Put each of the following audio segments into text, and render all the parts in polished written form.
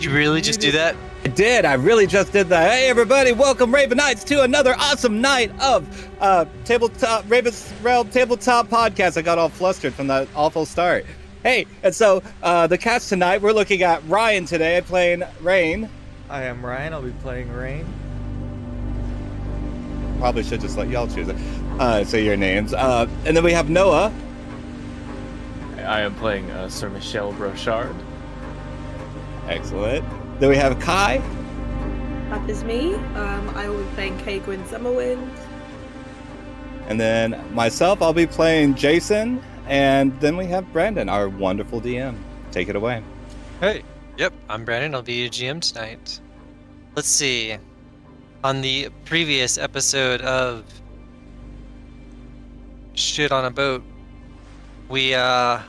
You really just do that? I did. I really just did that. Hey, everybody. Welcome, Raven Knights, to another awesome night of tabletop Raven's Realm Tabletop Podcast. I got all flustered from that awful start. Hey, and so the cast tonight, we're looking at Ryan today, playing Rain. I am Ryan. I'll be playing Rain. Probably should just let y'all choose it. Say your names. And then we have Noah. I am playing Sir Michel Brochard. Excellent. Then we have Kai. That is me. I will be playing Kagwin Summerwind. And then myself, I'll be playing Jason. And then we have Brandon, our wonderful DM. Take it away. Hey. Yep, I'm Brandon. I'll be your GM tonight. Let's see. On the previous episode of Shit on a Boat, we, well,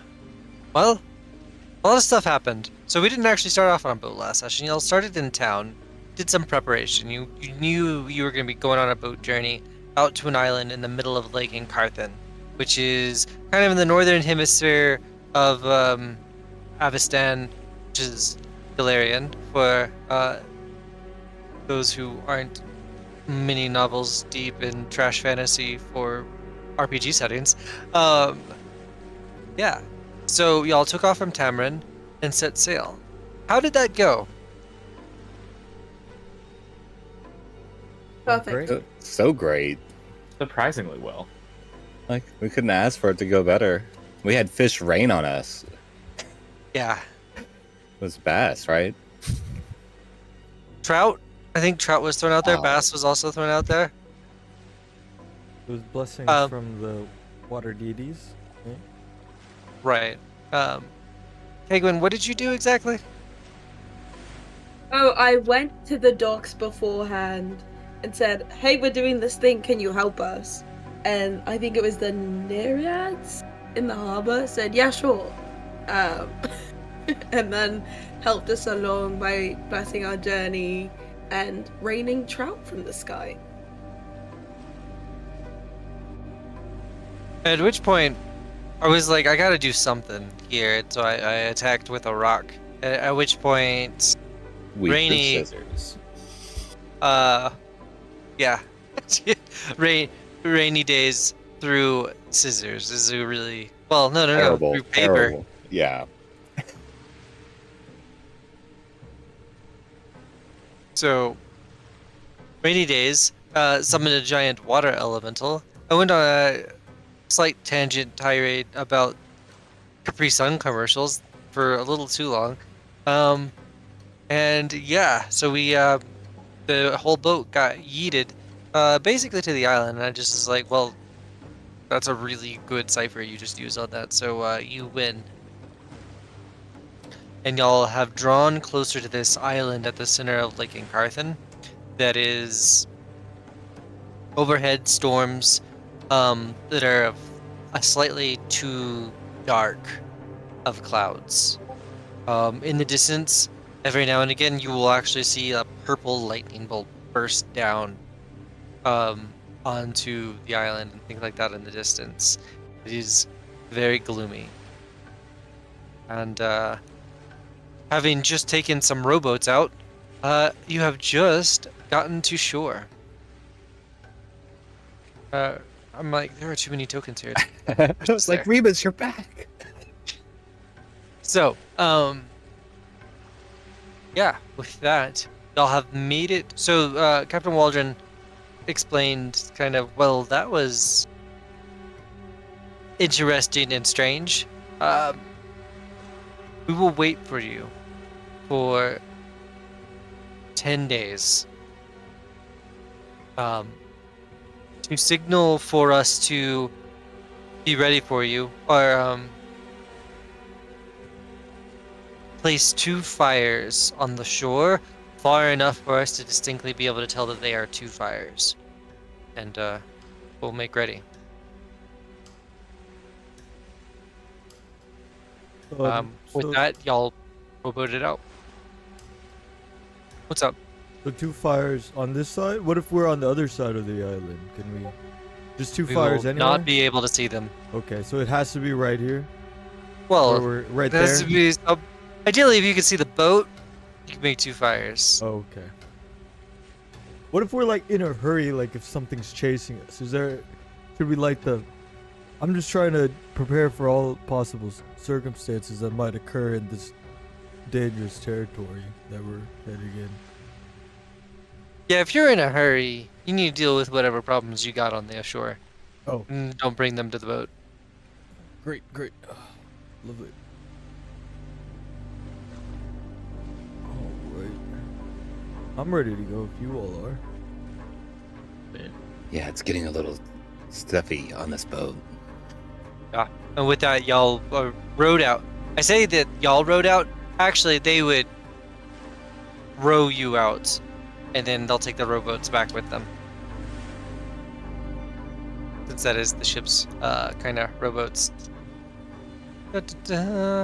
a lot of stuff happened. So we didn't actually start off on a boat last session. You all started in town, did some preparation. You knew you were going to be going on a boat journey out to an island in the middle of Lake Incarthen, which is kind of in the northern hemisphere of Avistan, which is Galarian, for those who aren't mini novels deep in trash fantasy for RPG settings. Yeah. So y'all took off from Tamarin and set sail. How did that go? Perfect. Great. So great. Surprisingly well. Like, we couldn't ask for it to go better. We had fish rain on us. Yeah. It was bass, right? Trout? I think trout was thrown out there. Oh. Bass was also thrown out there. It was blessings from the water deities. Right. Kagwin, what did you do exactly? Oh, I went to the docks beforehand and said, hey, we're doing this thing, can you help us? And I think it was the Nereids in the harbor said, yeah, sure. And then helped us along by blessing our journey and raining trout from the sky. At which point, I was like, I gotta do something here, so I attacked with a rock. At which point, We Rainy- threw scissors. yeah, rainy days through scissors is a really no, Terrible. through paper. Terrible. Yeah. So, rainy days, summoned a giant water elemental. I went on a slight tangent tirade about Capri Sun commercials for a little too long. And yeah, so we, the whole boat got yeeted, basically to the island, and I just was like, well, that's a really good cipher you just used on that, so you win. And y'all have drawn closer to this island at the center of Lake Incarthen that is overhead storms that are of a slightly too dark of clouds. In the distance, every now and again, you will actually see a purple lightning bolt burst down onto the island and things like that in the distance. It is very gloomy. And having just taken some rowboats out, you have just gotten to shore. I'm like, there are too many tokens here. I was like, Rebus, you're back. So, yeah, with that, y'all have made it. So, Captain Waldron explained kind of, well, that was interesting and strange. We will wait for you for 10 days. To signal for us to be ready for you, or place 2 fires on the shore, far enough for us to distinctly be able to tell that they are 2 fires. And we'll make ready. With that, y'all rowboat it out. What's up? The 2 fires on this side? What if we're on the other side of the island? Can we just 2 We fires will anyway? not be able to see them. Okay, so it has to be right here. Well, Or we're right there has there. to be ideally if you could see the boat, You can make 2 fires. Oh, okay. What if we're like in a hurry? Like if something's chasing us, should we light the? I'm just trying to prepare for all possible circumstances that might occur in this dangerous territory that we're heading in. Yeah, if you're in a hurry, you need to deal with whatever problems you got on the shore. Oh, Don't bring them to the boat. great. Lovely. All right. I'm ready to go if you all are. Yeah, it's getting a little stuffy on this boat. Yeah. And with that, y'all rowed out. I say that y'all rowed out. Actually, they would row you out, and then they'll take the rowboats back with them. Since that is the ship's kind of rowboats.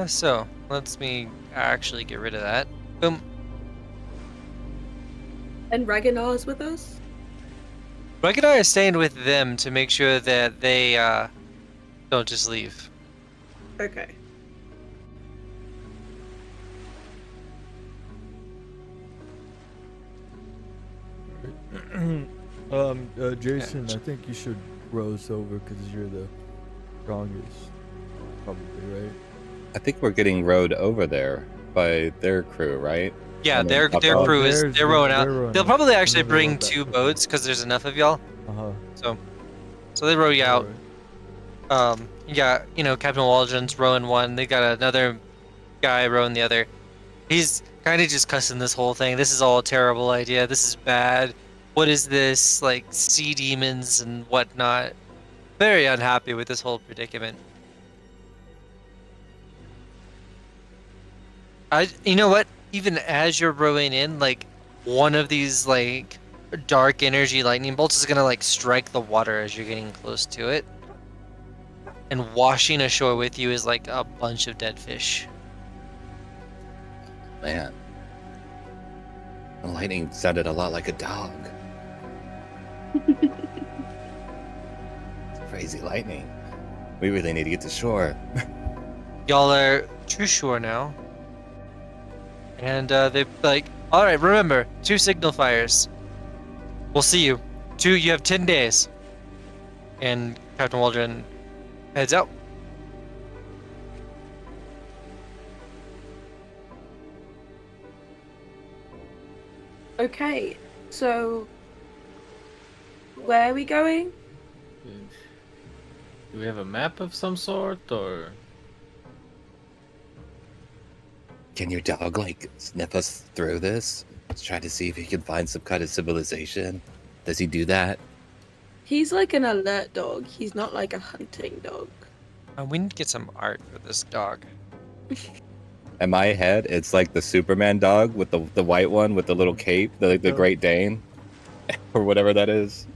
So, let me actually get rid of that. Boom. And Ragnar's with us? Ragnar is staying with them to make sure that they don't just leave. Okay. Jason, I think you should row us over because you're the strongest, probably, right? I think we're getting rowed over there by their crew, right? Yeah, And then their up crew is theirs, they're rowing they're out. rowing They'll out. probably actually Then they row bring back 2 up. boats because there's enough of y'all. Uh-huh. So they row you out. Alright. You got, Captain Waldron's rowing one. They got another guy rowing the other. He's kind of just cussing this whole thing. This is all a terrible idea. This is bad. What is this? Like sea demons and whatnot. Very unhappy with this whole predicament. You know what? Even as you're rowing in, like one of these like dark energy lightning bolts is gonna like strike the water as you're getting close to it. And washing ashore with you is like a bunch of dead fish. Man. The lightning sounded a lot like a dog. It's crazy lightning. We really need to get to shore. Y'all are to shore now. And they're like, all right, remember, 2 signal fires. We'll see you. 2, you have 10 days. And Captain Waldron heads out. Okay, so where are we going? Do we have a map of some sort, or? Can your dog, like, sniff us through this? Let's try to see if he can find some kind of civilization. Does he do that? He's like an alert dog. He's not like a hunting dog. We need to get some art for this dog. In my head, it's like the Superman dog with the white one with the little cape, the Great Dane, or whatever that is.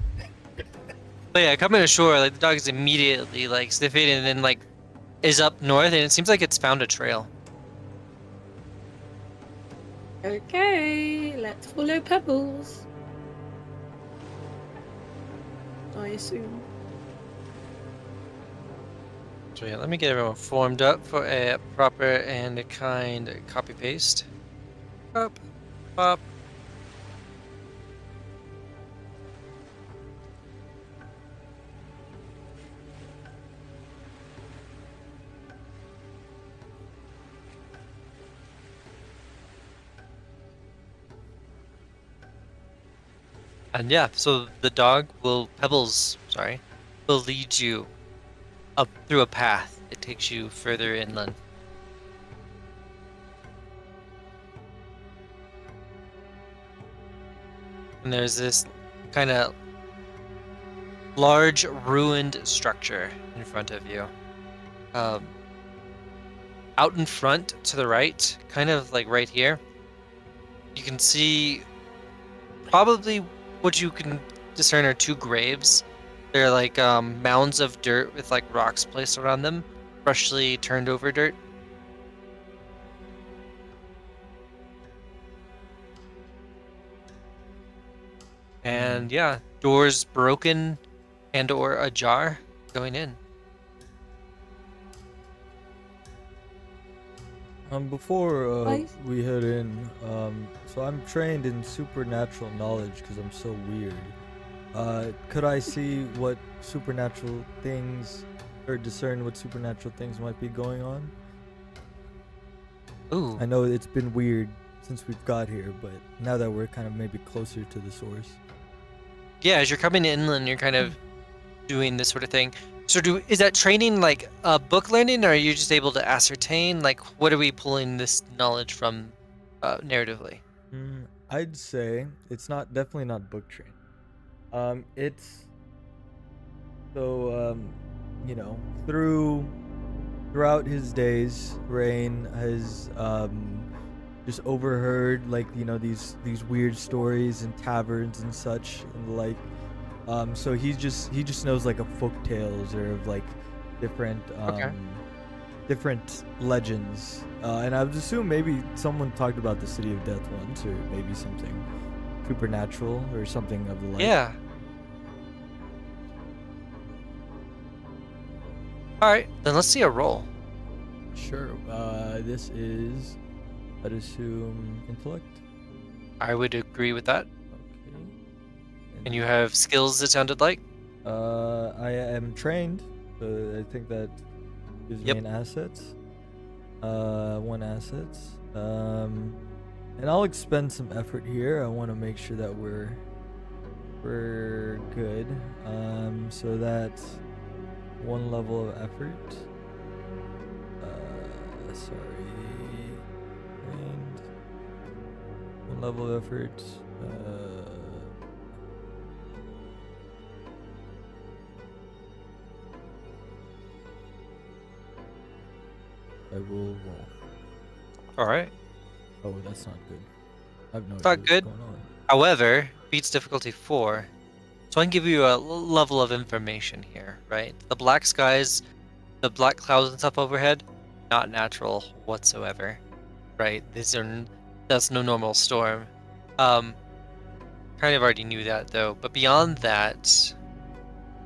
But yeah, coming ashore, like the dog is immediately like sniffing and then like is up north, and it seems like it's found a trail. Okay, let's follow Pebbles. I assume. So yeah, let me get everyone formed up for a proper and a kind copy paste. Up, up. And yeah, so the dog will, Pebbles, sorry, will lead you up through a path. It takes you further inland. And there's this kind of large ruined structure in front of you. Out in front to the right, kind of like right here, you can see probably what you can discern are 2 graves. They're like mounds of dirt with like rocks placed around them, freshly turned over dirt. And yeah, doors broken and or ajar going in. Before Right. we head in, so I'm trained in supernatural knowledge because I'm so weird. Could I see what supernatural things, or discern what supernatural things might be going on? Ooh. I know it's been weird since we've got here, but now that we're kind of maybe closer to the source. Yeah, as you're coming inland, you're kind of doing this sort of thing. So is that training like book learning, or are you just able to ascertain? Like, what are we pulling this knowledge from narratively? I'd say it's definitely not book trained. It's so you know, throughout his days, Rain has just overheard like these weird stories in taverns and such and the like. So he just knows like of folk tales or of like different Okay. different legends. And I would assume maybe someone talked about the City of Death once, or maybe something supernatural or something of the like. Yeah. All right, then let's see a roll. Sure. This is, I'd assume, intellect. I would agree with that. Okay. And you have skills, it sounded like. I am trained, so I think that gives Yep. me an asset. One asset. And I'll expend some effort here. I want to make sure that we're good. So that's one level of effort. Sorry. And one level of effort. I will roll. All right. Oh, that's not good. I have no It's idea not what's good. going on. However, beats difficulty 4. So I can give you a level of information here, right? The black skies, the black clouds and stuff overhead, not natural whatsoever, right? That's no normal storm. Kind of already knew that though. But beyond that,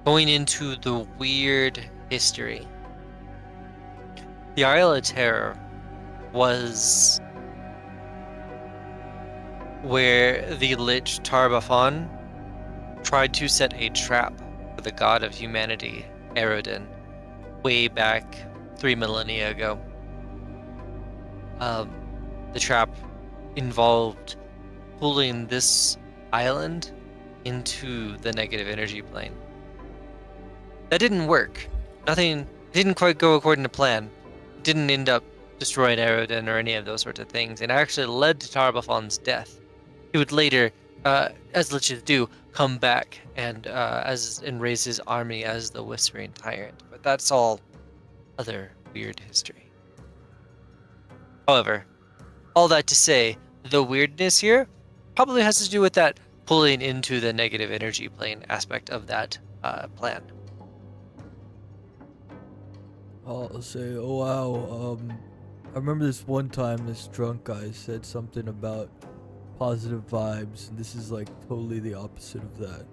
going into the weird history, the Isle of Terror was where the Lich Tarbafon tried to set a trap for the god of humanity, Erodin, way back 3 millennia ago. The trap involved pulling this island into the negative energy plane. That didn't work. Nothing didn't quite go according to plan. It didn't end up destroying Erodin or any of those sorts of things, and actually led to Tarbafon's death. He would later, as liches do, come back and raise his army as the Whispering Tyrant. But that's all other weird history. However, all that to say, the weirdness here probably has to do with that pulling into the negative energy plane aspect of that plan. I'll say, oh wow, I remember this one time this drunk guy said something about positive vibes, and this is like totally the opposite of that.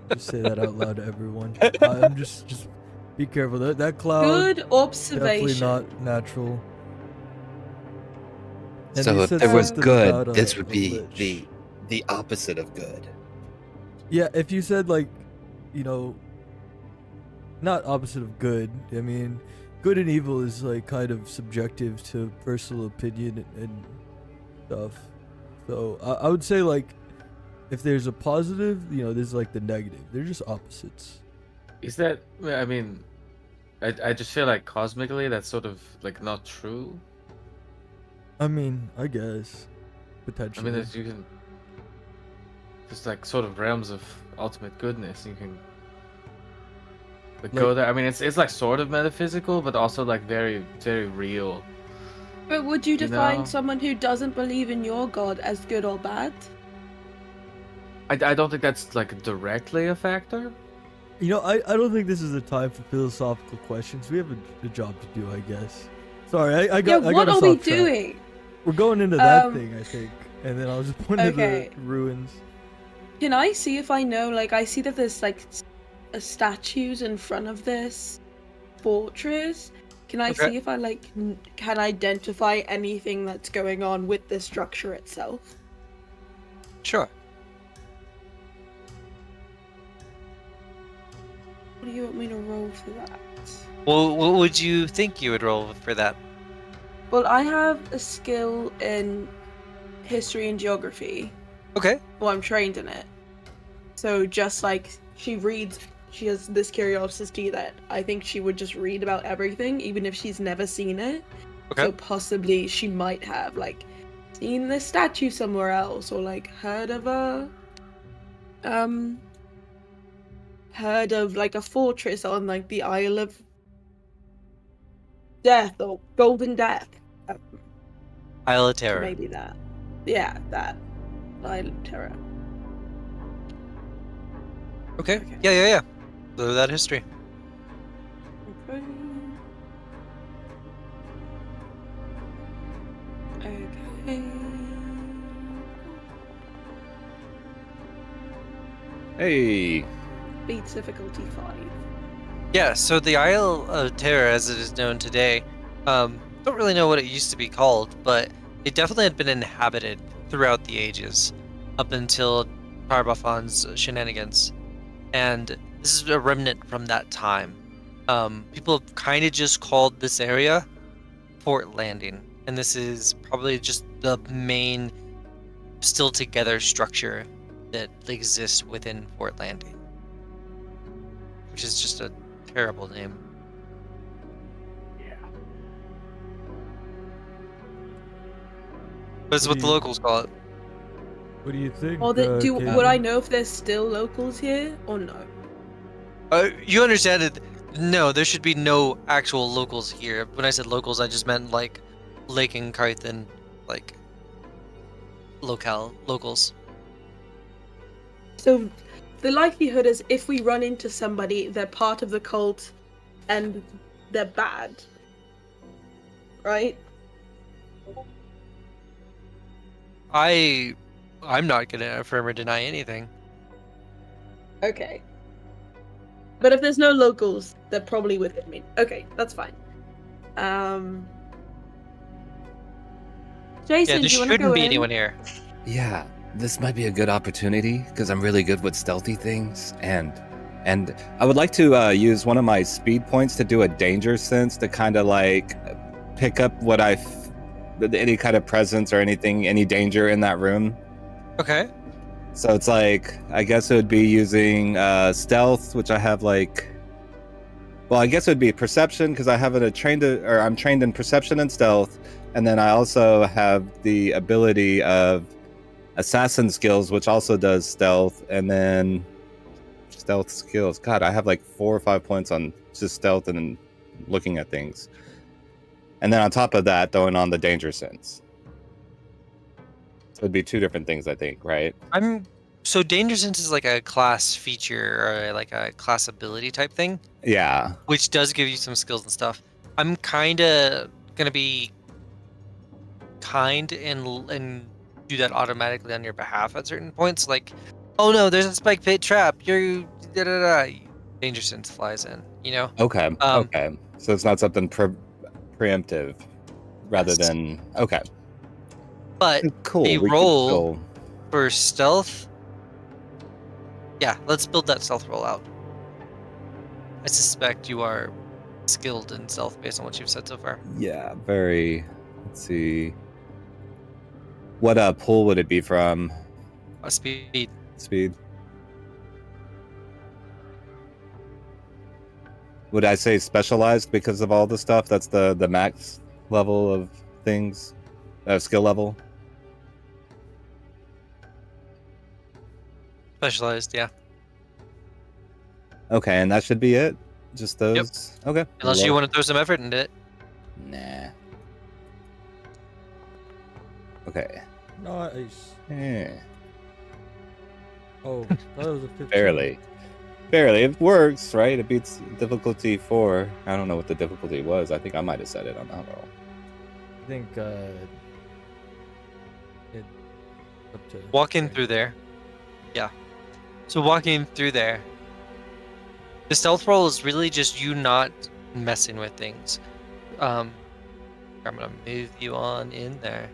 Just say that out loud to everyone. I'm just be careful. That cloud Good definitely observation. not natural. And So he if said there was something good, about this a would be lich. the opposite of good. Yeah, if you said like, not opposite of good. I mean, good and evil is like kind of subjective to personal opinion and stuff. So I would say like, if there's a positive, there's like the negative. They're just opposites. Is that? I mean, I just feel like cosmically that's sort of like not true. I mean, I guess I potentially. mean, that you can. There's like sort of realms of ultimate goodness. You can go there. I mean, it's like sort of metaphysical, but also like very very real. But would you define know? someone who doesn't believe in your god as good or bad? I don't think that's like directly a factor. I don't think this is the time for philosophical questions. We have a job to do, I guess. Sorry, I got what us are we off track. doing? We're going into that thing, I think, and then I'll just point Okay. to the ruins. Can I see if I know? Like, I see that there's like statues in front of this fortress. Can I Okay. see if I can identify anything that's going on with the structure itself? Sure. What do you want me to roll for that? Well, what would you think you would roll for that? Well, I have a skill in history and geography. Okay. Well, I'm trained in it. So just like she has this curiosity that I think she would just read about everything, even if she's never seen it. Okay. So possibly she might have like seen this statue somewhere else, or like heard of like a fortress on like the Isle of Death or Golden Death. Um, Isle of so Terror. maybe that. Yeah, that. Isle of Terror. Okay. Okay. Yeah. So that history. Okay. Okay. Hey. Beats difficulty 5. Yeah, so the Isle of Terror, as it is known today, don't really know what it used to be called, but it definitely had been inhabited throughout the ages, up until Tarbafon's shenanigans. And this is a remnant from that time. People have kind of just called this area Fort Landing, and this is probably just the main still together structure that exists within Fort Landing, which is just a terrible name. But it's What what do the you- locals call it. What do you think? Well, would Caitlin? I know if there's still locals here or no? You understand it? No, there should be no actual locals here. When I said locals, I just meant like Lake and Carthen, like locals. So the likelihood is if we run into somebody, they're part of the cult and they're bad. Right? I'm not gonna affirm or deny anything. Okay. But if there's no locals, they're probably within me. Okay, that's fine. Jason, Yeah, there do you want to shouldn't go be in? anyone here. Yeah, this might be a good opportunity because I'm really good with stealthy things, and I would like to use one of my speed points to do a danger sense to kind of like pick up any kind of presence or anything, any danger in that room. Okay. So it's like, I guess it would be using stealth, which I have like, well, I guess it would be perception because I'm trained in perception and stealth, and then I also have the ability of assassin skills, which also does stealth, and then stealth skills. God, I have like 4 or 5 points on just stealth and looking at things, and then on top of that, throwing on the danger sense. So it'd be 2 different things, I think, right? So danger sense is like a class feature or like a class ability type thing, Yeah. which does give you some skills and stuff. I'm kind of gonna be kind and do that automatically on your behalf at certain points. Like, oh no, there's a spike pit trap. You're da da da. Danger sense flies in. You know. Okay. Um, Okay. So it's not something preemptive, rather Yes. than okay. But Cool. the we could roll still- for stealth. Yeah, let's build that stealth roll out. I suspect you are skilled in stealth based on what you've said so far. Yeah. Very. Let's see. What pool would it be from? Speed. Speed. Would I say specialized because of all the stuff? That's the max level of things, skill level. Specialized, yeah. Okay, and that should be it. Just those. Okay. Unless you want to throw some effort into it. Nah. Okay. Nice. Yeah. Oh, that was a 15. Barely. Barely. It works, right? It beats difficulty 4. I don't know what the difficulty was. I think I might have said it on that roll. I think it up to Walking through there. Yeah. So walking through there. The stealth roll is really just you not messing with things. I'm gonna move you on in there.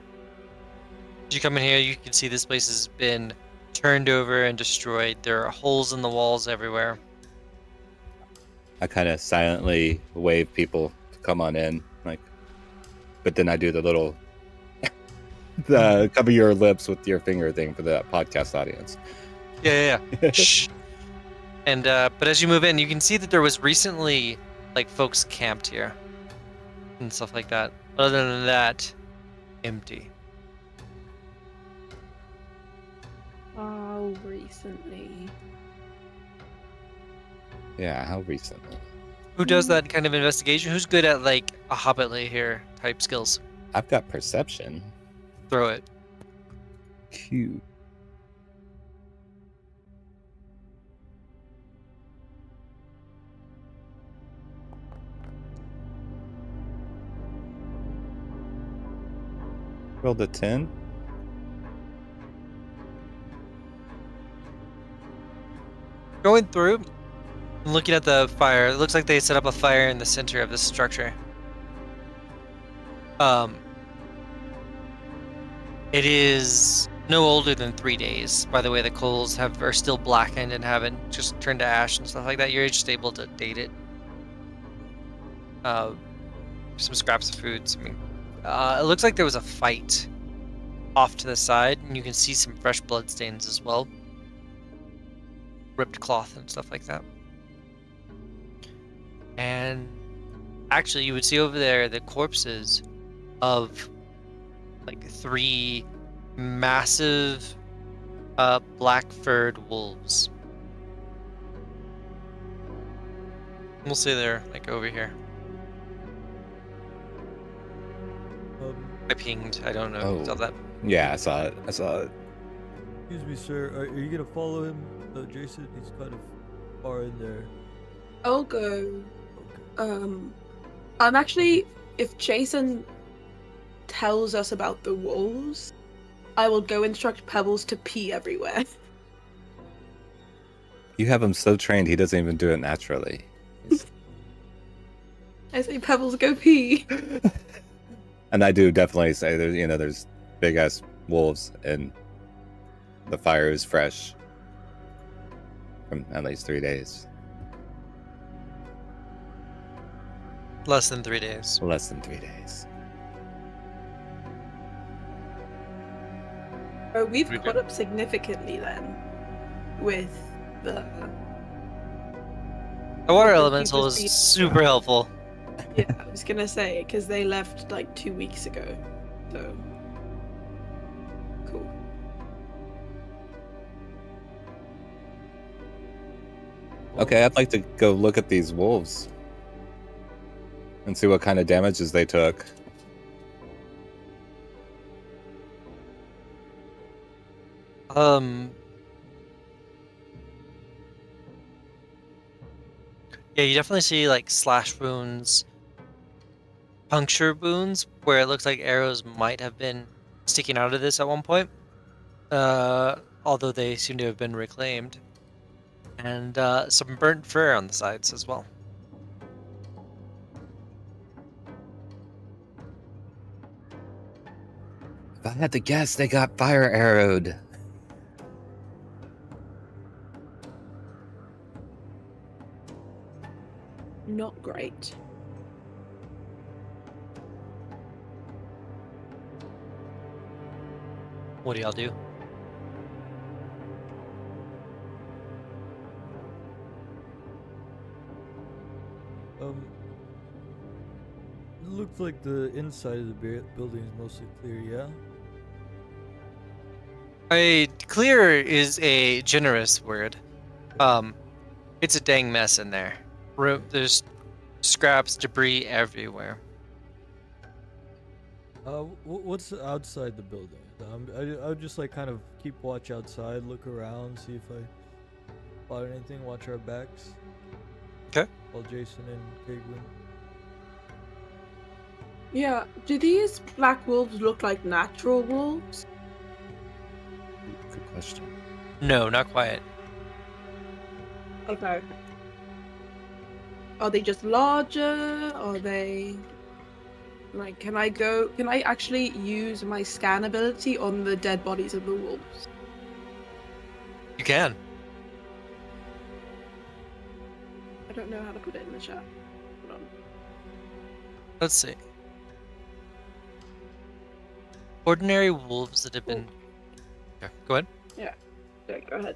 As you come in here, you can see this place has been turned over and destroyed. There are holes in the walls everywhere. I kind of silently wave people to come on in, like, but then I do the little, the cover your lips with your finger thing for the podcast audience. Yeah. Shh. And but as you move in, you can see that there was recently like folks camped here and stuff like that. Other than that, empty. How recently? Yeah, how recently? Who does that kind of investigation? Who's good at like a Hobbit lay here type skills? I've got perception. Throw it. Cute. Rolled a 10. Going through and looking at the fire, it looks like they set up a fire in the center of this structure. It is no older than 3 days. By the way, the coals are still blackened and haven't just turned to ash and stuff like that. You're just able to date it. Some scraps of food. It looks like there was a fight off to the side, and you can see some fresh blood stains as well. Ripped cloth and stuff like that. And actually, you would see over there the corpses of like 3 massive black furred wolves. We'll say they're like over here. I pinged. I don't know if you saw that. Yeah, I saw it. Excuse me, sir. Are you gonna follow him, Jason? He's kind of far in there. I'll go. Okay. I'm actually, if Jason tells us about the wolves, I will go instruct Pebbles to pee everywhere. You have him so trained, he doesn't even do it naturally. I say, Pebbles, go pee. And I do definitely say there's big ass wolves, and the fire is fresh from at least 3 days. Less than 3 days. Less than 3 days. Oh, we've Pretty caught good. up significantly then with the. The water The elemental keepers is being- super helpful. Yeah, I was gonna say, because they left like 2 weeks ago. So. Cool. Okay, I'd like to go look at these wolves and see what kind of damages they took. Yeah, you definitely see like slash wounds, puncture wounds, where it looks like arrows might have been sticking out of this at one point. Although they seem to have been reclaimed. And some burnt fur on the sides as well. If I had to guess, they got fire arrowed. Not great. What do y'all do? It looks like the inside of the building is mostly clear, yeah? Clear is a generous word. It's a dang mess in there. There's scraps, debris everywhere. What's outside the building? I would just like kind of keep watch outside, look around, see if I spot anything, watch our backs. Okay. While Jason and Caitlin. Yeah, do these black wolves look like natural wolves? Good question. No, not quite. Okay. Are they just larger? Are they like? Can I actually use my scan ability on the dead bodies of the wolves? You can. I don't know how to put it in the chat. Hold on. Let's see. Ordinary wolves that have been. Okay, go ahead. Okay, go ahead.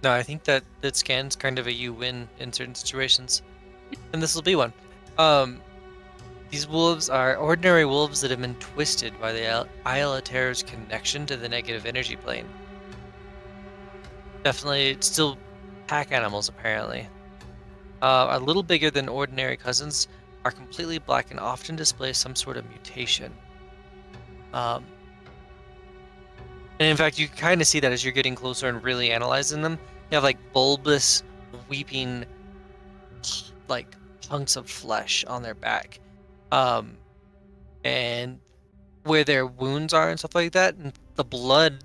No, I think that scan's kind of a you win in certain situations, and this will be one. These wolves are ordinary wolves that have been twisted by the Isle of Terror's connection to the negative energy plane. Definitely still pack animals, apparently. A little bigger than ordinary cousins, are completely black and often display some sort of mutation. And in fact, you kind of see that as you're getting closer and really analyzing them. You have like bulbous, weeping, like chunks of flesh on their back. And where their wounds are and stuff like that, and the blood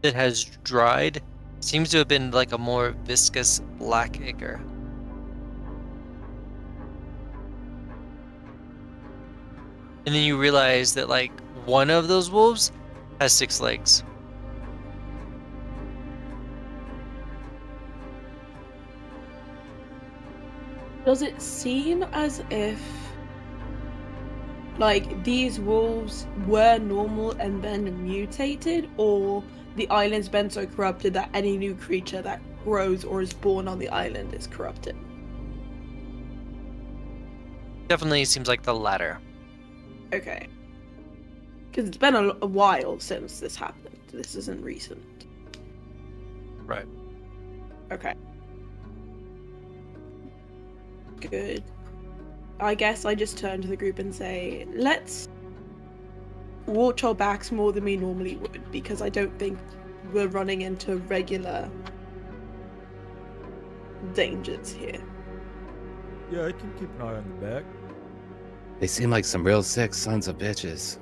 that has dried seems to have been like a more viscous black ichor. And then you realize that like one of those wolves has 6 legs. Does it seem as if like these wolves were normal and then mutated, or the island's been so corrupted that any new creature that grows or is born on the island is corrupted? Definitely seems like the latter. Okay. Because it's been a while since this happened. This isn't recent. Right. Okay. Good. I guess I just turn to the group and say, let's watch our backs more than we normally would, because I don't think we're running into regular dangers here. Yeah, I can keep an eye on the back. They seem like some real sick sons of bitches.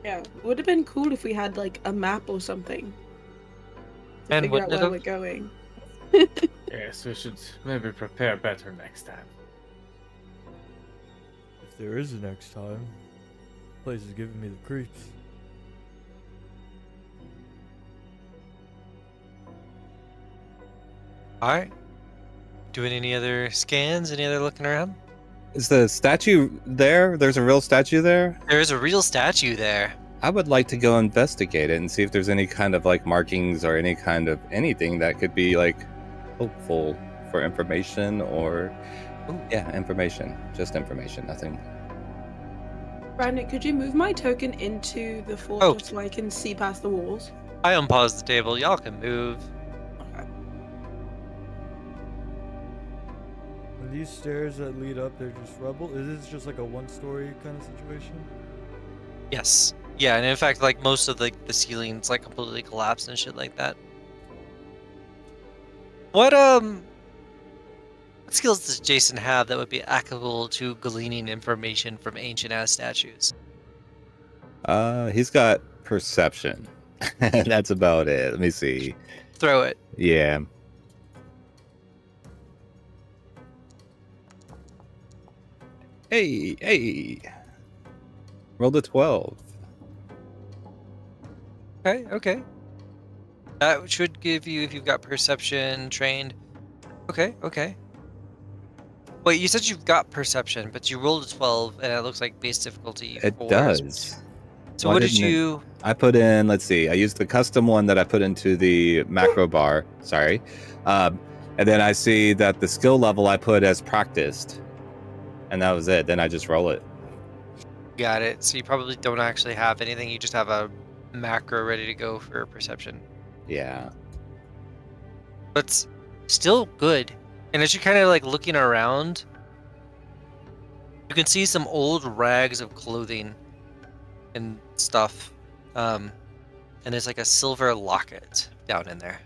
Yeah, would have been cool if we had like a map or something to And figure out wouldn't it where have? we're going. Yes, we should maybe prepare better next time. If there is a next time, the place is giving me the creeps. All right. Doing any other scans? Any other looking around? Is the statue there? There's a real statue there? There is a real statue there. I would like to go investigate it and see if there's any kind of like markings or any kind of anything that could be like hopeful for information or information. Just information, nothing. Brandon, could you move my token into the fort Oh. just so I can see past the walls? I unpause the table. Y'all can move. Okay. And these stairs that lead up, they're just rubble? Is this just like a one-story kind of situation? Yes. Yeah, and in fact, like most of the ceilings like completely collapsed and shit like that. What skills does Jason have that would be applicable to gleaning information from ancient ass statues? He's got perception. That's about it. Let me see. Throw it. Yeah. Hey. Rolled a 12. Okay. That should give you, if you've got perception trained. Okay. Wait, you said you've got perception, but you rolled a 12, and it looks like base difficulty It 4. does. So Why what did didn't it- you? I put in, let's see, I used the custom one that I put into the macro bar. Sorry. And then I see that the skill level I put as practiced. And that was it. Then I just roll it. Got it. So you probably don't actually have anything. You just have a macro ready to go for perception. Yeah. But it's still good. And as you're kind of like looking around, you can see some old rags of clothing and stuff. And there's like a silver locket down in there.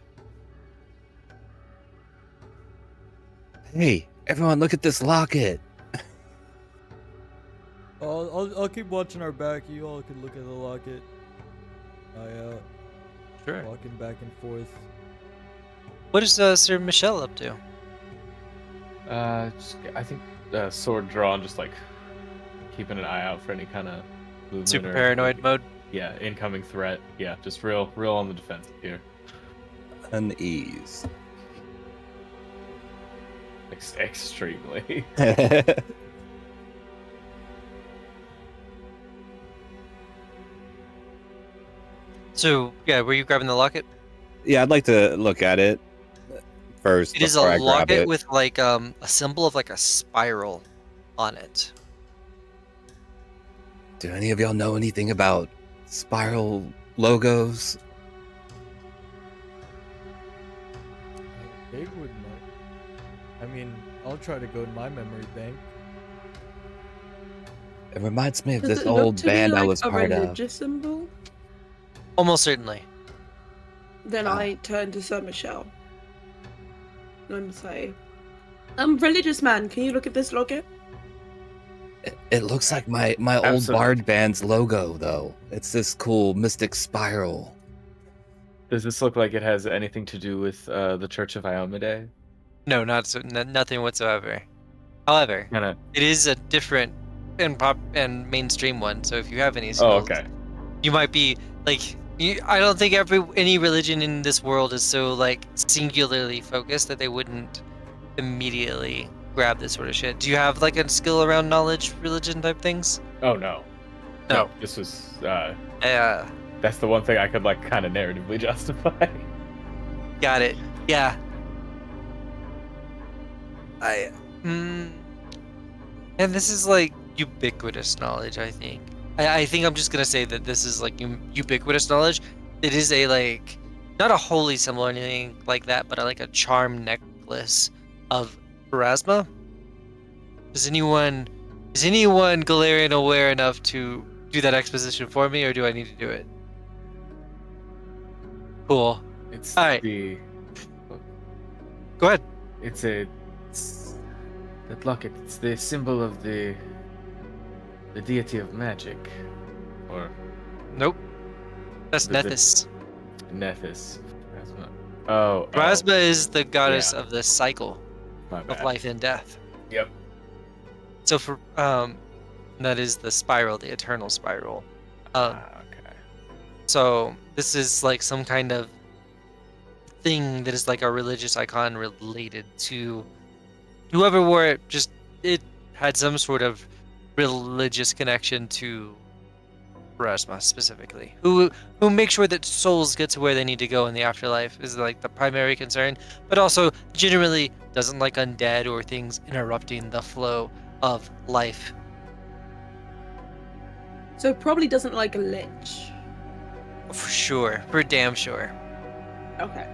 Hey, everyone, look at this locket. I'll keep watching our back. You all can look at the locket. Sure. Walking back and forth. What is Sir Michelle up to? I think sword drawn, just like keeping an eye out for any kind of movement Super or paranoid like, mode. yeah, incoming threat. Yeah, just real on the defensive here. Unease. Extremely. So yeah, were you grabbing the locket? Yeah, I'd like to look at it first It is a before I grab locket it. with like a symbol of like a spiral on it. Do any of y'all know anything about spiral logos? They wouldn't know. I mean, I'll try to go in my memory bank. It reminds me of Does this it look old to me band I like was a part of. religious symbol? Almost certainly. Then Ah. I turn to Sir Michelle and say, religious man, can you look at this locket? It looks like my old Absolutely. bard band's logo, though. It's this cool mystic spiral. Does this look like it has anything to do with the Church of Iomade? No, nothing whatsoever. However, Kind of. it is a different and pop and mainstream one. So if you have any Oh, skills, okay. you might be like. I don't think any religion in this world is so like singularly focused that they wouldn't immediately grab this sort of shit. Do you have like a skill around knowledge, religion type things? Oh no. No. This was. Yeah. That's the one thing I could like kind of narratively justify. Got it. Yeah. And this is like ubiquitous knowledge, I think. I think I'm just gonna say that this is like ubiquitous knowledge. It is a like, not a holy symbol or anything like that, but like a charm necklace of Erasma. Is anyone Galarian aware enough to do that exposition for me, or do I need to do it? Cool. It's All right. the. Go ahead. It's that locket. It's the symbol of the deity of magic, or Nope. That's Is it- Nethys. Nethys. Phrasma. Oh. Phrasma is the goddess Yeah. of the cycle My of bad. life and death. Yep. So for that is the spiral, the eternal spiral. Okay. So this is like some kind of thing that is like a religious icon related to whoever wore it. Just it had some sort of religious connection to Phrasma specifically, who make sure that souls get to where they need to go in the afterlife is like the primary concern, but also generally doesn't like undead or things interrupting the flow of life. So it probably doesn't like a lich. For sure, for damn sure. Okay.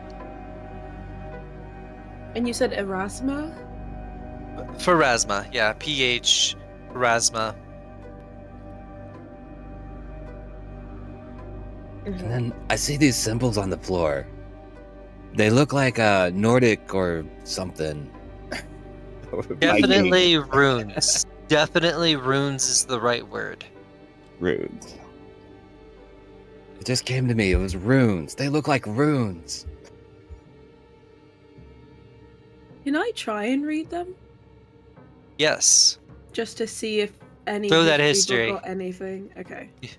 And you said Erasma? Phrasma, yeah, PH Phrasma. And then I see these symbols on the floor. They look like Nordic or something. Or Viking Definitely runes. Definitely runes is the right word. runes. It just came to me. It was runes. They look like runes. Can I try and read them? Yes. Just to see if any Throw of that these people history. got anything. Okay. Yeah.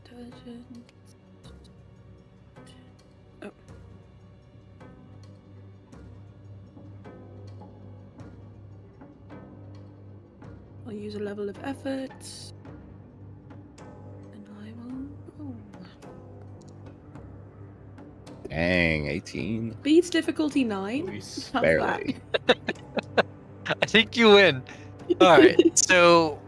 Intelligence. Oh. I'll use a level of effort. And I will roll. Dang, 18. Beats difficulty 9. Luis. How's Barely. I think you win. All right. So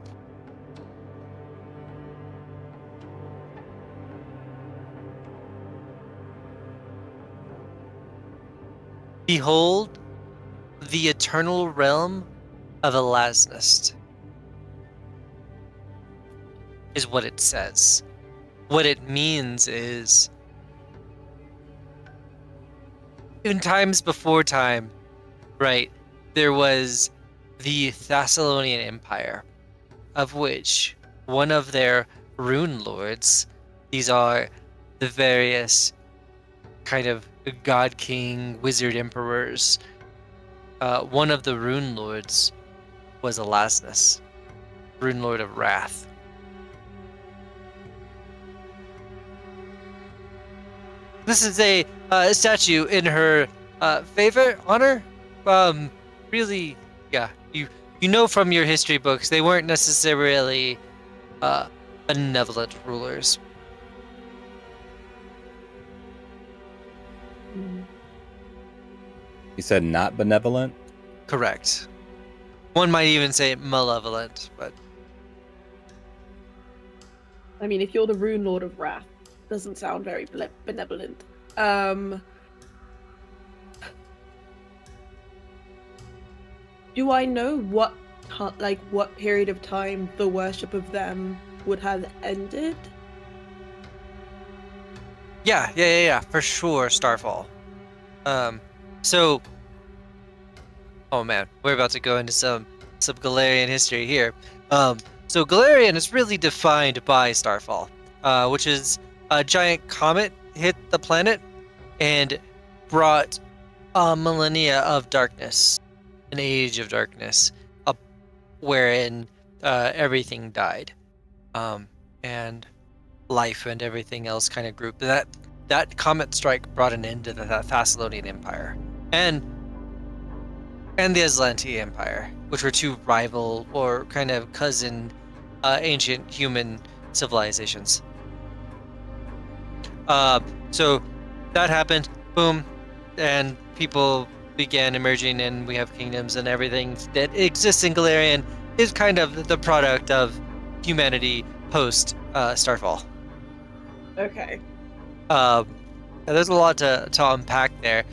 behold the eternal realm of Elasnist is what it says. What it means is in times before time, right, there was the Thessalonian Empire, of which one of their rune lords, these are the various kind of god king, wizard emperors. One of the rune lords was Alasnus, rune lord of wrath. This is a statue in her favor, honor. Really, yeah. You know from your history books they weren't necessarily benevolent rulers. You said not benevolent? Correct. One might even say malevolent, but I mean, if you're the Rune Lord of Wrath, doesn't sound very benevolent. Do I know what period of time the worship of them would have ended? yeah, for sure, Starfall. So, oh man, we're about to go into some Galarian history here. So Galarian is really defined by Starfall, which is a giant comet hit the planet and brought a millennia of darkness, an age of darkness, wherein everything died, and life and everything else kind of grew. That comet strike brought an end to the Thessalonian Empire and the Aslanti Empire, which were two rival or kind of cousin ancient human civilizations. So that happened, boom, and people began emerging, and we have kingdoms, and everything that exists in Galarian is kind of the product of humanity post Starfall. Okay. There's a lot to unpack there.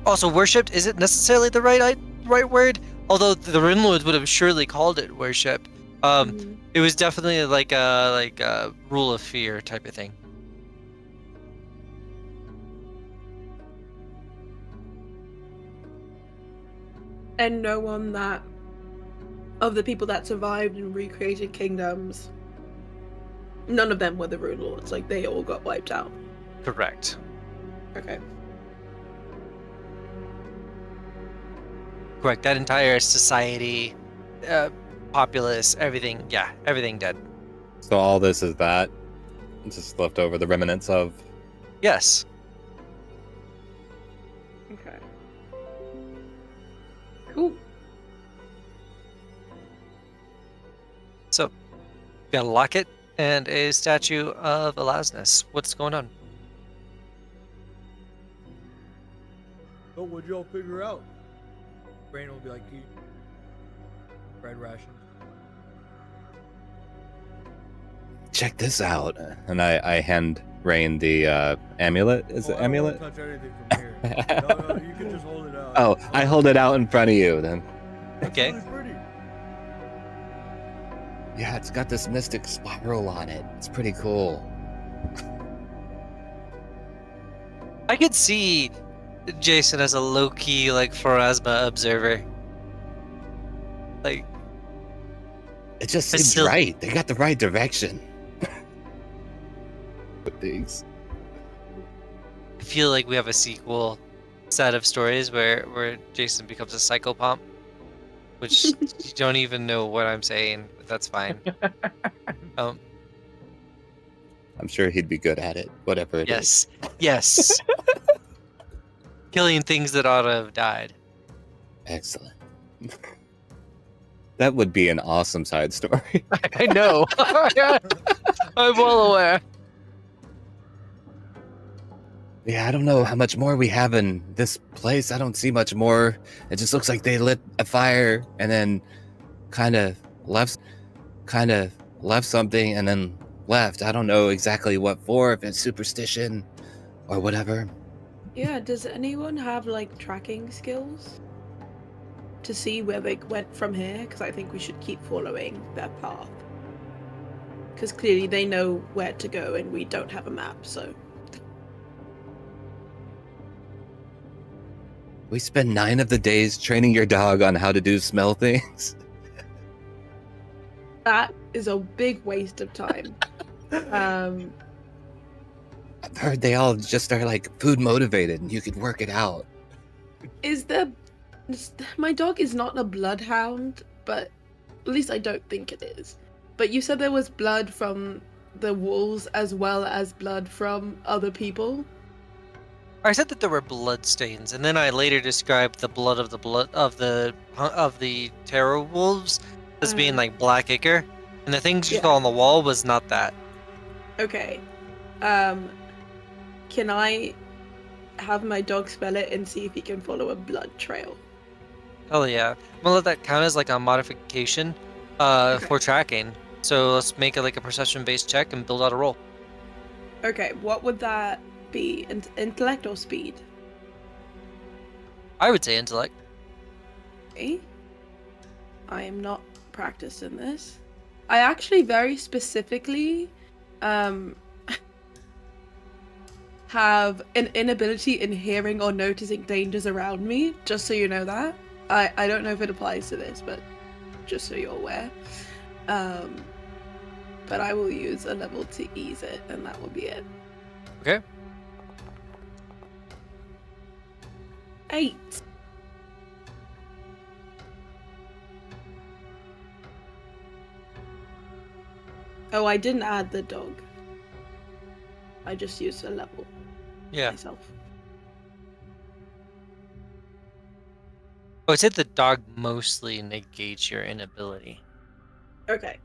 Also, worshipped isn't necessarily the right word, although the Rune Lords would have surely called it worship. It was definitely like a rule of fear type of thing. And no one that of the people that survived and recreated kingdoms, none of them were the Rune Lords. Like, they all got wiped out. Correct. Okay. Correct. That entire society, populace, everything dead. So all this is that? Just left over the remnants of... Yes. Okay. Cool. So, got a locket and a statue of Alasnus. What's going on? So what'd y'all figure out? Brain will be like, eat bread rations. Check this out. And I hand Rain the amulet. Is it amulet? I don't touch anything from here. No, you can just hold it out. Oh, I hold it out in front of you then. Okay. It's really pretty. Yeah, it's got this mystic spiral on it. It's pretty cool. I could see Jason as a low-key, like, Pharasma observer. Like, It just It's seems still- right. They got the right direction. With these. I feel like we have a sequel set of stories where Jason becomes a psychopomp, which you don't even know what I'm saying, but that's fine. I'm sure he'd be good at it, whatever it is. Yes. Killing things that ought to have died. Excellent. That would be an awesome side story. I know. I'm well aware. Yeah, I don't know how much more we have in this place. I don't see much more. It just looks like they lit a fire and then kind of left something and then left. I don't know exactly what for, if it's superstition or whatever. Yeah, does anyone have, like, tracking skills to see where they went from here? Because I think we should keep following their path. Because clearly they know where to go and we don't have a map, so... We spend 9 of the days training your dog on how to do smell things. That is a big waste of time. I I've heard they all just are like food motivated and you could work it out. My dog is not a bloodhound, but at least I don't think it is. But you said there was blood from the wolves as well as blood from other people. I said that there were blood stains, and then I later described the blood of the terror wolves as being like black ichor, and the things you Yeah. saw on the wall was not that. Okay. Can I have my dog spell it and see if he can follow a blood trail? Hell yeah. I'm gonna let that count as like a modification for tracking. So let's make it like a perception-based check and build out a roll. Okay, what would that be? Intellect or speed? I would say intellect. Okay. I am not practiced in this. I actually very specifically have an inability in hearing or noticing dangers around me, just so you know that. I don't know if it applies to this, but just so you're aware. But I will use a level to ease it, and that will be it. Okay. 8. Oh, I didn't add the dog. I just used a level Yeah. myself. I would say the dog mostly negates your inability. Okay.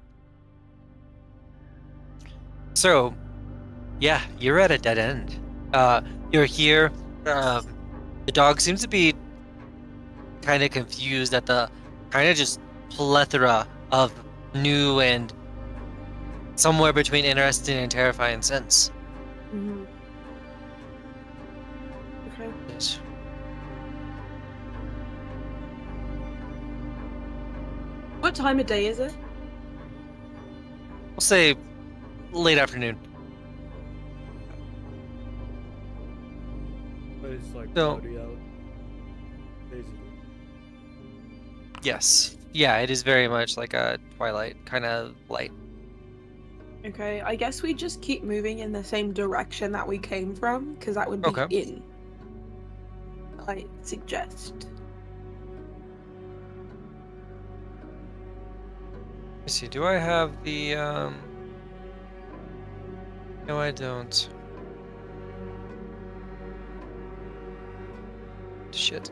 So, yeah, you're at a dead end. You're here. The dog seems to be kind of confused at the kind of just plethora of new and somewhere between interesting and terrifying scents. Mm-hmm. Okay. What time of day is it? We'll say late afternoon. But it's like So- cloudy out. Basically. Yes. Yeah, it is very much like a twilight kind of light. Okay, I guess we just keep moving in the same direction that we came from, because that would be Okay. in. I suggest. Let's see, do I have the No, I don't. Shit.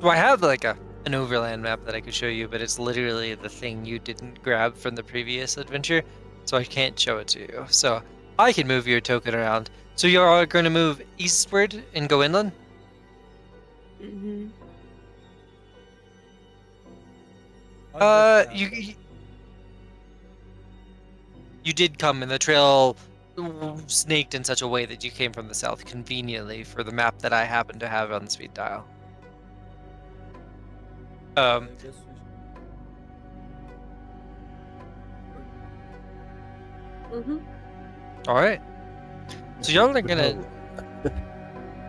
So I have like an overland map that I could show you, but it's literally the thing you didn't grab from the previous adventure, so I can't show it to you. So I can move your token around. So you're all going to move eastward and go inland? Mm-hmm. You did come, and the trail snaked in such a way that you came from the south conveniently for the map that I happen to have on the speed dial. I guess we Mm-hmm. All right. So y'all are gonna,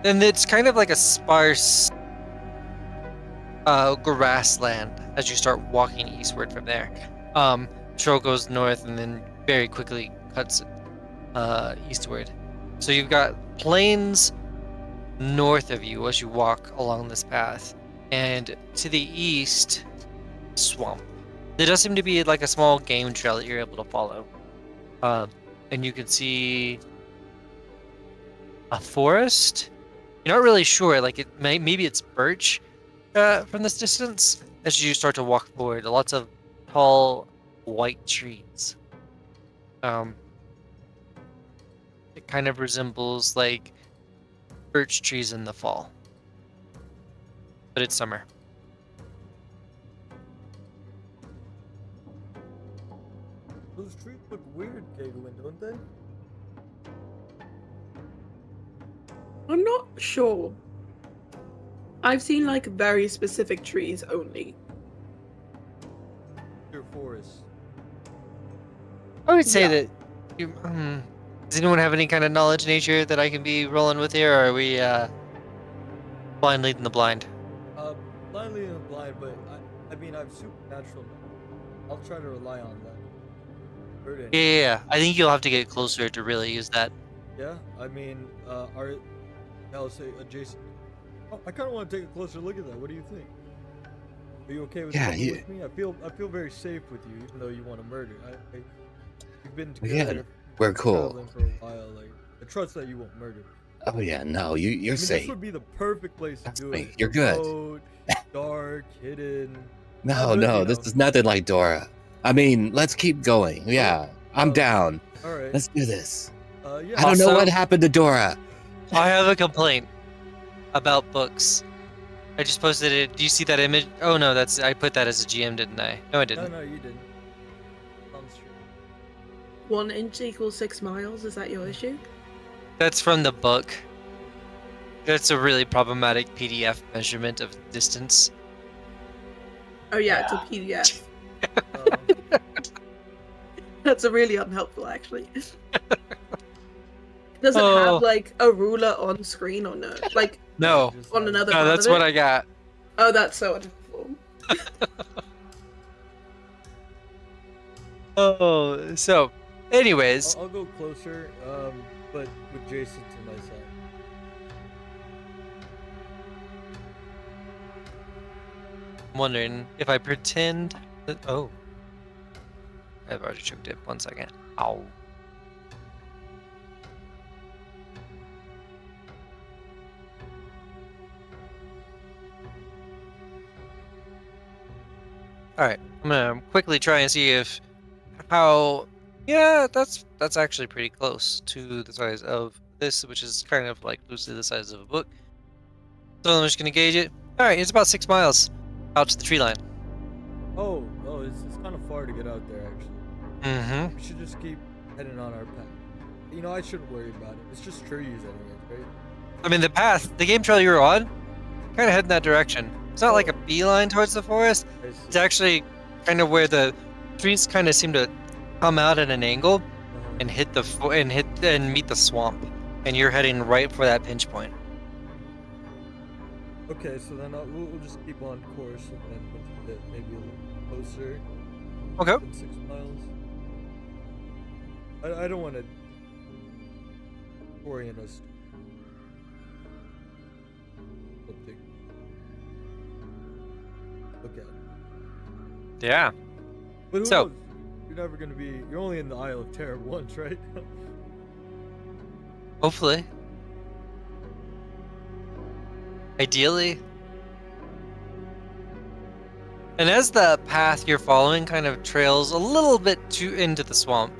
and it's kind of like a sparse grassland as you start walking eastward from there. Trail goes north and then very quickly cuts eastward. So you've got plains north of you as you walk along this path, and to the east, swamp. There does seem to be like a small game trail that you're able to follow. And you can see a forest. You're not really sure, like maybe it's birch from this distance. As you start to walk forward, lots of tall white trees. It kind of resembles like birch trees in the fall, but it's summer. Those trees look weird, Gagawin, don't they? I'm not sure. I've seen like very specific trees only. They're forests. I would say Yeah. that you, does anyone have any kind of knowledge nature that I can be rolling with here, or are we blind leading the blind? Blindly and blind, but I mean, I have supernatural knowledge. I'll try to rely on that. hurt Yeah, anyone. yeah, yeah. I think you'll have to get closer to really use that. Yeah, I mean, I'll say adjacent. Oh, I kind of want to take a closer look at that. What do you think? Are you okay with Yeah, coming you- with me? I feel very safe with you, even though you want to murder. We've been Yeah, together. we're been cool. traveling for a while. Like, I trust that you won't murder me. Oh yeah, no, you're I mean, safe. this would be the perfect place to Trust do me, it. you're good. Remote, dark, hidden. No, but, no, you this know. is nothing like Dora. I mean, let's keep going. Yeah, I'm down. All right. Let's do this. Yeah. I don't know Also- what happened to Dora. I have a complaint about books. I just posted it. Do you see that image? Oh no, I put that as a GM, didn't I? No, I No, didn't. no, you didn't. Sounds true. 1 inch equals 6 miles. Is that your issue? That's from the book. That's a really problematic PDF measurement of distance. Oh yeah, it's a PDF. Um, That's a really unhelpful, actually. Does it Oh. have like a ruler on screen or no? Like No, just, on another no, part that's of what it? I got. Oh, that's so unhelpful. Oh, so, anyways, I'll go closer, but with Jason to my side. I'm wondering if I pretend that. Oh, I've already choked it. 1 second. Ow. Alright, I'm gonna quickly try and see if how yeah, that's actually pretty close to the size of this, which is kind of like loosely the size of a book. So I'm just gonna gauge it. Alright, it's about 6 miles out to the tree line. Oh, it's kind of far to get out there, actually. Mm-hmm. We should just keep heading on our path. You know, I shouldn't worry about it. It's just trees anyways, right? I mean the game trail you were on, kinda head in that direction. It's not like a beeline towards the forest. I see. It's actually kind of where the trees kind of seem to come out at an angle Uh-huh. and and meet the swamp, and you're heading right for that pinch point. Okay, so then we'll just keep on course, and then once we get maybe a little closer Okay. than 6 miles. I don't want to orient us. Something. Look at. Yeah. But who So- knows? You're never gonna be. You're only in the Isle of Terror once, right? Hopefully. Ideally. And as the path you're following kind of trails a little bit too into the swamp.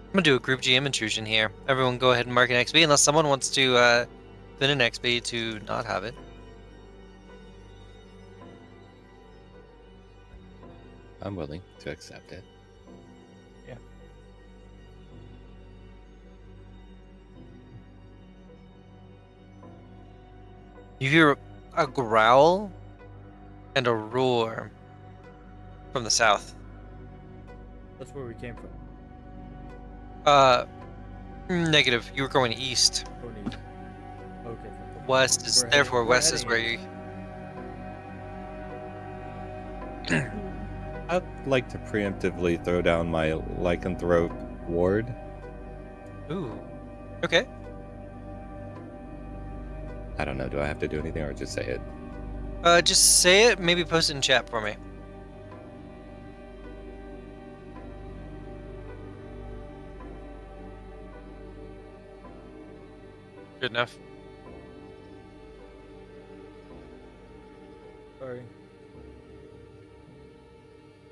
I'm gonna do a group GM intrusion here. Everyone go ahead and mark an XP unless someone wants to spin an XP to not have it. I'm willing to accept it. You hear a growl and a roar from the south. That's where we came from. Negative. You were going east. Going east. Okay. West is We're therefore heading- we're west is heading where you. I'd like to preemptively throw down my lycanthrope ward. Ooh. Okay. I don't know. Do I have to do anything or just say it? Just say it. Maybe post it in chat for me. Good enough. Sorry.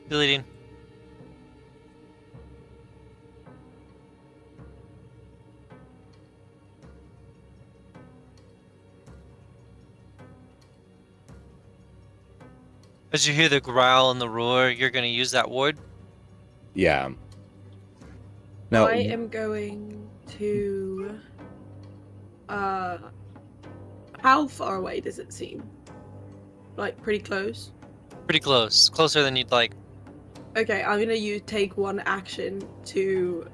Deleting. As you hear the growl and the roar, you're gonna use that ward. Yeah. No. I am going to. How far away does it seem? Like pretty close. Pretty close. Closer than you'd like. Okay, I'm gonna take one action to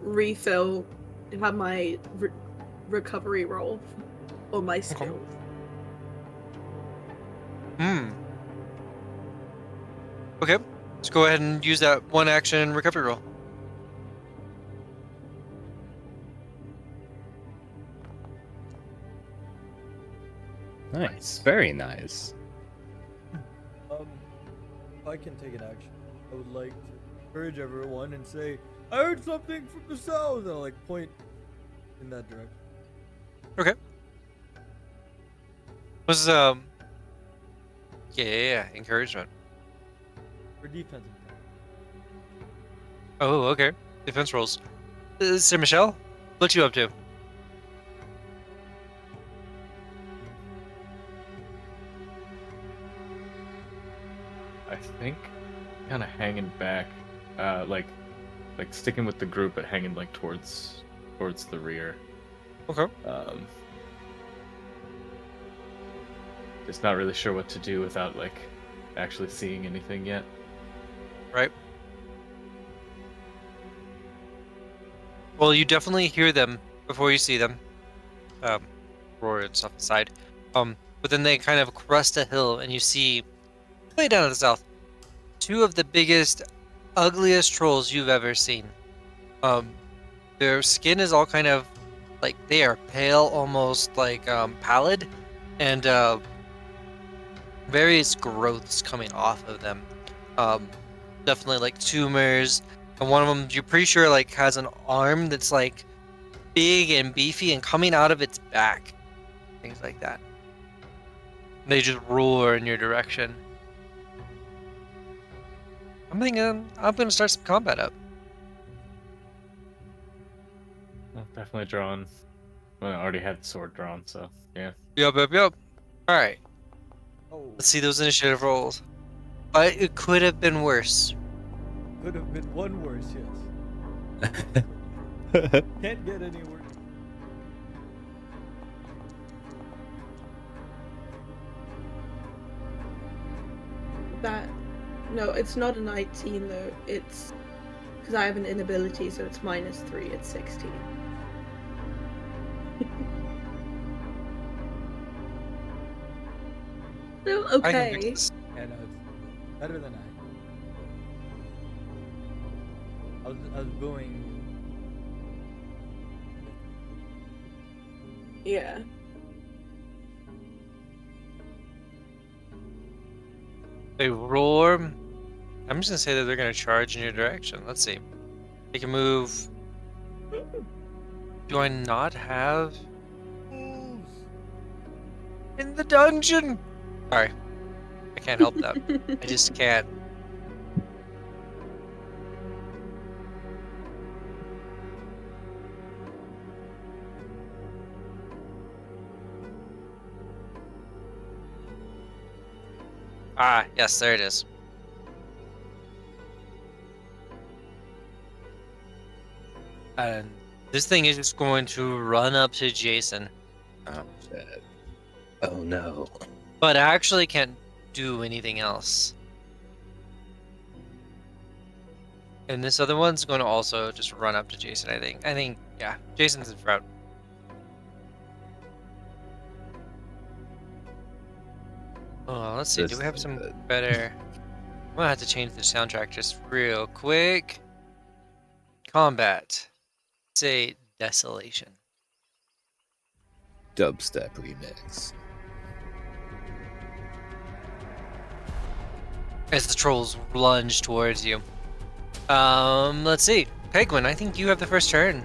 refill, have my recovery roll, or my skills. Hmm. Okay. Let's go ahead and use that one action recovery roll. Nice. Very nice. If I can take an action, I would like to encourage everyone and say, I heard something from the south, and I'll like point in that direction. Okay. Was yeah, encouragement. For defensive. Oh, okay. Defense rolls. Sir Michelle, what you up to? I think kind of hanging back, like sticking with the group, but hanging like towards the rear. Okay. Just not really sure what to do without like actually seeing anything yet. Right. Well, you definitely hear them before you see them. Roar and stuff aside. But then they kind of crest a hill, and you see, way down to the south, two of the biggest, ugliest trolls you've ever seen. Their skin is all kind of like they are pale, almost like pallid, and various growths coming off of them. Definitely like tumors, and one of them you're pretty sure like has an arm that's like big and beefy and coming out of its back, things like that. They just roar in your direction. I'm thinking I'm gonna start some combat up. Well, definitely drawn. Well, I already had the sword drawn, so yeah. Yep. All right, Oh, let's see those initiative rolls. But it could have been worse. could have been one worse, yes. Can't get any worse. That no, it's not a 19 though. It's because I have an inability, so it's -3. It's 16. Still I can okay. fix this. Yeah, no, it's better than I was going. Yeah. They roar. I'm just gonna say that they're gonna charge in your direction. Let's see. They can move. Do I not have in the dungeon? Sorry, I can't help that. I just can't. Ah, yes, there it is. And this thing is just going to run up to Jason, Oh shit. Oh no. but actually can't do anything else. And this other one's going to also just run up to Jason, I think, yeah, Jason's in front. Oh, let's see, do we have some better... I'm gonna have to change the soundtrack just real quick. Combat. Say Desolation. Dubstep remix. As the trolls lunge towards you. Let's see. Penguin, I think you have the first turn.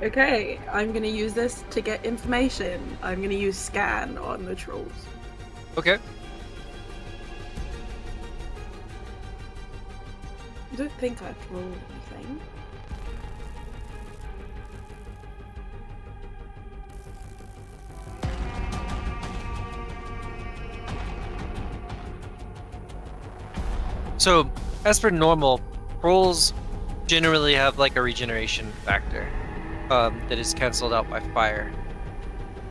Okay, I'm gonna use this to get information. I'm gonna use scan on the trolls. Okay. I don't think I've rolled anything. So, as per normal, trolls generally have like a regeneration factor that is cancelled out by fire.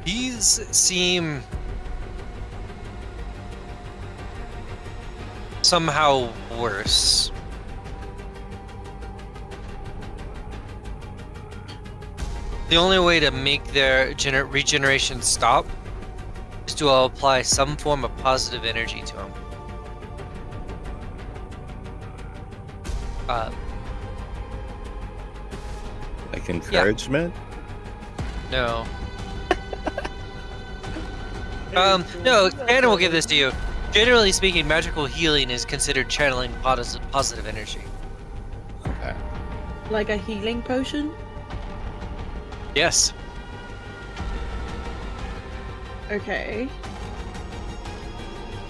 These seem somehow worse. The only way to make their regeneration stop is to apply some form of positive energy to him. Like encouragement? No. No, Anna will give this to you. Generally speaking, magical healing is considered channeling positive energy. Okay. Like a healing potion? Yes. Okay.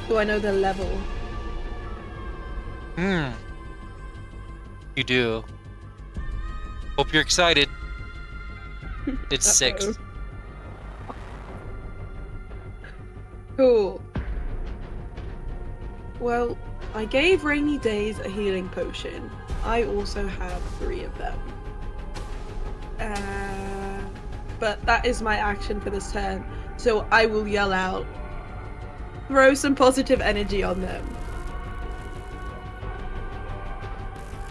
Do I know the level? You do. Hope you're excited. It's 6th. Cool. Well, I gave Rainy Days a healing potion. I also have 3 of them. But that is my action for this turn. So I will yell out, throw some positive energy on them.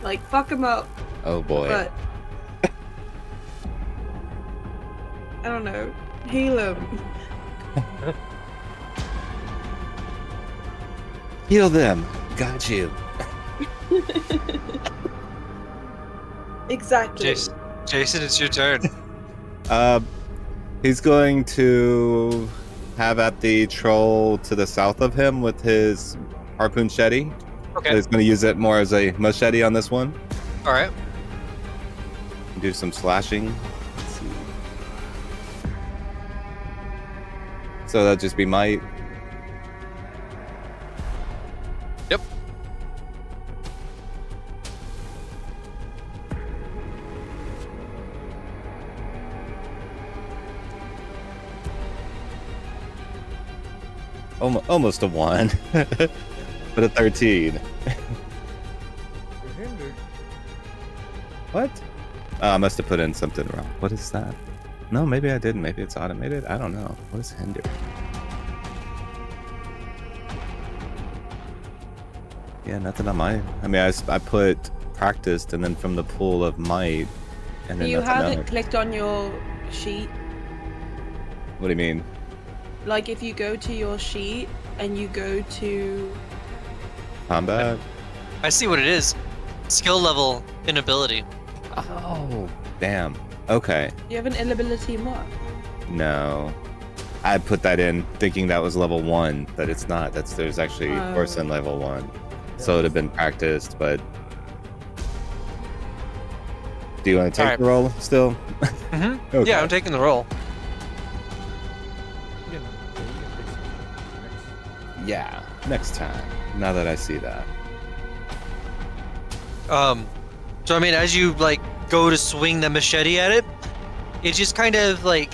Like, fuck them up. Oh boy. But I don't know. Heal them. Heal them. Got you. Exactly. Jason, it's your turn. He's going to have at the troll to the south of him with his harpoon shetty. Okay. He's going to use it more as a machete on this one. All right. Do some slashing. Let's see. So that'll just be might. Yep. Almost a 1. But a 13. You're hindered. What? Oh, I must have put in something wrong. What is that? No, maybe I didn't. Maybe it's automated. I don't know. What is hinder? Yeah, nothing on my. I mean, I put practiced and then from the pool of might, and then You nothing have it else. clicked on your sheet. What do you mean? Like if you go to your sheet and you go to Combat? I see what it is. Skill level inability. Oh, damn. Okay. you have an inability mark. No. I put that in thinking that was level 1, but it's not. There's actually Oh. worse than level 1. So it'd have been practiced, but do you want to take Alright. the roll still? Mm-hmm. Okay. Yeah, I'm taking the roll. You can fix it next. Yeah, next time. Now that I see that. So I mean, as you like go to swing the machete at it, it just kind of like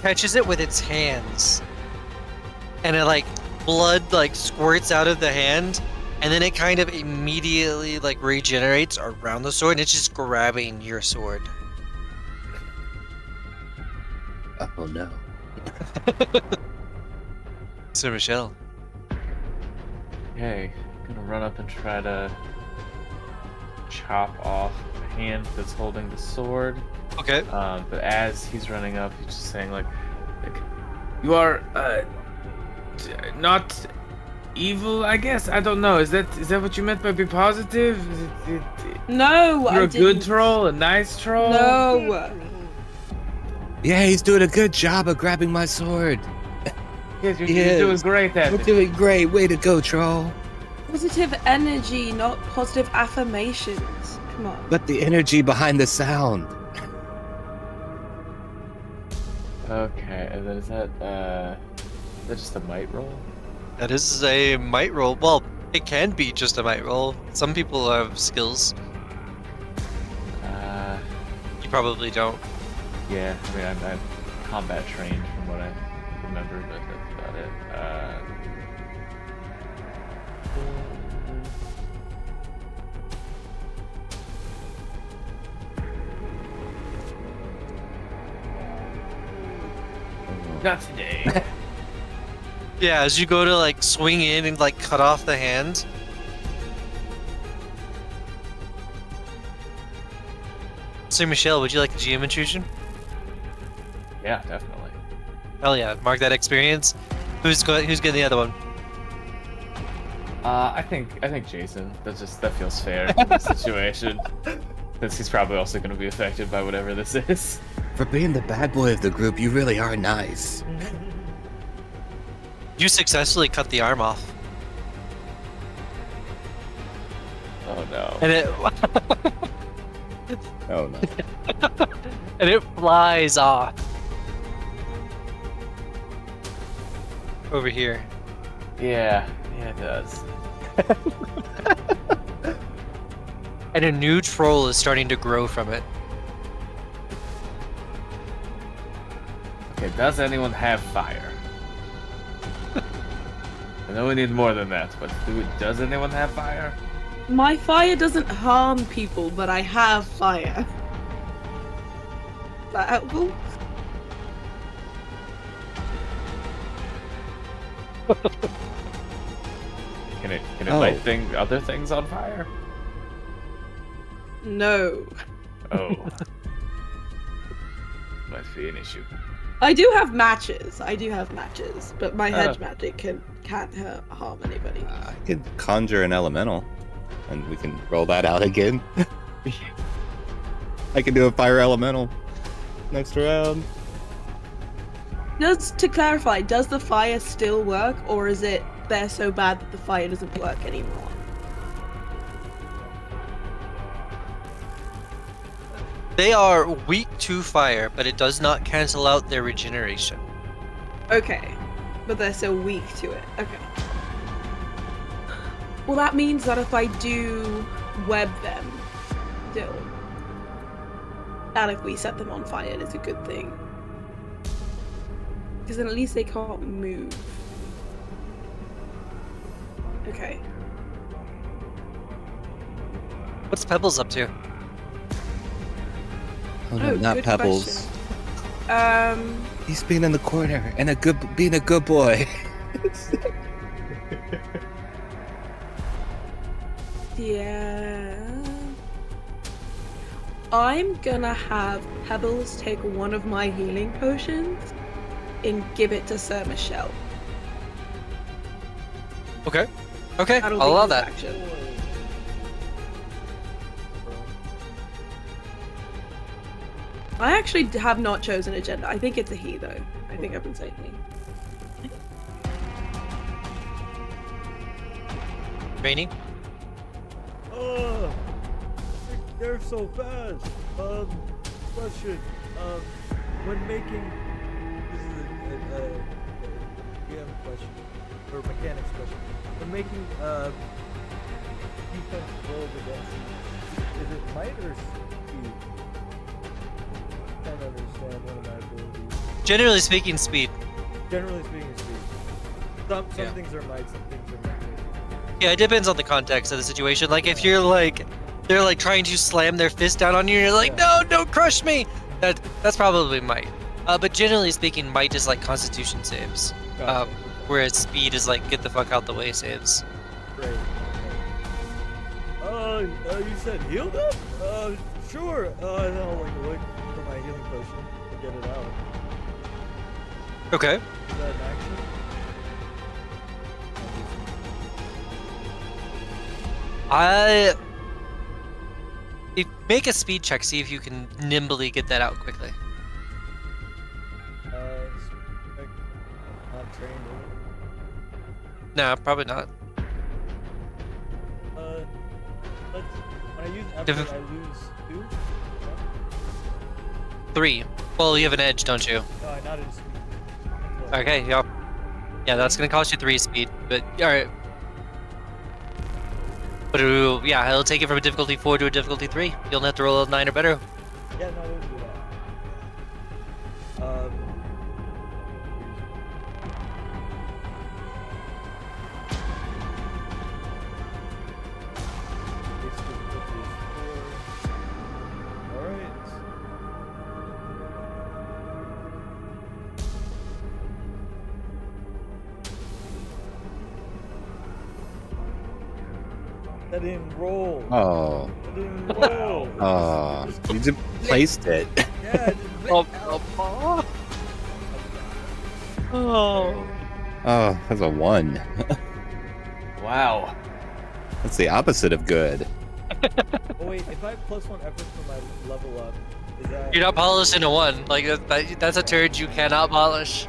catches it with its hands, and it like blood like squirts out of the hand, and then it kind of immediately like regenerates around the sword, and it's just grabbing your sword. Oh no. So Michelle, Okay, gonna run up and try to chop off the hand that's holding the sword. okay, But as he's running up, he's just saying like you are not evil, I guess. I don't know. Is that what you meant by be positive? No, You're I a good didn't. troll, a nice troll. No. Yeah, he's doing a good job of grabbing my sword. Yes, you're Yes. doing great at We're it. doing great. Way to go, troll. Positive energy, not positive affirmations. Come on. But the energy behind the sound. Okay, and then is that just a might roll? that is a might roll. Well, it can be just a might roll. Some people have skills. You probably don't. Yeah, I mean, I'm combat trained from what I remember, but that's about it. Not today. Yeah, as you go to like swing in and like cut off the hand. So Michelle, would you like a GM intrusion? Yeah, definitely. Hell yeah, mark that experience. Who's getting the other one? I think Jason. That feels fair in this situation. Since he's probably also going to be affected by whatever this is. For being the bad boy of the group, you really are nice. You successfully cut the arm off, Oh no. and it Oh no. and it flies off over here. Yeah, it does. And a new troll is starting to grow from it. Okay, does anyone have fire? I know we need more than that, but does anyone have fire? My fire doesn't harm people, but I have fire. Is that helpful? Can it Oh. light other things on fire? No. Oh. Might be an issue. I do have matches, but my Oh. hedge magic can't harm anybody. I could conjure an elemental, and we can roll that out again. I can do a fire elemental next round. To clarify, does the fire still work, or is it they're so bad that the fire doesn't work anymore? They are weak to fire, but it does not cancel out their regeneration. Okay, but they're so weak to it. Okay. Well, that means that if I do web them, still, and if we set them on fire, it's a good thing. Because then at least they can't move. Okay. What's Pebbles up to? Oh no, not good Pebbles. question. He's being in the corner and being a good boy. Yeah. I'm gonna have Pebbles take one of my healing potions and give it to Sir Michelle. Okay. Okay, That'll I'll be allow his that. action. I actually have not chosen a gender. I think it's a he, though. I think I've been saying he. Rainy? Oh, they're so fast. Question. When making this is a GM question or mechanics question. When making defense rolls against, is it might or speed? Trying to understand one of my abilities. Generally speaking, speed. Generally speaking, speed. Some Yeah. things are might, some things are might. Yeah, it depends on the context of the situation. Like, if you're like, they're like trying to slam their fist down on you, and you're like, no, don't crush me! That's probably might. But generally speaking, might is like constitution saves. Gotcha. Whereas speed is like get the fuck out the way saves. Great. You said heal them? Sure. Then I'll look for my healing potion to get it out. Okay. Is that an action? Make a speed check, see if you can nimbly get that out quickly. Like, not trained in No, probably not. it. When I use effort, Diff- I lose 2? 3. Well, you have an edge, don't you? No, I'm not in speed. Okay, yeah. Yeah, that's gonna cost you 3 speed, but alright. But it'll take it from a difficulty 4 to a difficulty 3. You'll have to roll a 9 or better. Yeah, no, I didn't do that. Alright. That didn't roll. Oh, That didn't roll. oh, you just placed it. Yeah, it just Oh. Oh, that's a 1. Wow. That's the opposite of good. Oh wait, if I have +1 effort for my level up, is that? You're not polishing a 1. Like that's a turd you cannot polish.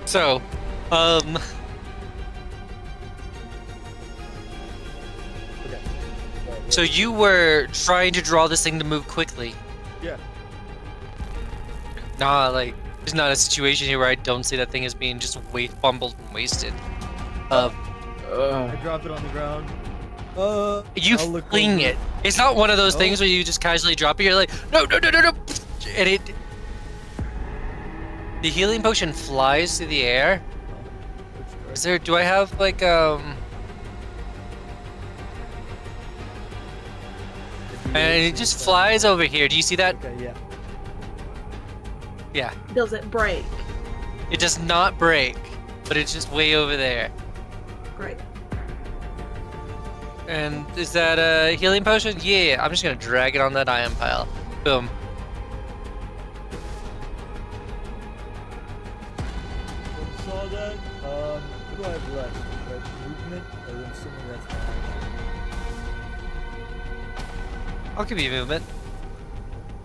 So, Okay. so you were trying to draw this thing to move quickly. Yeah. Nah, like there's not a situation here where I don't see that thing as being just fumbled and wasted. I drop it on the ground. You I'll look fling over. it. It's not one of those Oh. things where you just casually drop it. You're like, no, and the healing potion flies through the air. Is there? Do I have like And it just flies over here. Do you see that? Okay, yeah. Yeah. Does it break? It does not break, but it's just way over there. Great. And is that a healing potion? Yeah, I'm just gonna drag it on that iron pile. Boom. Saw that. What do I have left? Movement? I'm assuming that's my action. I'll give you movement.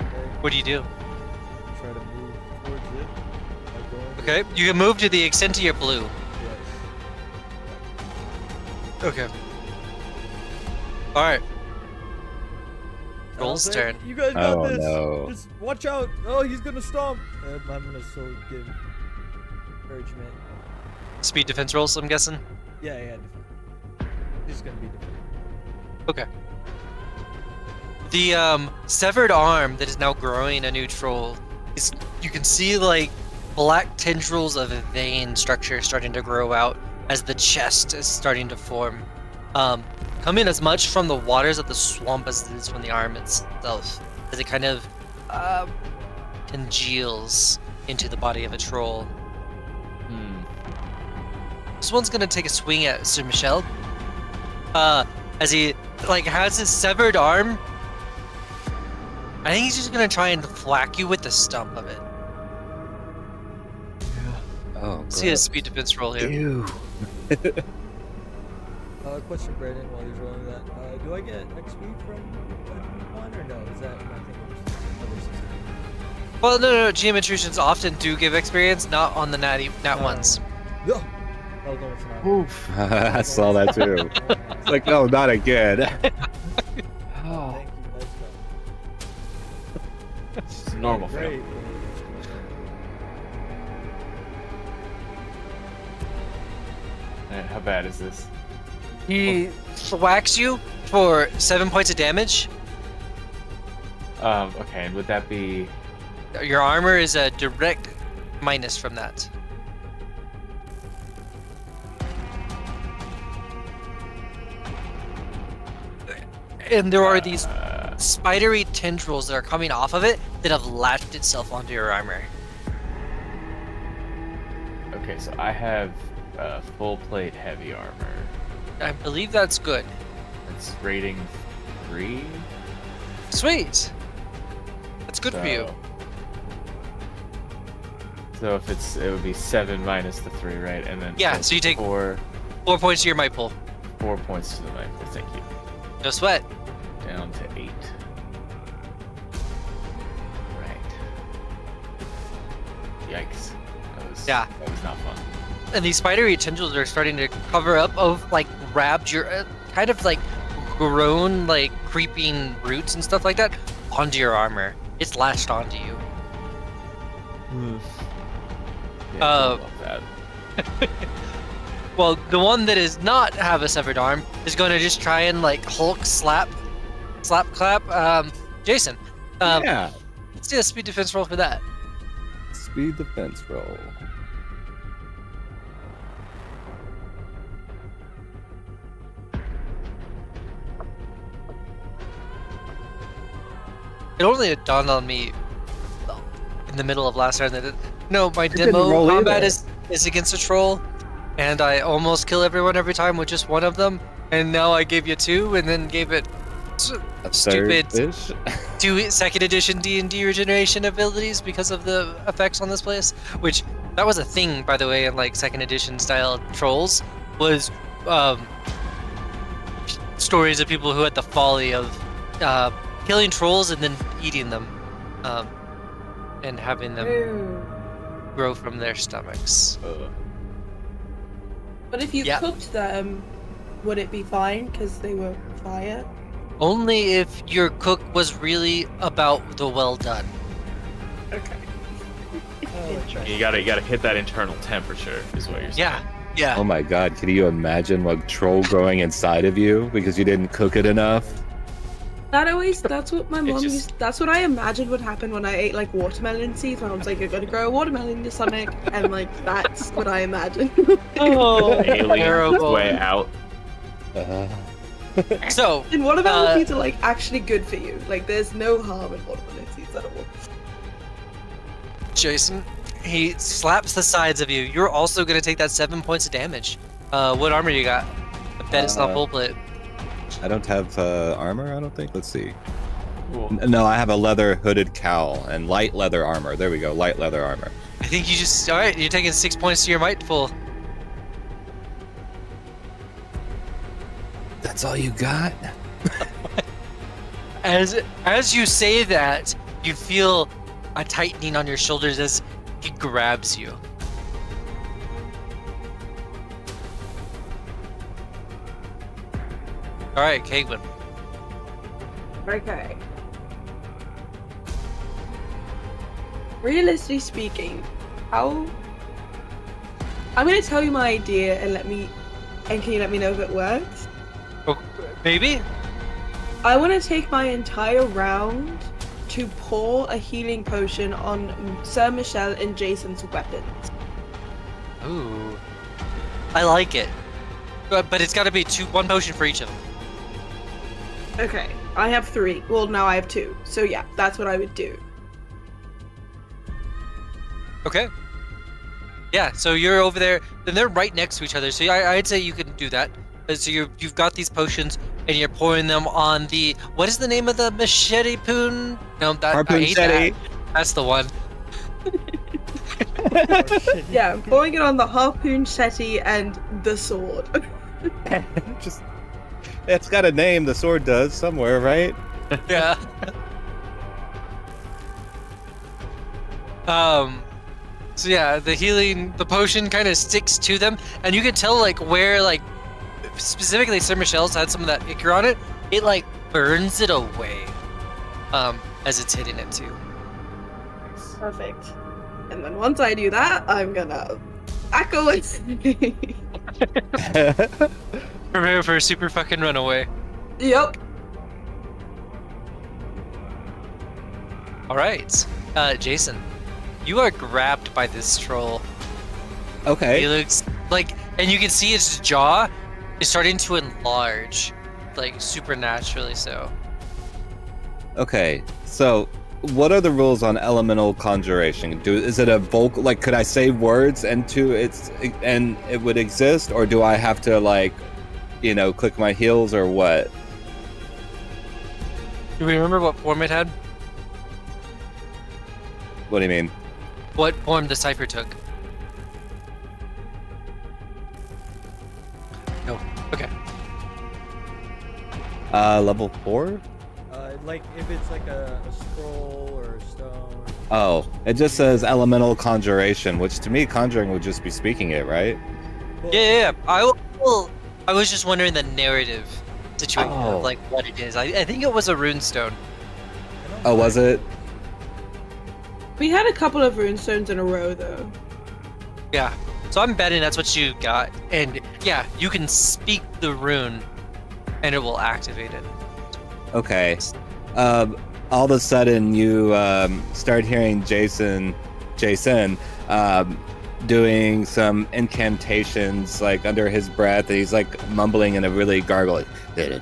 Okay. What do you do? Try to move towards it. By going to- Okay, you can move to the extent of your blue. Yes. Okay. All right. And Roll's I'll say, turn. You guys got Oh, this. no. Just watch out. Oh, he's gonna stomp. And I'm gonna so give encouragement. Speed defense rolls, I'm guessing. Yeah, yeah. He's gonna be defensive. Okay. The severed arm that is now growing a new troll is, you can see like black tendrils of a vein structure starting to grow out as the chest is starting to form. Coming as much from the waters of the swamp as it is from the arm itself, as it kind of congeals into the body of a troll. Hmm. This one's gonna take a swing at Sir Michel. As he like has his severed arm. I think he's just gonna try and thwack you with the stump of it. Oh, See his speed defense roll here. Ew. Question, Brandon, while he's rolling that. Do I get XP from one or no? Is that nothing? Other system? Well, no. GM intrusions often do give experience, not on the nat ones. No. I'll go with an Oof. I saw that too. It's like, no, not again. Oh. Thank you, nice guy. It's a normal fail. Great. Alright, how bad is this? He thwacks you for 7 points of damage. Okay, and would that be... Your armor is a direct minus from that. And there are these spidery tendrils that are coming off of it that have latched itself onto your armor. Okay, so I have full plate heavy armor. I believe that's good. It's rating 3. Sweet. That's good for you. So if it would be 7 minus the 3, right? And then Yeah, so you take 4 4 points to your might pull. points to the knife. Well, thank you. No sweat. Down to 8. Right. Yikes. Yeah. That was not fun. And these spidery tendrils are starting to cover up of like grabbed your kind of like grown like creeping roots and stuff like that onto your armor. It's latched onto you. Yeah, I love that. Well, the one that does not have a severed arm is going to just try and like Hulk slap clap. Jason, Yeah. let's do a speed defense roll for that. Speed defense roll. It only dawned on me in the middle of last round that no, my didn't demo roll combat either. is against a troll, and I almost kill everyone every time with just one of them, and now I gave you 2, and then gave it A stupid third-ish? 2 second edition D&D regeneration abilities because of the effects on this place, which That was a thing, by the way, in like second edition style trolls, was um, stories of people who had the folly of killing trolls and then eating them, um, and having them Ooh. grow from their stomachs. But if you Yeah. cooked them, would it be fine because they were fire? Only if your cook was really about the well done. Okay. You gotta hit that internal temperature, is what you're saying. Yeah, yeah. Oh my god, can you imagine what troll growing inside of you because you didn't cook it enough? That's what my mom just- used, that's what I imagined would happen when I ate like watermelon seeds. My mom's like, you're gonna grow a watermelon in your stomach, and like, that's what I imagined. Oh, Alien terrible. way out. Uh, So, And watermelon Uh, seeds are like actually good for you. Like, there's no harm in watermelon seeds at all. Jason, he slaps the sides of you. You're also gonna take that 7 points of damage. What armor you got? I bet it's not full plate. I don't have armor, I don't think. Let's see. Cool. No, I have a leather hooded cowl and light leather armor. There we go, light leather armor. I think you just alright, you're taking 6 points to your might full. That's all you got? As you say that, you feel a tightening on your shoulders as he grabs you. Alright, Kegwin. Okay. Realistically speaking, how... I'm gonna tell you my idea and can you let me know if it works? Oh, maybe? I want to take my entire round to pour a healing potion on Sir Michelle and Jason's weapons. Ooh. I like it. But it's gotta be one potion for each of them. Okay, I have 3. Well, now I have 2. So yeah, that's what I would do. Okay. Yeah, so you're over there, and they're right next to each other. So I'd say you can do that. So you've got these potions, and you're pouring them on the what is the name of the machete poon? No, that Harpoon I hate shetty. that. That's the one. Yeah, I'm pouring it on the harpoon shetty and the sword. Just it's got a name, the sword does, somewhere, right? Yeah. So yeah, the potion kind of sticks to them, and you can tell like where like specifically Sir Michelle's had some of that ichor on it. It like burns it away, as it's hitting it too. Perfect. And then once I do that, I'm gonna echo it. Prepare for a super fucking runaway. Yep. All right, Jason, you are grabbed by this troll. He Okay. looks like, and you can see its jaw is starting to enlarge, like supernaturally so. Okay. So what are the rules on elemental conjuration? Is it a vocal, like could I say words and it would exist, or do I have to like, click my heels or what? Do we remember what form it had? What do you mean? What form the Cypher took? No. Okay. Level 4? Like if it's like a scroll or a stone. Oh, it just says elemental conjuration, which to me, conjuring would just be speaking it, right? Yeah. I was just wondering the narrative situation Oh. of like what it is. I think it was a rune stone. Oh, was it? We had a couple of runestones in a row, though. Yeah. So I'm betting that's what you got. And yeah, you can speak the rune and it will activate it. Okay. All of a sudden, you start hearing Jason, doing some incantations like under his breath, and he's like mumbling in a really gargling. And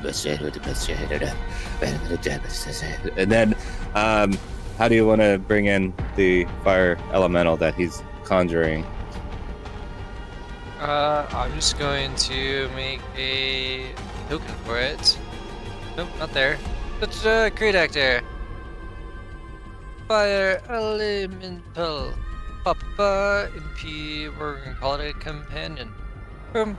then, how do you want to bring in the fire elemental that he's conjuring? I'm just going to make a token for it. Nope, not there. But great actor. Fire elemental. MP, we're gonna call it a companion. Boom.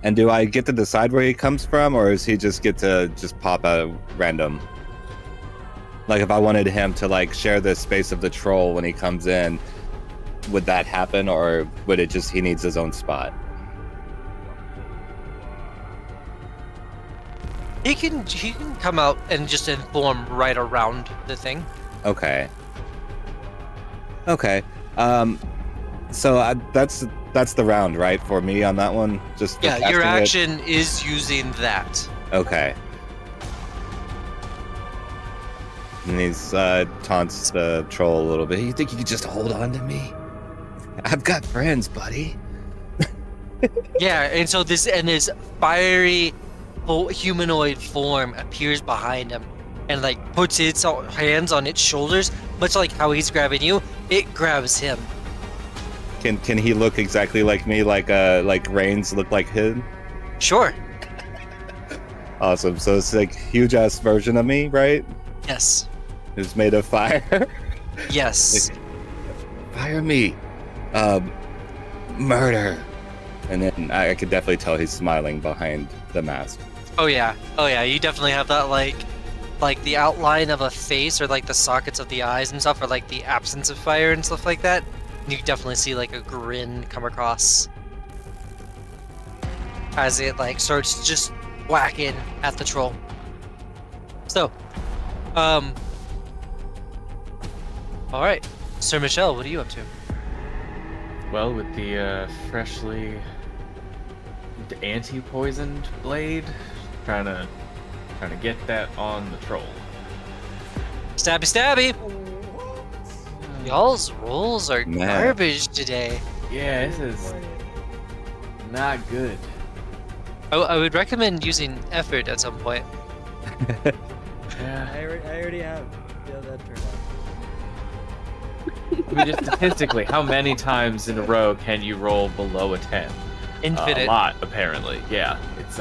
And do I get to decide where he comes from, or does he just get to just pop out random? Like if I wanted him to like share the space of the troll when he comes in, would that happen, or would it just he needs his own spot? He can come out and just inform right around the thing. Okay. Okay. So that's the round, right? For me on that one, just for Yeah, your casting action is using that. it? Okay. And he's taunts the troll a little bit. You think you could just hold on to me? I've got friends, buddy. Yeah, and so this fiery humanoid form appears behind him and like puts its hands on its shoulders, much like how he's grabbing you. It grabs him. Can he look exactly like me? Like Reigns look like him? Sure. Awesome. So it's like huge ass version of me, right? Yes. It's made of fire. Yes. Fire me. Murder. And then I could definitely tell he's smiling behind the mask. Oh yeah. You definitely have that like the outline of a face, or like the sockets of the eyes and stuff, or like the absence of fire and stuff like that. And you definitely see like a grin come across as it like starts just whacking at the troll. So, all right, Sir Michelle, what are you up to? Well, with the freshly anti-poisoned blade, trying to get that on the troll. Stabby, stabby. Y'all's rolls are Man. garbage today. Yeah, this is not good. I would recommend using effort at some point. Yeah. I already have. Yeah, that turned out. I mean, just statistically, how many times in a row can you roll below a 10? Infinite. A lot, apparently. Yeah, it's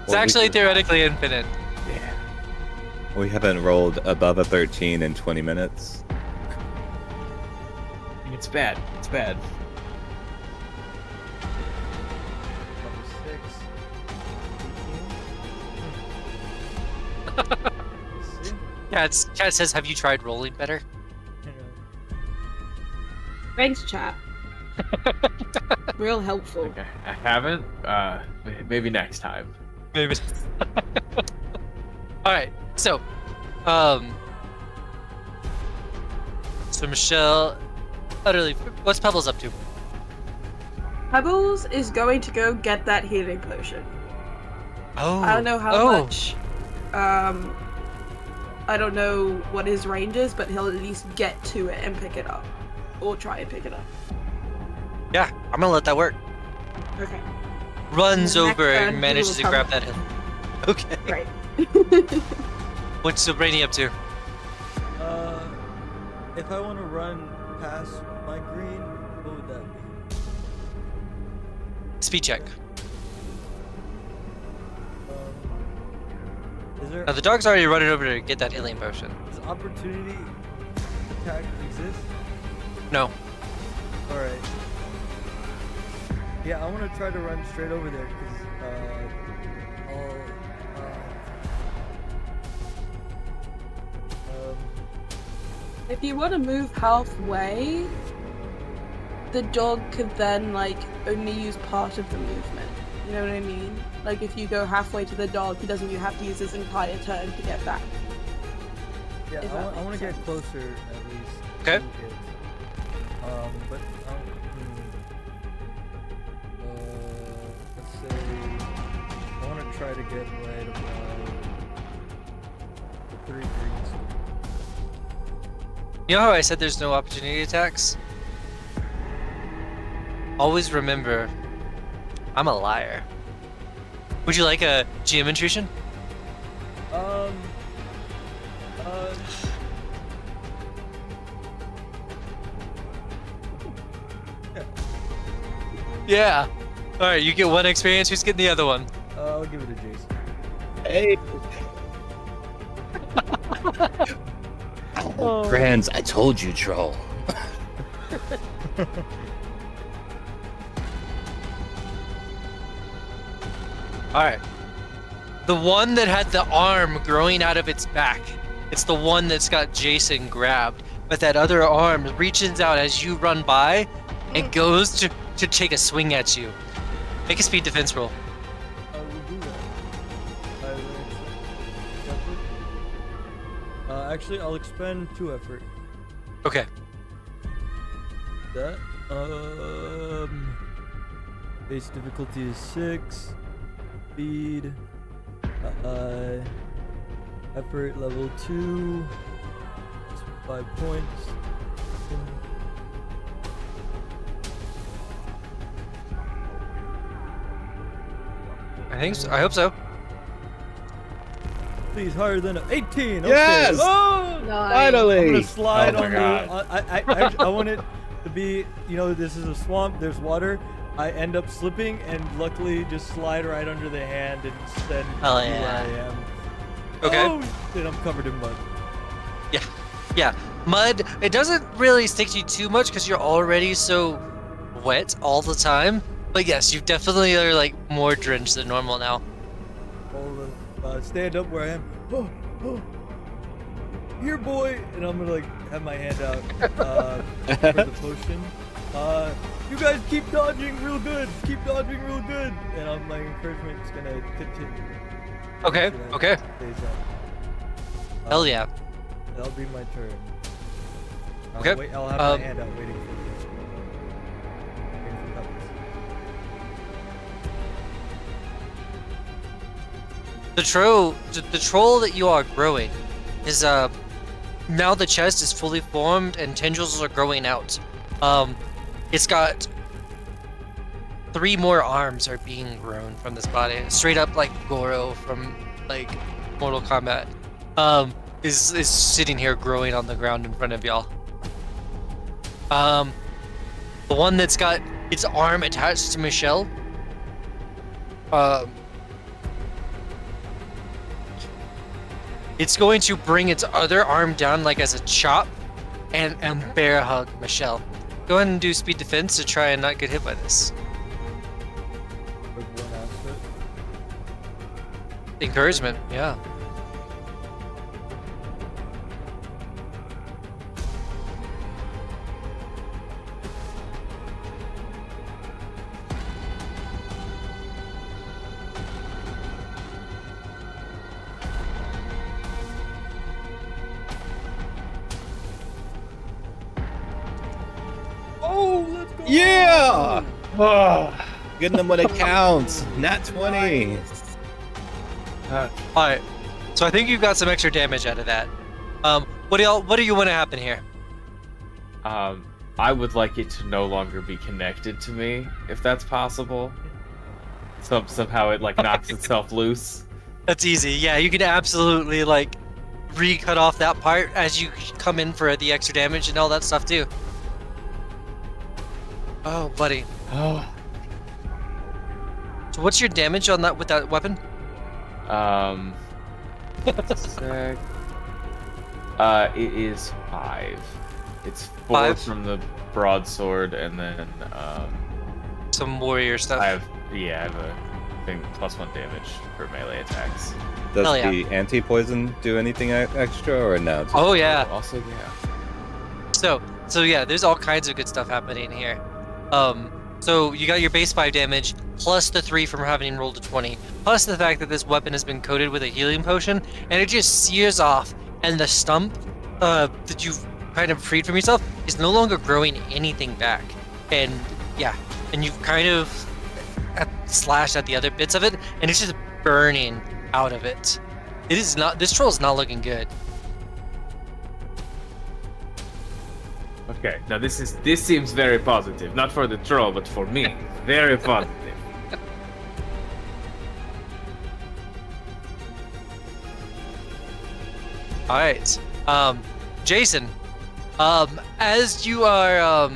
It's actually theoretically infinite. Yeah. We haven't rolled above a 13 in 20 minutes. It's bad. It's bad. Number 6. 18. See? Yeah, it says, have you tried rolling better? Thanks, chat. Real helpful. Okay, I haven't. Maybe next time. Maybe. All right. So Michelle, utterly. What's Pebbles up to? Pebbles is going to go get that healing potion. Oh. I don't know how much. I don't know what his range is, but he'll at least get to it and pick it up, or try and pick it up. Yeah, I'm gonna let that work. Okay. Runs Next over turn, and he manages to will grab come. that hill. Okay. Right. What's Brainy up to? If I want to run past my green, what would that be? Speed check. Is there Now the dog's already running over to get that healing potion. does opportunity attack exist? No. All right. Yeah, I want to try to run straight over there because If you want to move halfway, the dog could then like only use part of the movement. You know what I mean? Like if you go halfway to the dog, he doesn't have to use his entire turn to get back. yeah, If that I want to makes get sense. closer at least. Okay. to it. But let's say I want to try to get right about the 3 greens. You know how I said there's no opportunity attacks? Always remember, I'm a liar. Would you like a GM intrusion? Yeah. All right, you get one experience. Who's getting the other one? I'll give it to Jason. Hey, Oh. friends, I told you, troll. All right. The one that had the arm growing out of its back. It's the one that's got Jason grabbed. But that other arm reaches out as you run by and goes to take a swing at you. Make a speed defense roll. I will do that. I will effort. Actually, I'll expend 2 effort. Okay. That. Base difficulty is 6. Speed. Effort level 2. 5 points. I think so. I hope so. Please, higher than a 18. Okay. Yes! Oh! Nice. Finally! I'm gonna slide Oh my on God. the. I want it to be. You know, this is a swamp. There's water. I end up slipping and luckily just slide right under the hand and then Hell be where yeah. I am. Okay. Oh, and I'm covered in mud. Yeah. Mud, it doesn't really stick to you too much because you're already so wet all the time. But yes, you definitely are like more drenched than normal now. I'll stand up where I am. Oh, oh. Here, boy, and I'm gonna like have my hand out for the potion. You guys keep dodging real good. Keep dodging real good. And my encouragement is gonna continue. Okay. So that Okay. stays up. Hell yeah. That'll be my turn. Okay, Wait, I'll have my hand out waiting for pebbles. The troll that you are growing is now the chest is fully formed and tendrils are growing out. It's got 3 more arms are being grown from this body, straight up like Goro from like Mortal Kombat. Is sitting here growing on the ground in front of y'all. The one that's got its arm attached to Michelle. It's going to bring its other arm down like as a chop and bear hug Michelle. Go ahead and do speed defense to try and not get hit by this. With one aspect. Encouragement, yeah. Oh, let's go! Yeah! Oh. Getting them when it counts. Nat 20. Nice. Alright. So I think you got some extra damage out of that. What do you want to happen here? I would like it to no longer be connected to me, if that's possible. Somehow it like knocks itself loose. That's easy. Yeah, you can absolutely like re-cut off that part as you come in for the extra damage and all that stuff too. Oh, buddy. Oh. So what's your damage on that with that weapon? Sec. It is 5. It's 4 5? from the broadsword, and then Some warrior stuff. I have a thing +1 damage for melee attacks. Does Hell yeah. the anti-poison do anything extra or no? Just- Oh yeah. Also, yeah. So yeah, there's all kinds of good stuff happening here. So you got your base 5 damage, plus the 3 from having rolled a 20, plus the fact that this weapon has been coated with a healing potion, and it just sears off, and the stump that you've kind of freed from yourself is no longer growing anything back. And yeah, and you've kind of slashed at the other bits of it, and it's just burning out of it. It is not, this troll is not looking good. Okay, now this seems very positive. Not for the troll, but for me. Very positive. All right, Jason, as you are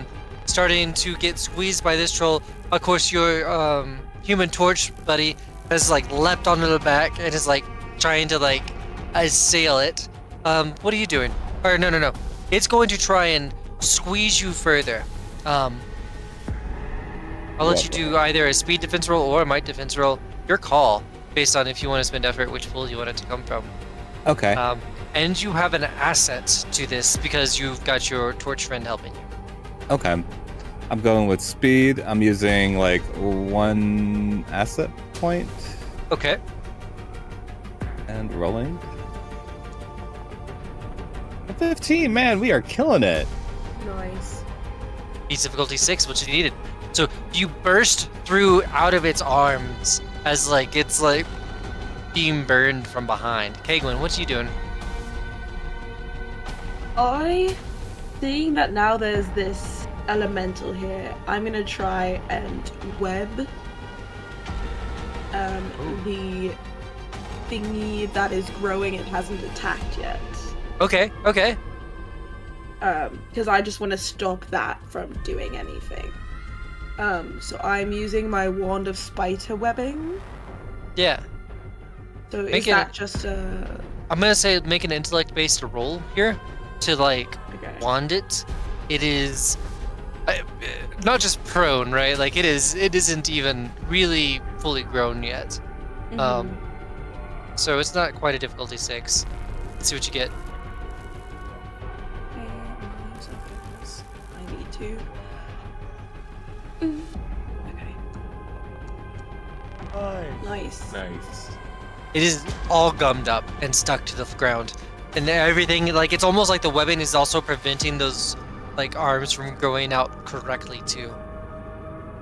starting to get squeezed by this troll, of course your Human Torch buddy has like leapt onto the back and is like trying to like assail it. What are you doing? Or no, it's going to try and squeeze you further. Um, I'll let you do either a speed defense roll or a might defense roll. Your call, based on if you want to spend effort, which pool you want it to come from. Okay. And you have an asset to this because you've got your torch friend helping you. Okay. I'm going with speed. I'm using like 1 asset point Okay. and rolling. 15, man, we are killing it. Nice. Beats difficulty 6, which you needed. So you burst through out of its arms as like it's like being burned from behind. Kaglin, what you doing? Seeing that now there's this elemental here, I'm gonna try and web the thingy that is growing and hasn't attacked yet. Okay. Because I just want to stop that from doing anything. So I'm using my wand of spider webbing. Yeah. So Make is that just a... I'm gonna say make an intellect-based roll here to like Okay. wand it. It is not just prone, right? Like it isn't even really fully grown yet. Mhm. So it's not quite a difficulty 6. Let's see what you get. I need to. Okay. Nice. Nice. It is all gummed up and stuck to the ground, and everything like it's almost like the webbing is also preventing those like arms from growing out correctly too.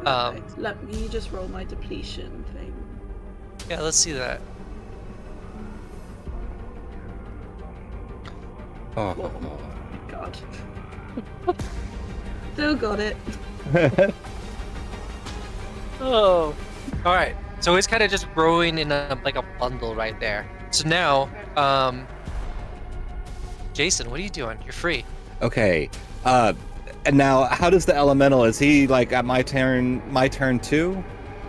Perfect. Let me just roll my depletion thing. Yeah, let's see that. Oh. Oh, God. Still got it. Oh. All right. So it's kind of just growing in a like a bundle right there. So now, Jason, what are you doing? You're free. Okay. And now, how does the elemental? Is he like at my turn too,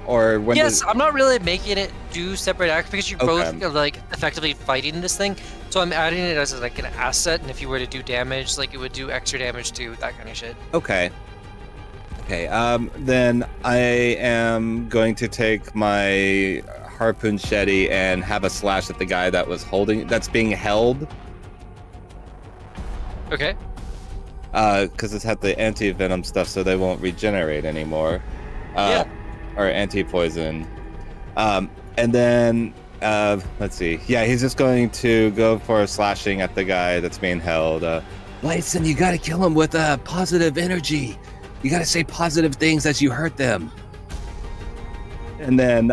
or when? Yes, I'm not really making it do separate acts because you both Okay. are like effectively fighting this thing. So I'm adding it as like an asset, and if you were to do damage, like it would do extra damage too, that kind of shit. Okay. Okay. Then I am going to take my harpoon shetty and have a slash at the guy that's being held. Okay. Because it's had the anti-venom stuff, so they won't regenerate anymore. Yeah. Or anti-poison. And then, let's see. Yeah, he's just going to go for a slashing at the guy that's being held. Blyson, you gotta kill him with positive energy. You gotta say positive things as you hurt them. And then,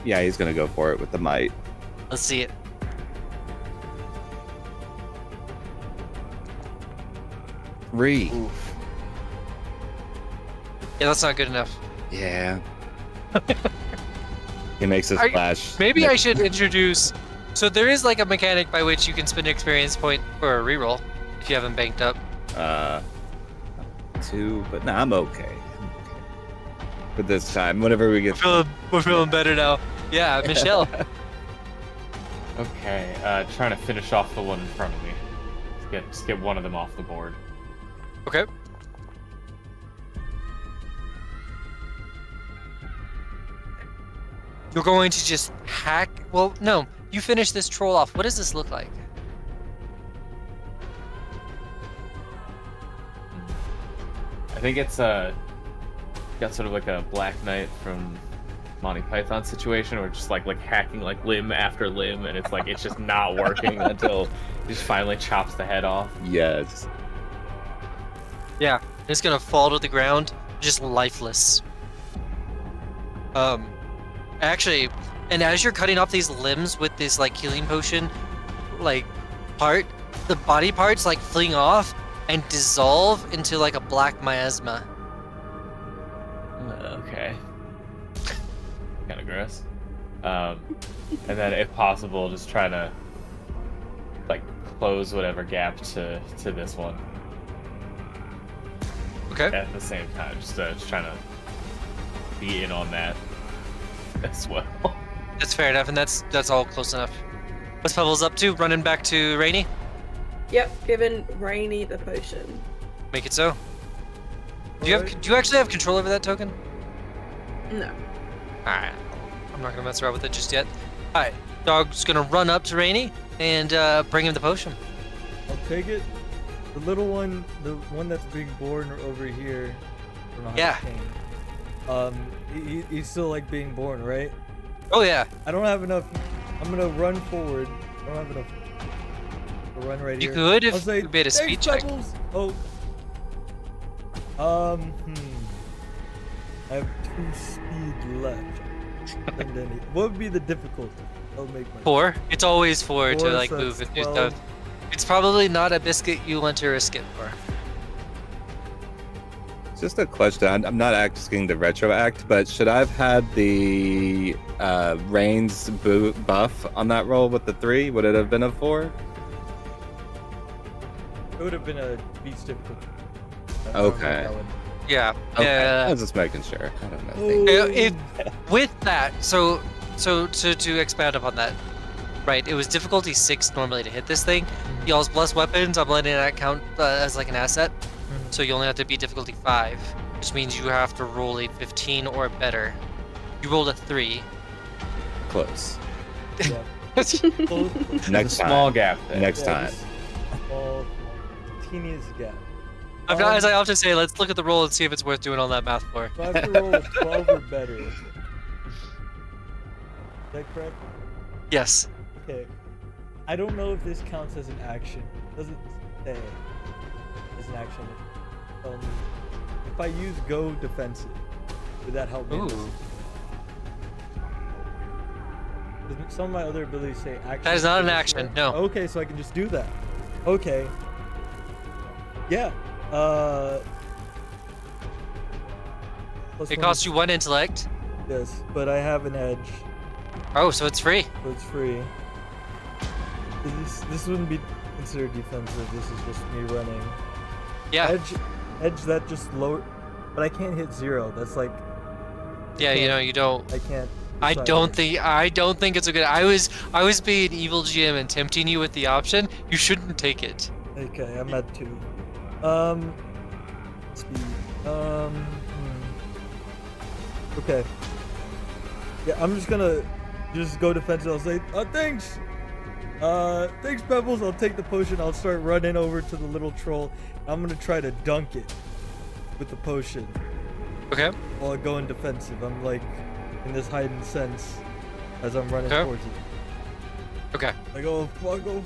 yeah, he's gonna go for it with the might. Let's see it. Three. Yeah, that's not good enough. Yeah. He makes a splash. Maybe I should introduce. So there is like a mechanic by which you can spend experience point for a reroll if you haven't banked up. 2, but nah, I'm okay. But this time, whenever we get We're feeling better now. Yeah, Michelle. Okay, trying to finish off the one in front of me. Just get one of them off the board. Okay. You're going to just hack. Well, no. You finish this troll off. What does this look like? I think it's got sort of like a Black Knight from Monty Python situation, where just like hacking like limb after limb, and it's just not working until he just finally chops the head off. Yes. Yeah, it's gonna fall to the ground, just lifeless. Actually, and as you're cutting off these limbs with this like healing potion, like part, the body parts like fling off and dissolve into like a black miasma. Okay. Kind of gross. And then, if possible, just try to like close whatever gap to this one. Okay. At the same time, just trying to be in on that as well. That's fair enough, and that's all close enough. What's Pebbles up to? Running back to Rainy? Yep, giving Rainy the potion. Make it so. Do you actually have control over that token? No. Alright. I'm not gonna mess around with it just yet. Alright. Dog's gonna run up to Rainy and bring him the potion. I'll take it. The little one, the one that's being born over here. I don't know how Yeah. to name. He's still like being born, right? Oh yeah. I don't have enough. I'm gonna run forward. I don't have enough to run right You here. could I'll if say, you made a speed "Thanks, check. Pebbles." Oh. I have 2 speed left. And then what would be the difficulty? I'll make my 4. It's always 4 to 4, like so move it's and do 12. stuff. It's probably not a biscuit you want to risk it for. Just a question. I'm not asking to retroact, but should I have had the Reigns buff on that roll with the 3? Would it have been a 4? It would have been a beast difficulty. Okay. Yeah. Okay. I Uh, was just making sure. I don't know. if with that, so to expand upon that, right? It was difficulty 6 normally to hit this thing. Y'all's blessed weapons, I'm letting that count as like an asset. So you only have to be difficulty 5, which means you have to roll a 15 or better. You rolled a 3. Close. Yeah. Next time. Small gap there. Next time. Small, teeniest gap. As I often say, let's look at the roll and see if it's worth doing all that math for. So I have to roll a 12 or better. Is that correct? Yes. Okay. I don't know if this counts as an action. Doesn't say as an action. If I use go defensive, would that help me? Ooh. Does some of my other abilities say action? That is not for an this action, round? no. Okay, so I can just do that. Okay. Yeah. It costs you 1 intellect. Yes, but I have an edge, Oh, so it's free. so it's free. This wouldn't be considered defensive. This is just me running. Yeah. Edge that just lower, but I can't hit 0. That's like Yeah, you know, you don't. I can't. I decide. don't think it's a good. I was being evil GM and tempting you with the option. You shouldn't take it. Okay, I'm at 2. Speed. Okay. Yeah, I'm just gonna just go defensive. I'll say, thanks. Thanks, Pebbles. I'll take the potion. I'll start running over to the little troll. I'm gonna try to dunk it with the potion Okay. while I go in defensive. I'm like in this hiding sense as I'm running Okay. towards it. Okay. Like, oh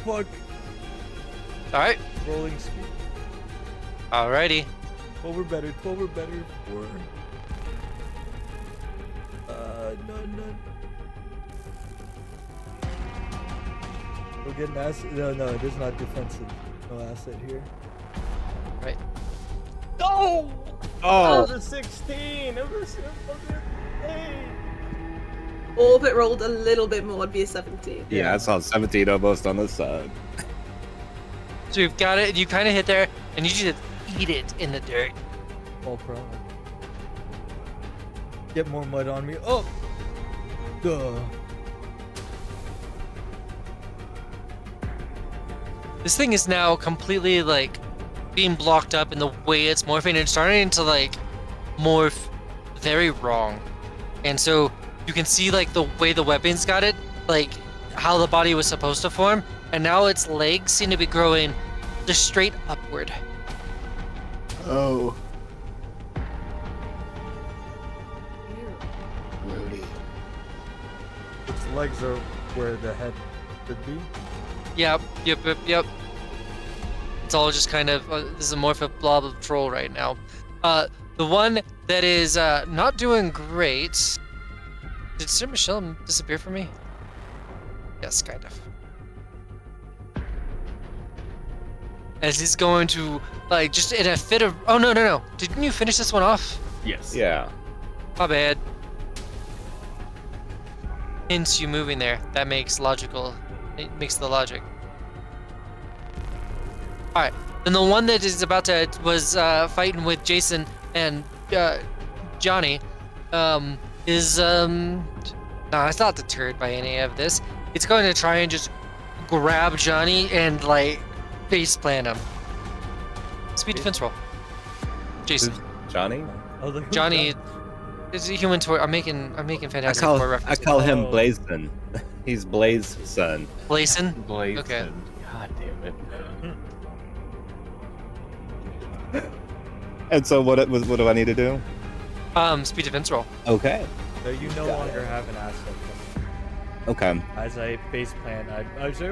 fuck. All right. Rolling speed. Alrighty. 12 or better. 4. None. We'll get an asset. No, it is not defensive. No asset here. Right. No! Oh, Over 16! Over 17! Or if it rolled a little bit more, it'd be a 17. yeah, I saw 17 almost on the side. So you've got it. You kind of hit there, and you just eat it in the dirt. All prone. Get more mud on me. Oh! Duh. This thing is now completely like being blocked up in the way it's morphing and starting to like morph very wrong. And so you can see like the way the weapons got it, like how the body was supposed to form, and now its legs seem to be growing just straight upward. Oh. Rudy. Its legs are where the head should be. Yep. It's all just kind of this is a morph blob of troll right now. The one that is not doing great. Did Sir Michelle disappear from me? Yes, kind of. As he's going to like just in a fit of oh no. Didn't you finish this one off? Yes. Yeah. My bad. Hence you moving there. That makes logical. It makes the logic. All right. Then the one that is about to was fighting with Jason and Johnny is no, it's not deterred by any of this. It's going to try and just grab Johnny and like face plant him. Speed defense roll. Jason. Johnny? I was like, who's Johnny Johnny? is a human toy. I'm making fantastic toy I references. call him Oh. Blazon. He's Blaze's son. Blazon. Blazon. Okay. God damn it. And so what do I need to do? Speed defense roll. Okay. So you no Got longer it. have an asset. Okay. As I face plant, I say,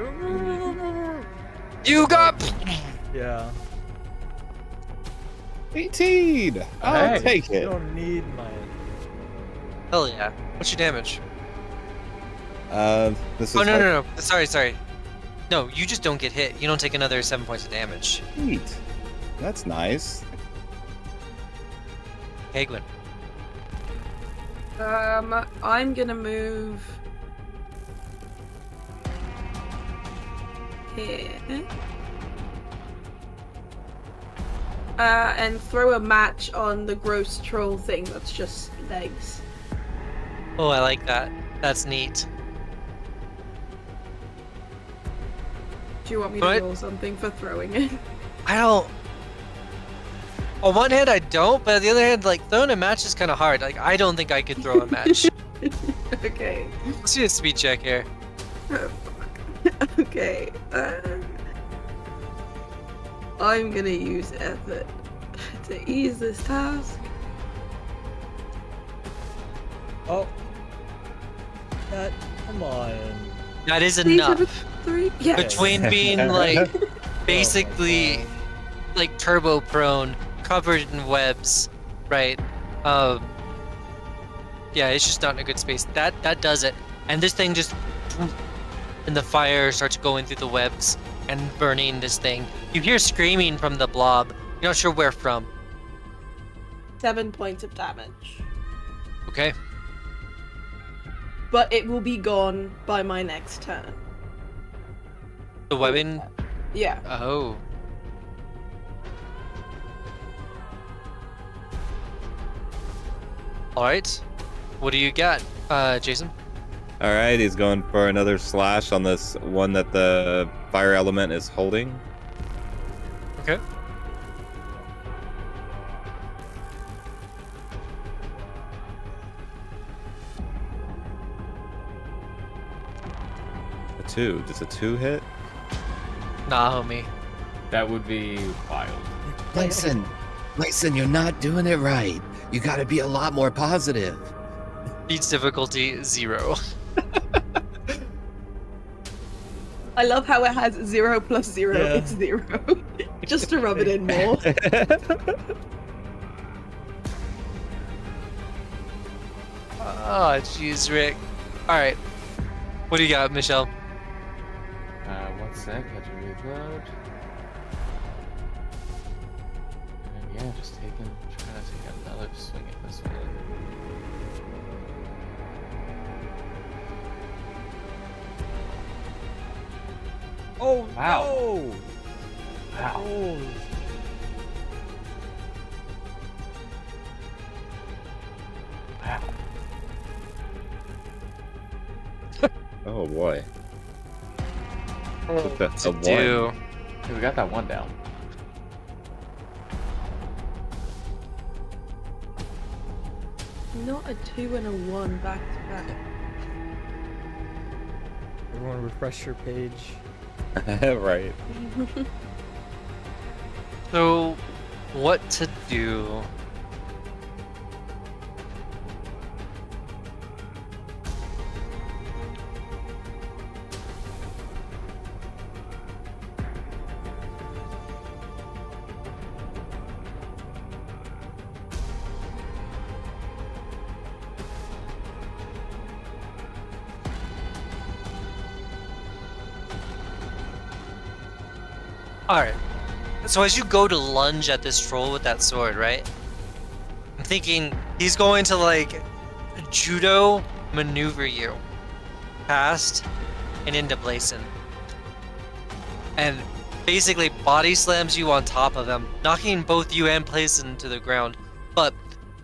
You got. yeah. 18. I'll Hey. take You it. don't need my. Hell yeah. What's your damage? This is Oh no. Sorry. No, you just don't get hit. You don't take another 7 points of damage. Sweet. That's nice. Hagwin. I'm gonna move here. And throw a match on the gross troll thing that's just legs. Oh, I like that. That's neat. Do you want me to What? roll something for throwing it? I don't. On one hand, I don't, but on the other hand, like throwing a match is kind of hard. Like I don't think I could throw a match. Okay. Let's do a speed check here. Okay. I'm gonna use effort to ease this task. Oh. That. Come on. That is Three, enough. 3. Yeah. Between being like Oh basically God. like turbo prone, covered in webs, right? Yeah, it's just not in a good space. That does it. And this thing just, and the fire starts going through the webs and burning this thing. You hear screaming from the blob. You're not sure where from. 7 points of damage. Okay. But it will be gone by my next turn. The webbing. Yeah. Oh. All right. What do you got, Jason? All right, he's going for another slash on this one that the fire element is holding. Okay. A 2. Does a 2 hit? Nah, homie. That would be wild. Listen, you're not doing it right. You gotta be a lot more positive. Beats difficulty 0. I love how it has 0 plus 0. Yeah. It's 0. Just to rub it in more. Oh, jeez, Rick. All right. What do you got, Michelle? 1 sec, had to reload. And yeah, just trying to take another swing at this one. Oh Wow. no! Wow. Oh. Wow. Oh boy. What That's to a 1. do? Hey, we got that one down. Not a 2 and a 1 back to back. Everyone refresh your page. Right. So, what to do? Alright. So as you go to lunge at this troll with that sword, right? I'm thinking he's going to like judo maneuver you past and into Blazon. And basically body slams you on top of him, knocking both you and Blazon to the ground. But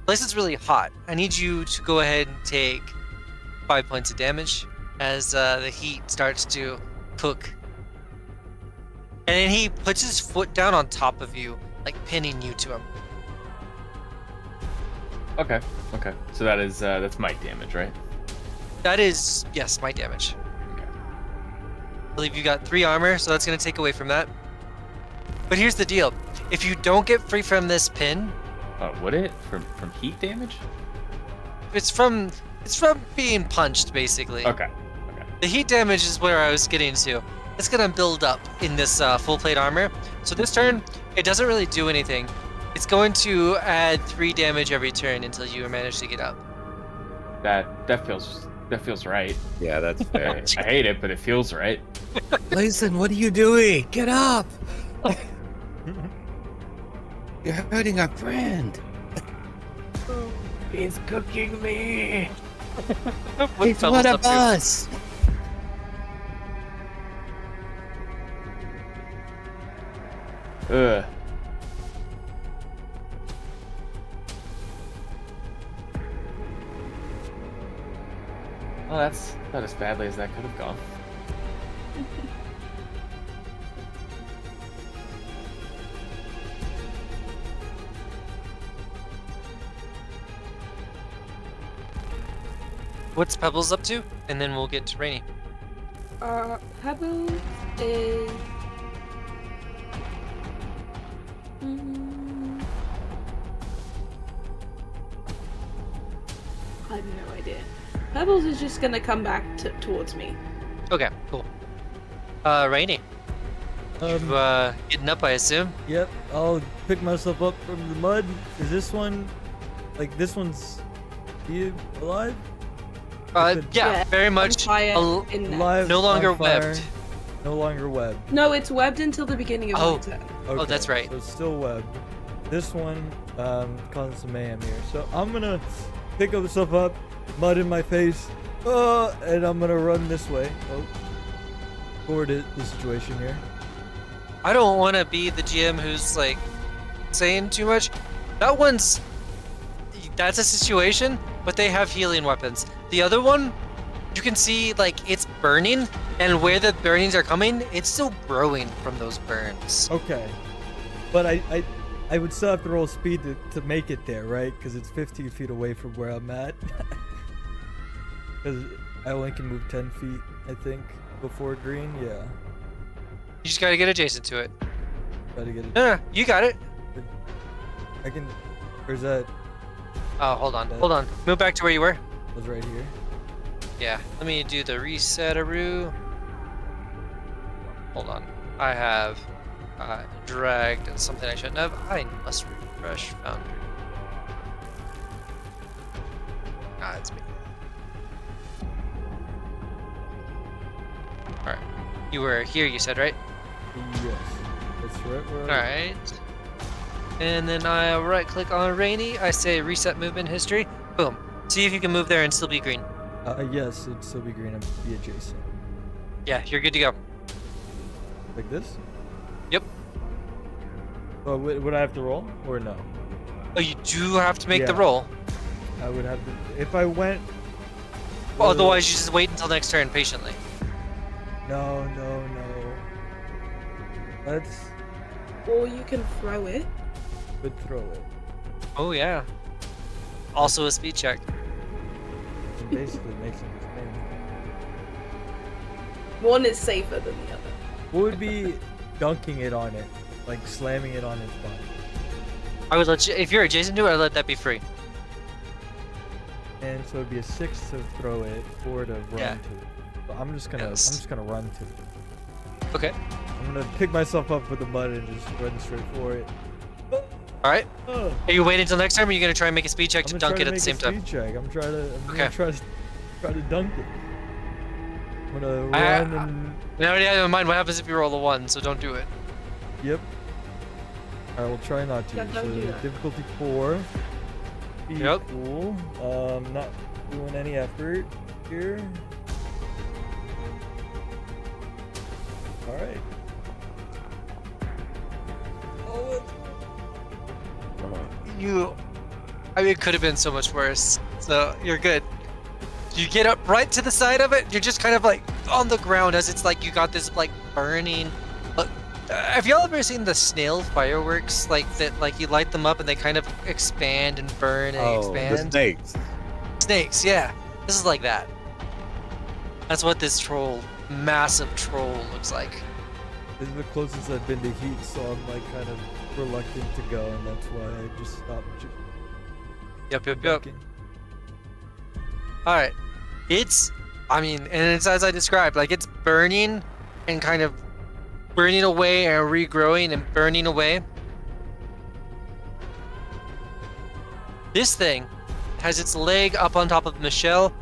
Blazon's really hot. I need you to go ahead and take 5 points of damage as the heat starts to cook. And then he puts his foot down on top of you, like pinning you to him. Okay. Okay. So that's might damage, right? That is, yes, my damage. Okay. I believe you got 3 armor, so that's going to take away from that. But here's the deal. If you don't get free from this pin, Would it from heat damage? it's from being punched, basically. Okay. Okay. The heat damage is where I was getting to. It's going to build up in this full plate armor. So this turn, it doesn't really do anything. It's going to add 3 damage every turn until you manage to get up. That feels right. Yeah, that's fair. I hate it, but it feels right. Layson, what are you doing? Get up! You're hurting our friend. He's cooking me. He's Pebbles one up of to? us. Ugh. Well, that's not as badly as that could have gone. What's Pebbles up to? And then we'll get to Rainy. Pebbles is. Mm, I have no idea. Pebbles is just gonna come back towards me. Okay, cool. Rainy. You, getting up, I assume? Yep, I'll pick myself up from the mud. Is this one, like this one's, you alive? Yeah, Yeah, very on much fire al- in there. Alive, no longer on fire, webbed. No longer webbed. No, it's webbed until the beginning of Oh. my turn. Oh, that's right. So it's still webbed. This one, causing some mayhem here. So I'm gonna pick myself up, mud in my face, and I'm gonna run this way. Oh, forward the situation here. I don't want to be the GM who's like saying too much. That's a situation, but they have healing weapons. The other one, you can see like it's burning, and where the burnings are coming, it's still growing from those burns. Okay, but I would still have to roll speed to make it there, right? Because it's 15 feet away from where I'm at. Because I only can move 10 feet, I think, before green. Yeah, You just gotta get adjacent to it. gotta get it. No, you got it. I can. Where's that? Oh, hold on. Move back to where you were. I was right here. Yeah, let me do the reset-a-roo. Hold on. I have dragged something I shouldn't have. I must refresh Foundry. It's me. Alright. You were here, you said, right? Yes, that's right. Where Alright. And then I right-click on Rainy. I say reset movement history. Boom. See if you can move there and still be green. Yes, it'd still be green and be adjacent. Yeah, you're good to go. Like this? Yep. Oh, would I have to roll or no? Oh, you do have to make the Yeah. roll. I would have to. If I went. Otherwise, you just wait until next turn patiently. No. Let's. Or you can throw it. Would throw it. Oh, yeah. Also a speed check. And basically makes it thing. One is safer than the other. What would be dunking it on it? Like slamming it on its body? I would let you, if you're adjacent to it, I'd let that be free. And so it'd be a 6 to throw it, 4 to run Yeah. to it. So I'm just gonna run to it. Okay. I'm gonna pick myself up with the mud and just run straight for it. Alright. Oh. Are you waiting until next time, or are you going to try and make a speed check I'm to gonna dunk try it to at the make same a time? speed check. I'm Okay. gonna try to dunk it. I'm gonna I- run and I already have in mind what happens if you roll a 1, so don't do it. yep. I will try not to. Yeah, So don't do that. difficulty 4. Yep. Cool. Not doing any effort here. All right. Oh, I mean, it could have been so much worse. So you're good. You get up right to the side of it. You're just kind of like on the ground as it's like you got this like burning, Have y'all ever seen the snail fireworks? Like that, like you light them up and they kind of expand and burn and Oh, the expand. snakes. Snakes, yeah. This is like that. That's what this massive troll looks like. This is the closest I've been to heat, so I'm like kind of reluctant to go, and that's why I just stopped. Yep. Looking. All right. I mean, and it's as I described, like it's burning and kind of burning away and regrowing and burning away. This thing has its leg up on top of Michelle.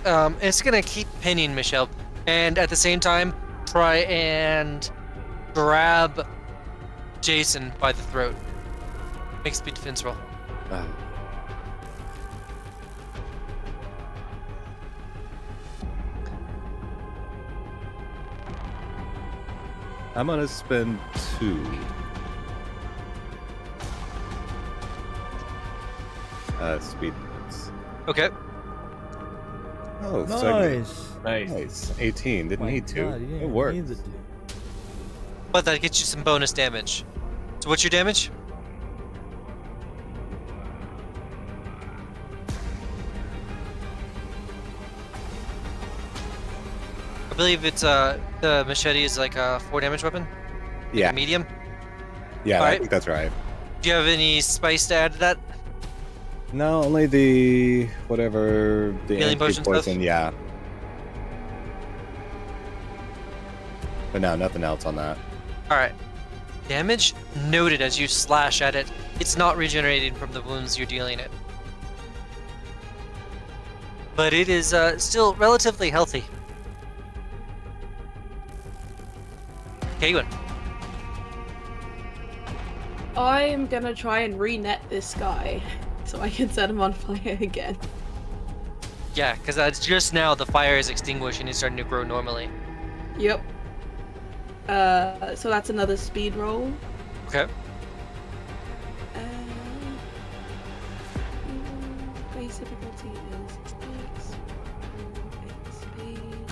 It's gonna keep pinning Michelle, and at the same time try and grab Jason by the throat. Make a speed defense roll. Oh. I'm gonna spend 2. Speed defense. Okay. Oh, so Nice. nice. 18. Didn't My need to. God, you didn't It worked. need to do- But that gets you some bonus damage. So what's your damage? I believe it's the machete is like a 4 damage weapon. Yeah, Medium. yeah, I Alright. think that's right. Do you have any spice to add to that? No, only the whatever the Healing anti potion stuff? poison. Yeah. But no, nothing else on that. Alright. Damage noted as you slash at it. It's not regenerating from the wounds you're dealing it. But it is still relatively healthy. Kaywin. I'm gonna try and re-net this guy so I can set him on fire again. Yeah, because that's just now the fire is extinguished and it's starting to grow normally. Yep. So that's another speed roll. Okay. Base difficulty is 6. Speed.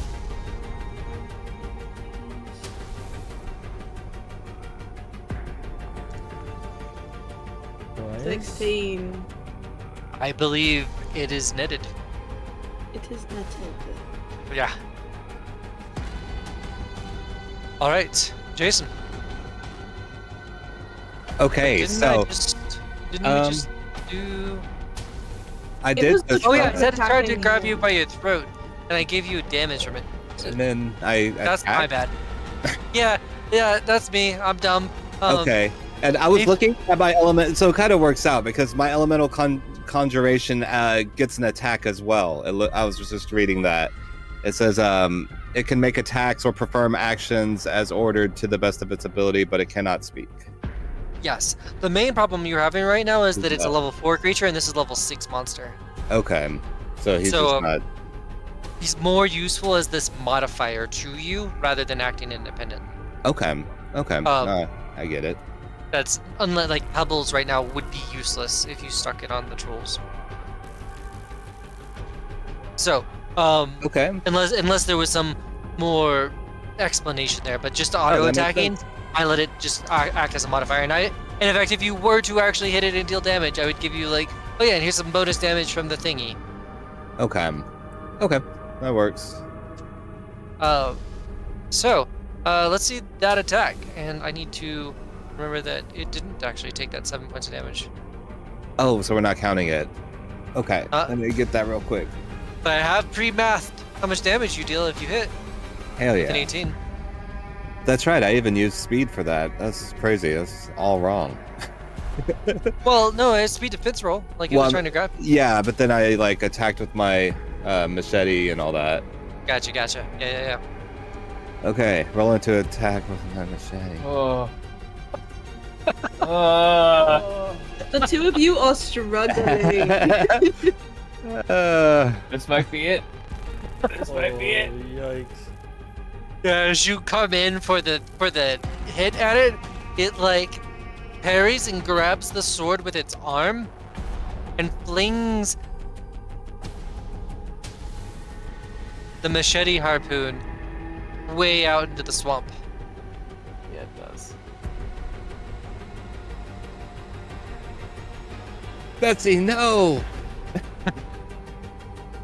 Nice. 16. I believe it is netted. It is netted. Yeah. All right, Jason. Okay, Didn't so we just do? I It did. was the Oh yeah, Right. it said it tried to Attacking grab you you. by your throat, and I gave you damage from it. and then I. That's my attacked? bad. yeah, that's me. I'm dumb. Okay, and I was if- looking at my element, so it kind of works out because my elemental conjuration gets an attack as well. I was just reading that. It says it can make attacks or perform actions as ordered to the best of its ability, but it cannot speak. Yes. The main problem you're having right now is that it's a Yeah. level 4 creature, and this is level 6 monster. Okay, so he's So, just not. He's more useful as this modifier to you rather than acting independent. Okay, I get it. That's unlike like pebbles right now would be useless if you stuck it on the trolls. So, Okay. unless there was some more explanation there, but just auto that makes attacking, I let it just act as a modifier. And in fact, if you were to actually hit it and deal damage, I would give you like, oh yeah, and here's some bonus damage from the thingy. Okay, that works. So, let's see that attack, and I need to remember that it didn't actually take that 7 points of damage. Oh, so we're not counting it. Okay, let me get that real quick. But I have pre-mathed how much damage you deal if you hit Hell with an yeah. 18. That's right. I even used speed for that. That's crazy. That's all wrong. Well, no, it's speed defense roll. Like it Well, was trying to grab. Yeah, but then I like attacked with my machete and all that. Gotcha. Yeah. Okay, roll into attack with my machete. Oh. The two of you are struggling. This might be it. This might be it. Yikes. As you come in for the hit at it, it like parries and grabs the sword with its arm and flings the machete harpoon way out into the swamp. Yeah, it does. Betsy, no!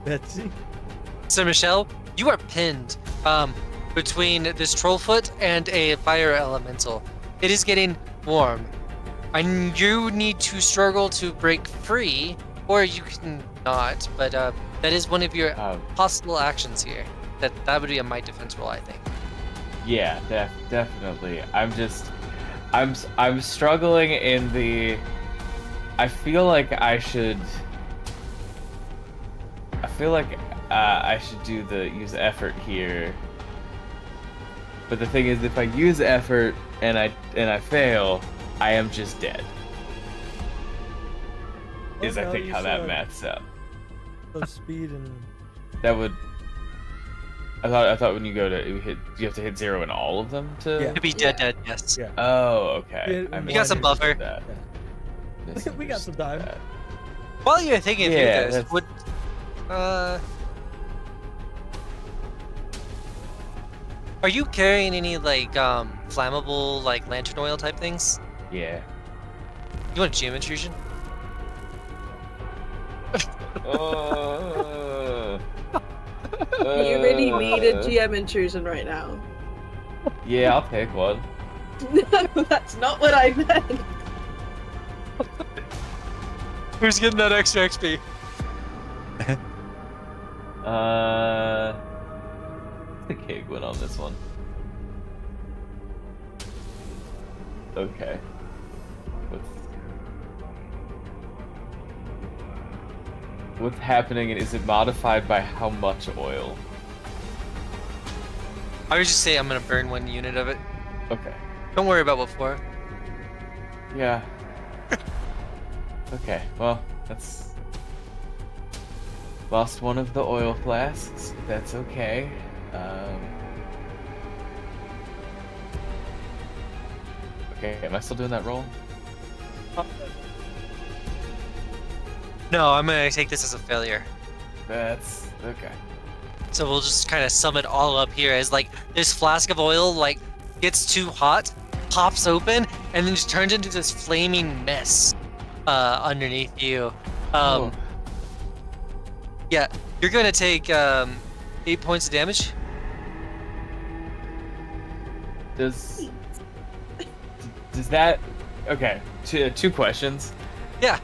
Betsy. So Michelle, you are pinned between this trollfoot and a fire elemental. It is getting warm. And you need to struggle to break free, or you can not, but that is one of your possible actions here. That would be a might defense roll, I think. Yeah, definitely. I'm struggling in the. I feel like I should use effort here. But the thing is, if I use effort and I fail, I am just dead. Is I think how that maths out. Of speed and. That would. I thought when you go to you have to hit 0 in all of them to. Yeah. To be dead, yes. Yeah. Oh, okay. Yeah, You got some buffer. That. We got some time. That. While you're thinking through Yeah, this, that's- would are you carrying any like flammable like lantern oil type things? Yeah. You want a gem intrusion? You really need a GM intrusion right now. Yeah, I'll take one. No, that's not what I meant. Who's getting that extra XP? The Kig went on this one. Okay. What's happening, and is it modified by how much oil? I would just say I'm gonna burn 1 unit of it. Okay. Don't worry about what for. Yeah. Okay, well, that's... Lost one of the oil flasks. That's okay. Okay, am I still doing that roll? No, I'm gonna take this as a failure. That's... okay. So we'll just kind of sum it all up here as like this flask of oil like gets too hot, pops open, and then just turns into this flaming mess underneath you. Oh. Yeah, you're gonna take 8 points of damage. Does that... Okay, two questions. Yeah.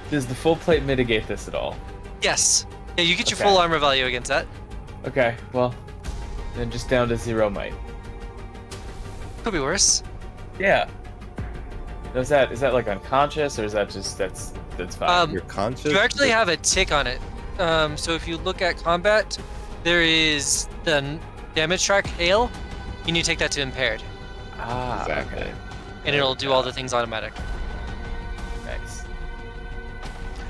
Does the full plate mitigate this at all? Yes. Yeah, you get your Okay. full armor value against that. Okay, well, then just down to 0 might. Could be worse. Yeah. Is that like unconscious, or is that just that's fine? You're conscious. You actually have a tick on it. So if you look at combat, there is the damage track hail. You need to take that to impaired, Exactly. Okay. and it'll do all the things automatic. Nice.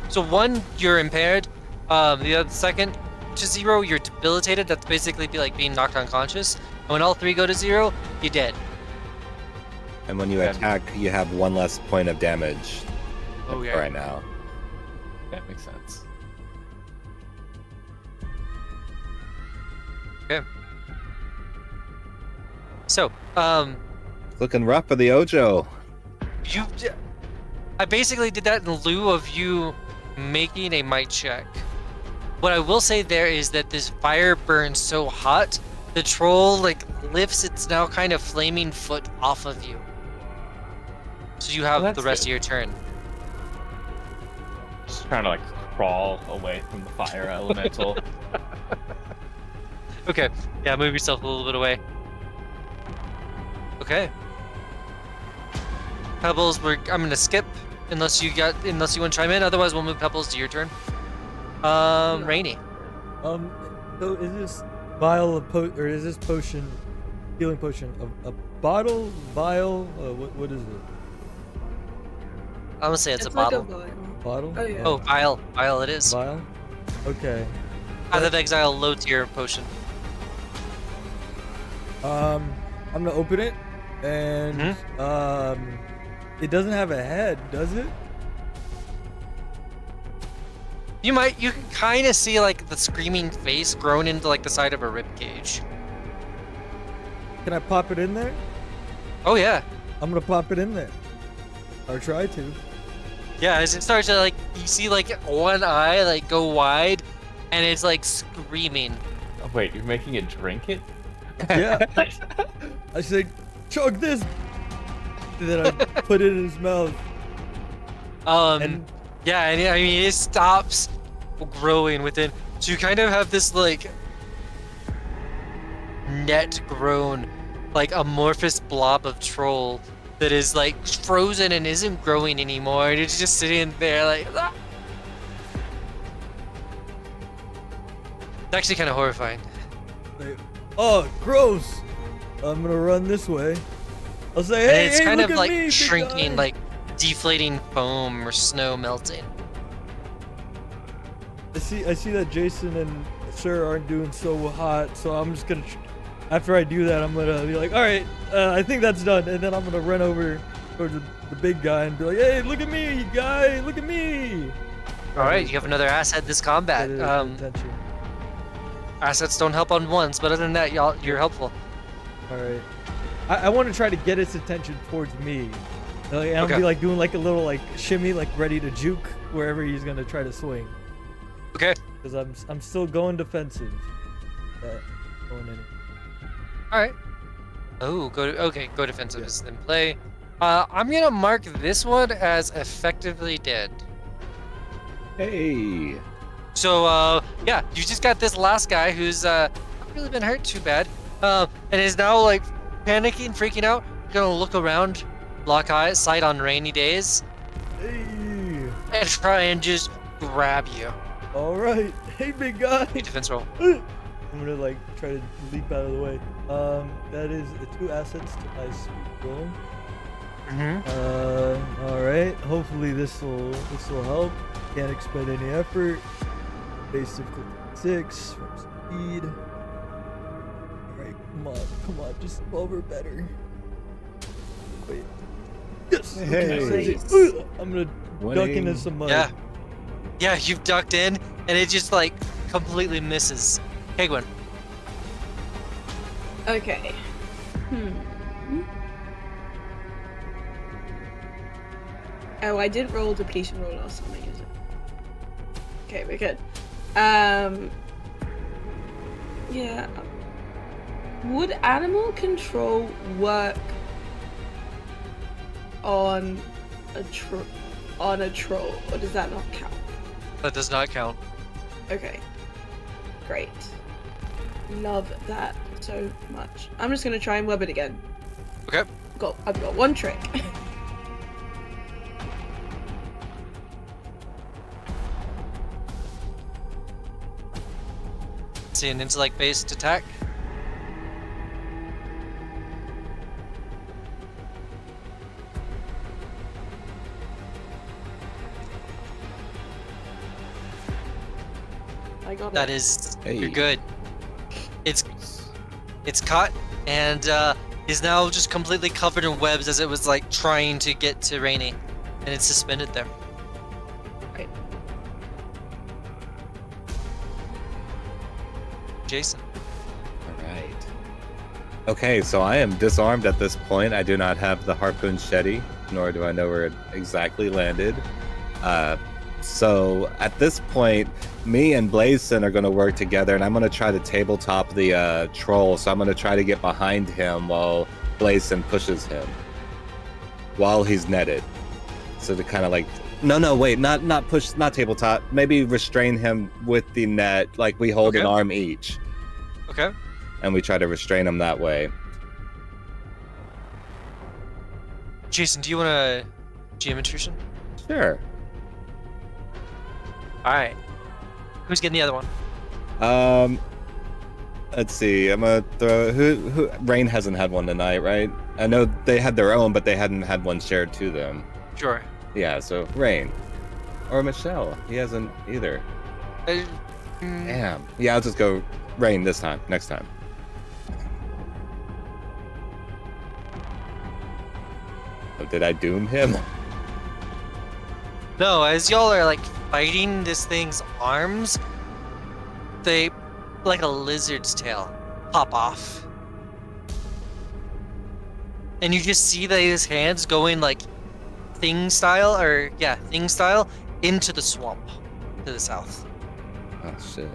So 1, you're impaired. The other second to 0, you're debilitated. That's basically like being knocked unconscious. And when all 3 go to 0, you're dead. And when you Okay. attack, you have 1 less point of damage Oh yeah. right now. That makes sense. So, Looking rough for the Ojo. I basically did that in lieu of you making a might check. What I will say there is that this fire burns so hot, the troll like lifts its now kind of flaming foot off of you. So you have Oh, that's the rest good. of your turn. Just trying to like crawl away from the fire elemental. Okay. Yeah, move yourself a little bit away. Okay. Pebbles, I'm gonna skip unless you want to chime in. Otherwise, we'll move Pebbles to your turn. Rainy. So is this vial of or is this potion, healing potion, a bottle, vial? What is it? I'm gonna say it's a like bottle. vial. Bottle? Oh, yeah. Oh, vial it is. Vial. Okay. Path of Exile, low tier potion. I'm gonna open it, and it doesn't have a head, does it? You can kind of see like the screaming face grown into like the side of a rib cage. Can I pop it in there? Oh yeah. I'm gonna pop it in there. Or try to. Yeah, as it starts to like, you see like one eye like go wide, and it's like screaming. Oh, wait, you're making it drink it? Yeah. I said, chug this. And then I put it in his mouth. And Yeah, and I mean it stops growing within. So you kind of have this like net grown, like amorphous blob of troll that is like frozen and isn't growing anymore. And it's just sitting there like. Ah! It's actually kind of horrifying. like, oh, gross. I'm gonna run this way. I'll say, And hey, it's hey, kind look of at like me, big shrinking, guy. like deflating foam or snow melting. I see that Jason and Sir aren't doing so hot, so I'm just gonna. After I do that, I'm gonna be like, all right, I think that's done, and then I'm gonna run over towards the big guy and be like, hey, look at me, guy, look at me. All right, you have another asset this combat. Get his attention. Assets don't help on ones, but other than that, you're helpful. All right. I want to try to get his attention towards me. Like, and I'll Okay. be like doing like a little like shimmy, like ready to juke wherever he's gonna try to swing. Okay. Because I'm still going defensive. Going in. All right. Oh, go defensive is in play. I'm gonna mark this one as effectively dead. Hey. So yeah, you just got this last guy who's not really been hurt too bad, and is now like panicking, freaking out. Gonna look around, lock eyes, sight on rainy days, Hey. and try and just grab you. All right. Hey, big guy. Make a defense roll. I'm gonna like try to leap out of the way. That is 2 assets to my speed roll. Mm-hmm. All right. Hopefully this will help. Can't expend any effort. Base difficulty 6 from speed. All right, come on, just 12 or better. Wait. Yes. Okay, Hey. so- I'm gonna duck into 20. some mud. Yeah. Yeah, you've ducked in, and it just like completely misses. Hegwin. Okay. Oh, I didn't roll depletion roll last time, I guess. Okay, we're good. Yeah. Would animal control work on a troll, or does that not count? That does not count. Okay. Great. Love that so much. I'm just gonna try and web it again. Okay. I've got one trick. See an intellect-based attack. I got That it. is, Hey. you're good. It's caught and is now just completely covered in webs as it was like trying to get to Rainy, and it's suspended there. Right. Jason. All right. Okay, so I am disarmed at this point. I do not have the harpoon shetty, nor do I know where it exactly landed. So at this point, me and Blazon are going to work together, and I'm going to try to tabletop the troll. So I'm going to try to get behind him while Blazon pushes him, while he's netted. So to kind of like, no, wait, not push, not tabletop. Maybe restrain him with the net, like we hold an Okay. arm each, Okay. and we try to restrain him that way. Jason, do you want to GM intrusion? Sure. All right. Who's getting the other one? Let's see. I'm gonna throw who. Rain hasn't had one tonight, right? I know they had their own, but they hadn't had one shared to them. Sure. Yeah, so Rain or Michelle. He hasn't either. Mm, Damn. Yeah, I'll just go Rain this time. Next time. Oh, did I doom him? No, as y'all are like fighting this thing's arms, they, like a lizard's tail, pop off. And you just see that his hands going like thing style, into the swamp to the south. Oh shit.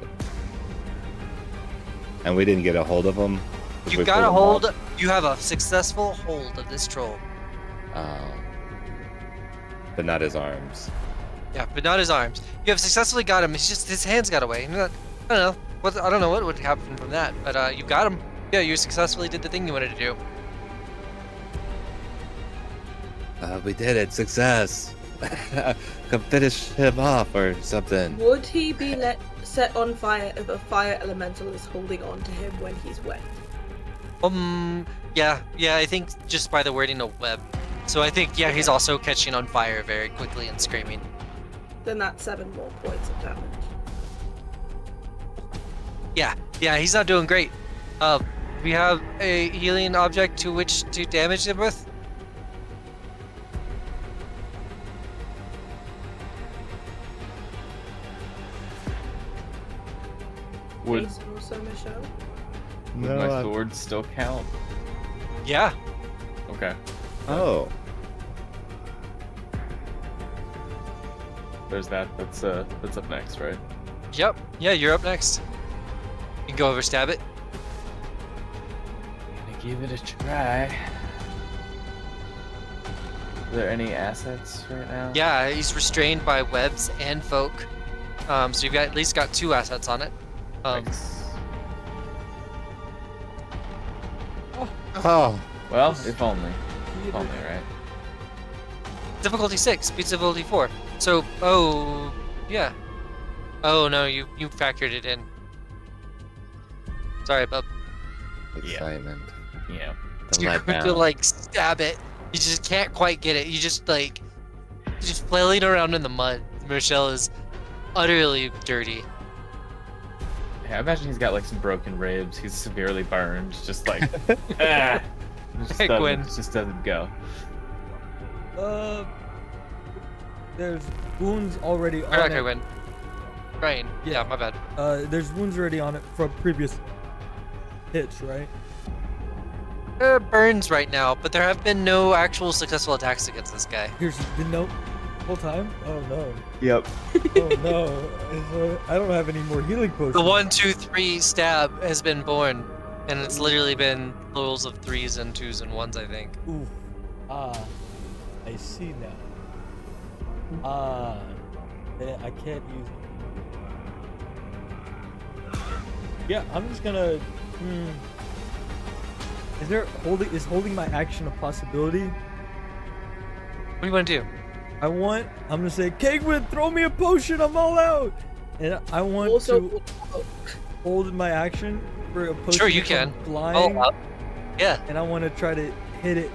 And we didn't get a hold of him. You got a hold. You have a successful hold of this troll. But not his arms. Yeah, but not his arms. You have successfully got him. It's just his hands got away. I don't know what would happen from that, but you got him. Yeah, you successfully did the thing you wanted to do. We did it. Success. Come finish him off or something. Would he be set on fire if a fire elemental is holding on to him when he's wet? Yeah, I think just by the wording of web. So I think, yeah, he's also catching on fire very quickly and screaming. Then that's 7 more points of damage. Yeah, he's not doing great. We have a healing object to which to damage him with. Would Jason also, Michelle? my No, sword still count? Yeah. Okay. Oh. There's that. That's up next, right? Yep. Yeah, you're up next. You can go over, stab it. Gonna give it a try. Are there any assets right now? Yeah, he's restrained by webs and folk. So you've got at least got 2 assets on it. Thanks. Oh. Well, if only. If only, right? Difficulty 6 beats difficulty 4. So, yeah. Oh no, you factored it in. Sorry, bub. Excitement. Yeah. You're going to like stab it. You just can't quite get it. You just flailing around in the mud. Michelle is utterly dirty. Yeah, I imagine he's got like some broken ribs. He's severely burned. Just like, ah, Hey, Gwen. just doesn't go. there's wounds already on Okay, it. win. Ryan. Yeah, my bad. There's wounds already on it from previous hits, right? Burns right now, but there have been no actual successful attacks against this guy. Here's the note. Whole time? Oh no. Yep. Oh no. I don't have any more healing potions. The 1, 2, 3 stab has been born, and it's literally been rolls of 3s and 2s and 1s, I think. Ooh. I see now. I can't use it. Yeah, I'm just gonna. Is holding my action a possibility? What do you want to do? I'm gonna say, Kegwin, throw me a potion, I'm all out! And I want Also, to hold my action for a potion. Sure, you if can. I'm flying, Oh, yeah. and I want to try to hit it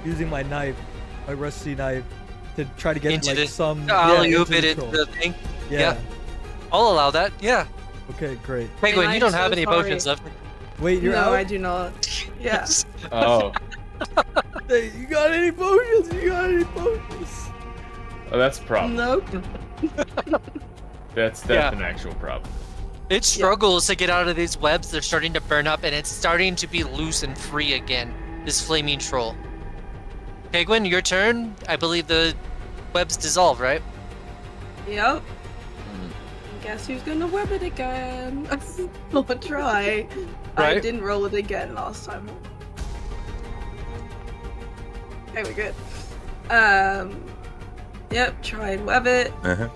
using my knife, my rusty knife, to try to get Into like the- some. Alley-oop into it the into troll. the thing. Yeah. I'll allow that. Yeah. Okay, great. Penguin, I'm you don't so have any sorry. potions left. Wait, you're no, out? I do not. Yeah. Oh, Hey, you got any potions? You got any potions? oh, that's a problem. Nope. That's Yeah. an actual problem. It struggles to get out of these webs. They're starting to burn up, and it's starting to be loose and free again. This flaming troll. Penguin, your turn. I believe the webs dissolve, right? Yep. Guess who's gonna web it again? I'll try. I Right. didn't roll it again last time. Okay, we're good. Yep, try and web it. Uh-huh.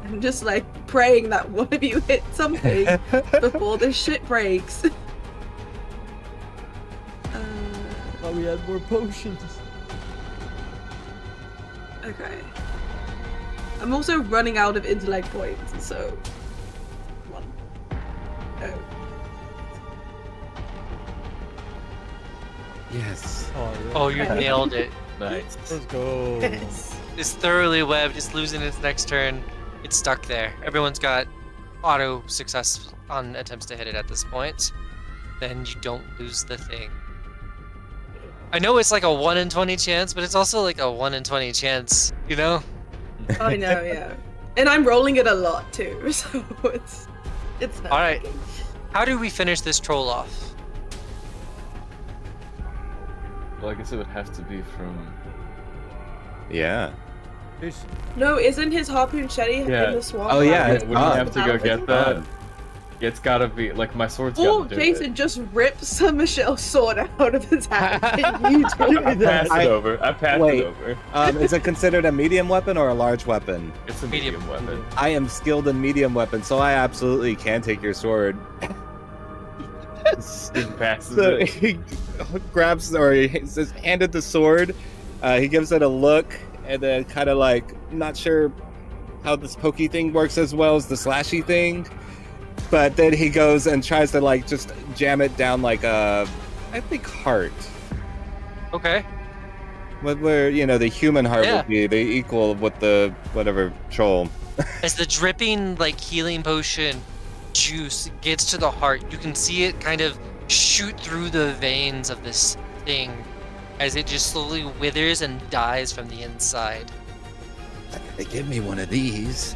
I'm just like praying that one of you hit something before this shit breaks. Thought we had more potions. Okay. I'm also running out of intellect points, so 1. Oh. Yes. Oh, yeah. Oh, you Okay. nailed it. Nice. Let's go. Yes. It's thoroughly webbed. It's losing its next turn. It's stuck there. Everyone's got auto success on attempts to hit it at this point. Then you don't lose the thing. I know it's like a 1 in 20 chance, but it's also like a 1 in 20 chance, you know? I know, yeah. And I'm rolling it a lot too, so it's not All right. working. How do we finish this troll off? Well, I guess it would have to be from Yeah. Jason. No, isn't his harpoon shetty Yeah. in the swamp? Oh, yeah, Wouldn't it's you gone. have to go get that? It's gotta be like my sword's Or gotta do Jason it. just rips Michelle's sword out of his hand. And you Give do me I that. passed it over. I passed Wait. it over. Is it considered a medium weapon or a large weapon? It's a Medium. medium weapon. I am skilled in medium weapons, so I absolutely can take your sword. He passes So it. he grabs, or he says, handed the sword. He gives it a look, and then kind of like, not sure how this pokey thing works as well as the slashy thing. But then he goes and tries to like just jam it down like a, I think, heart. Okay. Where the human heart Yeah. would be the equal with the whatever troll. As the dripping like healing potion juice gets to the heart, you can see it kind of shoot through the veins of this thing as it just slowly withers and dies from the inside. Give me one of these.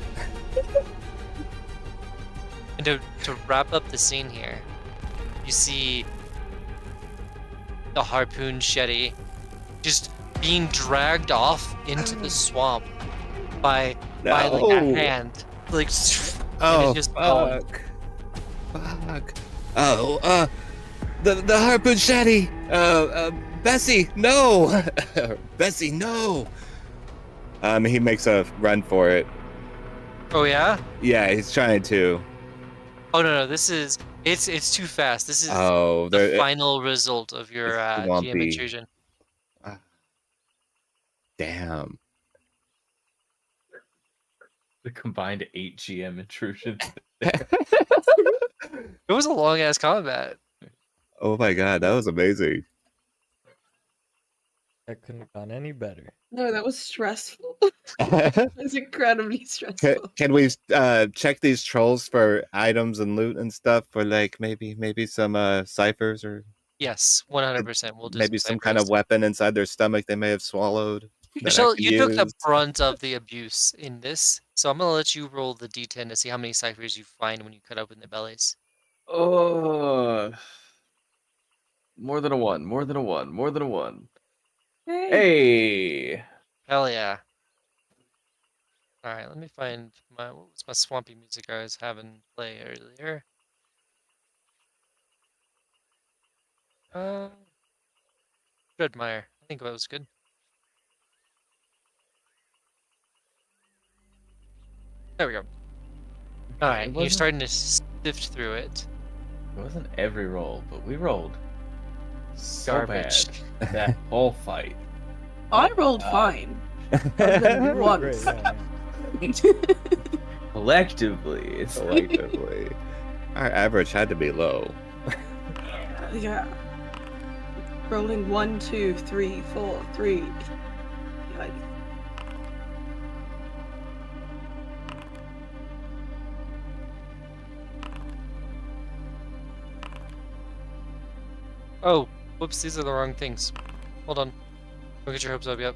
And to wrap up the scene here, you see the harpoon shetty just being dragged off into the swamp by like a No. hand. Like Oh, it's just gone. fuck. Oh, the harpoon shetty. Bessie, no. Bessie, no. He makes a run for it. Oh yeah? Yeah, he's trying to. Oh no, this is it's too fast. This is Oh, the there. final result of your It's GM swampy. intrusion. Damn. The combined 8 GM intrusions. It was a long ass combat. Oh my god, that was amazing. That couldn't have gone any better. No, that was stressful. It was incredibly stressful. Can we check these trolls for items and loot and stuff, for like maybe some ciphers, or Yes, 100%. We'll do maybe some kind of ciphers. weapon inside their stomach they may have swallowed? that I Michelle, can you took the use? brunt of the abuse in this, so I'm gonna let you roll the d10 to see how many ciphers you find when you cut open the bellies. Oh, more than a one. More than a one. More than a one. Hey. Hey. Hell yeah. Alright, let me find what was my swampy music I was having play earlier. Dreadmire. I think that was good. There we go. Alright, you're starting to sift through it. It wasn't every roll, but we rolled so Garbage. bad that whole fight. I rolled fine. Other than Rolled great, once. yeah. Collectively, it's like Collectively, our average had to be low. Yeah. Rolling 1, 2, 3, 4, 3. Yikes. Oh, whoops, these are the wrong things. Hold on. Don't get your hopes up yet.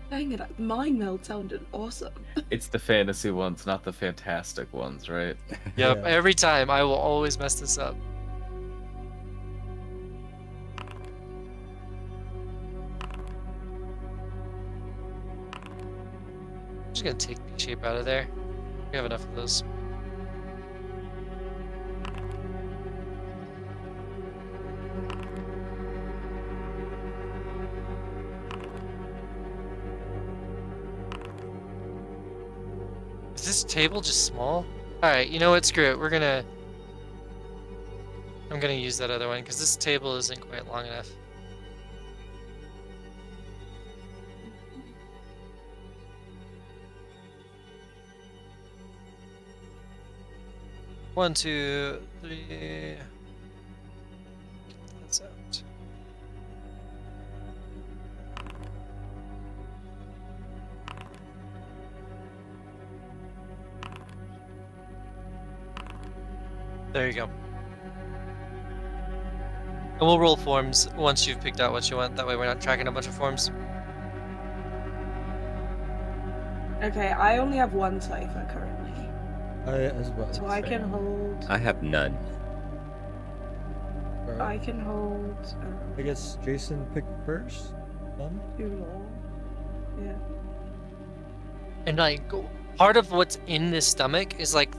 Dang it, mind meld sounded awesome. it's the fantasy ones, not the fantastic ones, right? Yep, Yeah. every time I will always mess this up. I'm just gonna take the shape out of there. We have enough of those. Is this table just small? Alright, you know what? Screw it. I'm gonna use that other one because this table isn't quite long enough. One, two, three. That's out. There you go. And we'll roll forms once you've picked out what you want. That way we're not tracking a bunch of forms. Okay, I only have one cipher currently. I as well. So I can hold. I have none. Alright. I can hold. I guess Jason picked first. None? 2 more. Yeah. And like part of what's in this stomach is like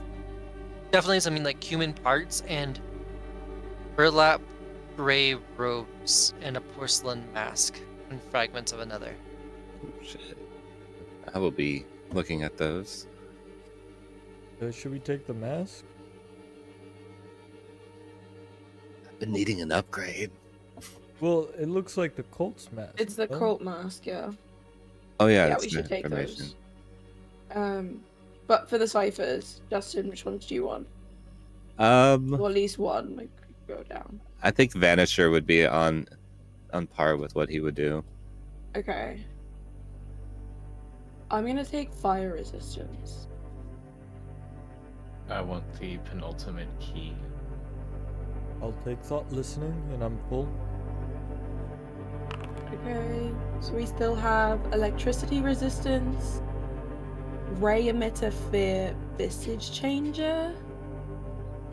definitely something like human parts and burlap gray robes and a porcelain mask and fragments of another. Shit. I will be looking at those. Should we take the mask? I've been needing an upgrade. Well, it looks like the Colt's mask. It's the no? cult mask, yeah. Oh yeah, Yeah, that's we the should take information. those. But for the ciphers, Justin, which ones do you want? Or at least one, like go down. I think Vanisher would be on par with what he would do. Okay. I'm gonna take fire resistance. I want the penultimate key. I'll take thought listening, and I'm full. Okay. So we still have electricity resistance, ray emitter fear, visage changer.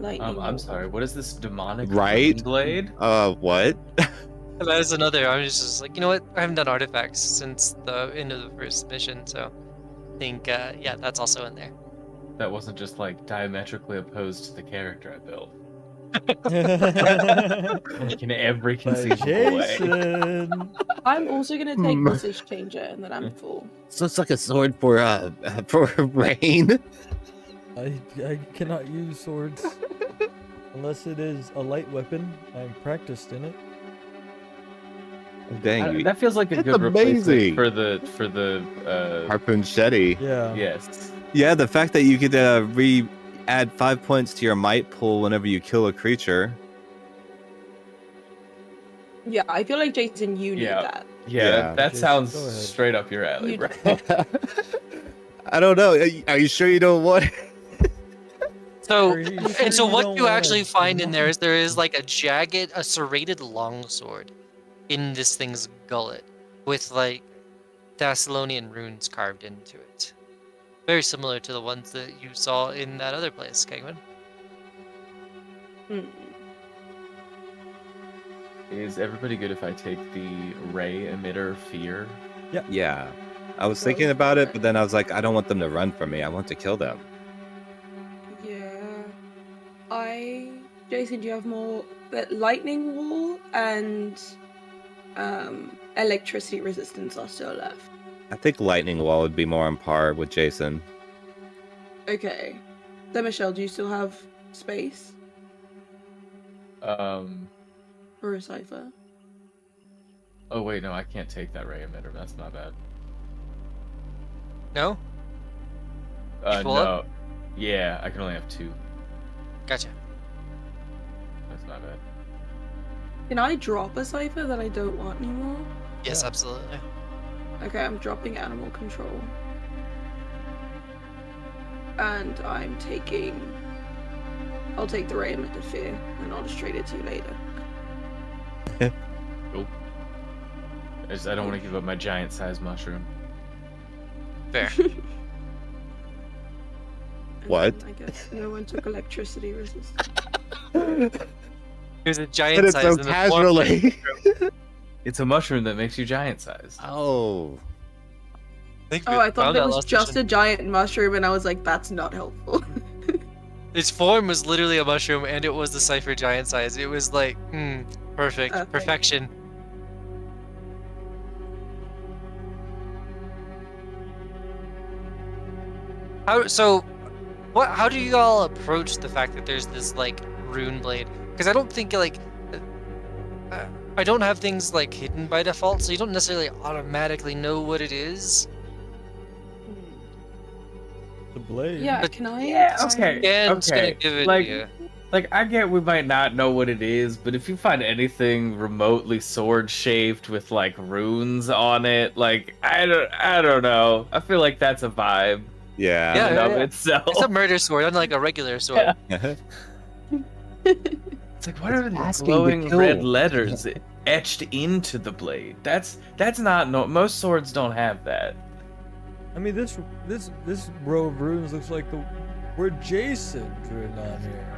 Lightning. I'm sorry. What is this demonic Right? blade? What? That is another. I'm just like, you know what? I haven't done artifacts since the end of the first mission, so I think yeah, that's also in there. That wasn't just like diametrically opposed to the character I built. Like in every By conceivable way. Jason. I'm also gonna take visage changer, and then I'm full. So it's like a sword for rain. I cannot use swords unless it is a light weapon. I'm practiced in it. Dang, That feels like a That's good amazing. replacement for the Harpoon Shetty. Yeah. yes. Yeah, the fact that you could add 5 points to your might pool whenever you kill a creature. Yeah, I feel like Jason, you need Yeah. that. Yeah, Yeah. that Jason, sounds go ahead. straight up your alley, You- bro. I don't know. Are you sure you don't want it? So Are you sure and so you what don't you wanna actually find in there not- is there is like a serrated longsword in this thing's gullet with like Thessalonian runes carved into it. Very similar to the ones that you saw in that other place, Kegman. Hmm. Is everybody good if I take the ray emitter fear? Yeah. I was Go thinking about it, for but it. then I was like, I don't want them to run from me. I want to kill them. Yeah. Jason, do you have more? But lightning wall and electricity resistance are still left. I think Lightning Wall would be more on par with Jason. Okay. Then Michelle, do you still have space for a cipher? Oh wait, no, I can't take that ray emitter. That's not bad. No? Full No. up? Yeah, I can only have 2. Gotcha. That's not bad. Can I drop a cipher that I don't want anymore? Yes, Yeah. absolutely. Okay, I'm dropping animal control. And I'll take the ray emitter fear, and I'll just trade it to you later. I don't want to give up my giant sized mushroom. Fair. And What? then I guess no one took electricity resistance. Here's a giant size in the form- It's a mushroom that makes you giant sized. Oh. I think Oh, we I thought found it that was last just a mission. giant mushroom, and I was like, that's not helpful. Its form was literally a mushroom, and it was the Cypher giant size. It was like, perfect, Perfect. perfection. How do you all approach the fact that there's this like rune blade? Because I don't think like I don't have things like hidden by default, so you don't necessarily automatically know what it is. The blade. Yeah, But- can I? Yeah, okay. Dan's gonna Okay, give it like- to you. Like, I get we might not know what it is, but if you find anything remotely sword shaped with like runes on it, like I don't know. I feel like that's a vibe Yeah. Yeah, in and of yeah. itself. It's a murder sword, unlike a regular sword. Yeah. It's like, what are the asking to glowing kill. red letters etched into the blade? That's not most swords don't have that. I mean, this row of runes looks like the word Jason written on here.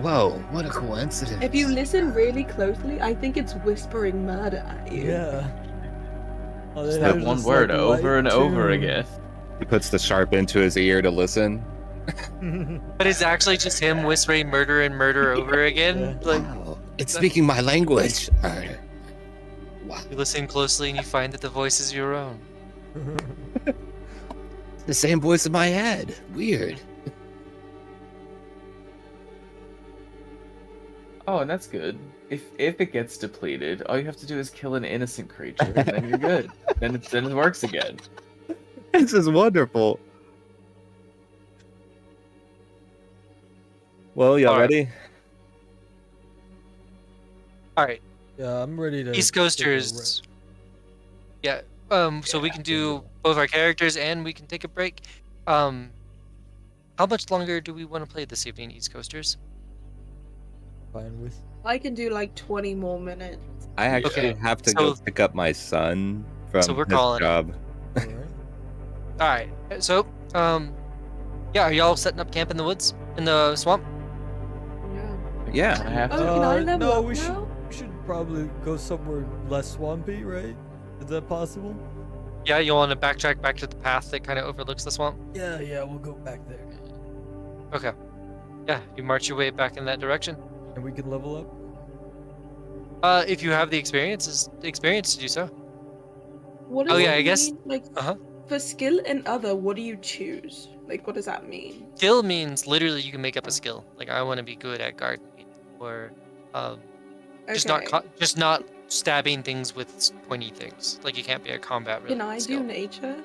Whoa, what a coincidence. If you listen really closely, I think it's whispering murder at you. Yeah. Oh, Just there's that one this, word like, over light and over tune. again. He puts the sharp into his ear to listen. But it's actually just him whispering murder and murder over again. Yeah. Like, Wow, it's speaking my language. Wow, you listen closely and you find that the voice is your own. it's the same voice in my head. Weird. Oh, and that's good. If it gets depleted, all you have to do is kill an innocent creature, and then you're good. then it works again. This is wonderful. Well, y'all All right. ready? All right, Yeah, I'm ready to. East take a Coasters. Yeah. So we can do both our characters and we can take a break. How much longer do we want to play this evening, East Coasters? Fine with. I can do like 20 more minutes. I actually Okay, have to go so- pick up my son from so we're his calling it. job. All right. All right. So, yeah, are y'all setting up camp in the woods, in the swamp? Yeah. Yeah. I have Oh, to. can I level no, up we now? should probably go somewhere less swampy, right? Is that possible? Yeah, you want to backtrack back to the path that kind of overlooks the swamp? Yeah, we'll go back there. Okay. Yeah, you march your way back in that direction. And we can level up. If you have the experience to do so. What does Oh, yeah, it I guess- mean? Like, Uh-huh. for skill and other, what do you choose? Like, what does that mean? Skill means literally you can make up a skill. Like I want to be good at gardening, or just Okay. just not stabbing things with pointy things. Like you can't be a combat Can related I skill. do nature?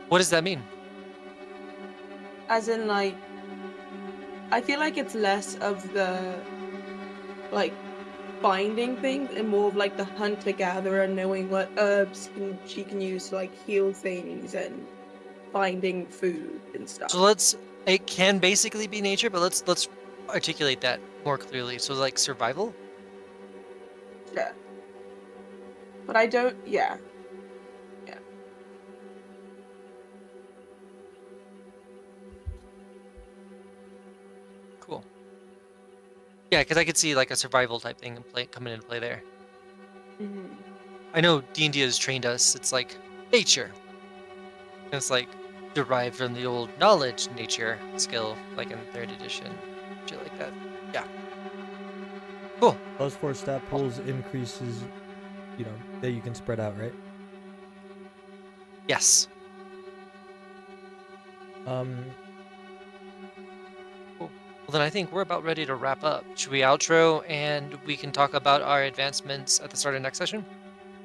What does that mean? As in, like, I feel like it's less of the, like, finding things and more of, like, the hunter-gatherer knowing what herbs she can use to, like, heal things and finding food and stuff. So it can basically be nature, but let's articulate that more clearly. So like survival. Yeah. But I don't, yeah. Cool. Yeah, because I could see like a survival type thing coming into play there. Mhm. I know D&D has trained us. It's like nature. And it's like derived from the old knowledge nature skill, like in 3rd edition, shit like that. Yeah. Cool. +4 stat pools increases, that you can spread out, right? Yes. Well, then I think we're about ready to wrap up. Should we outro and we can talk about our advancements at the start of next session?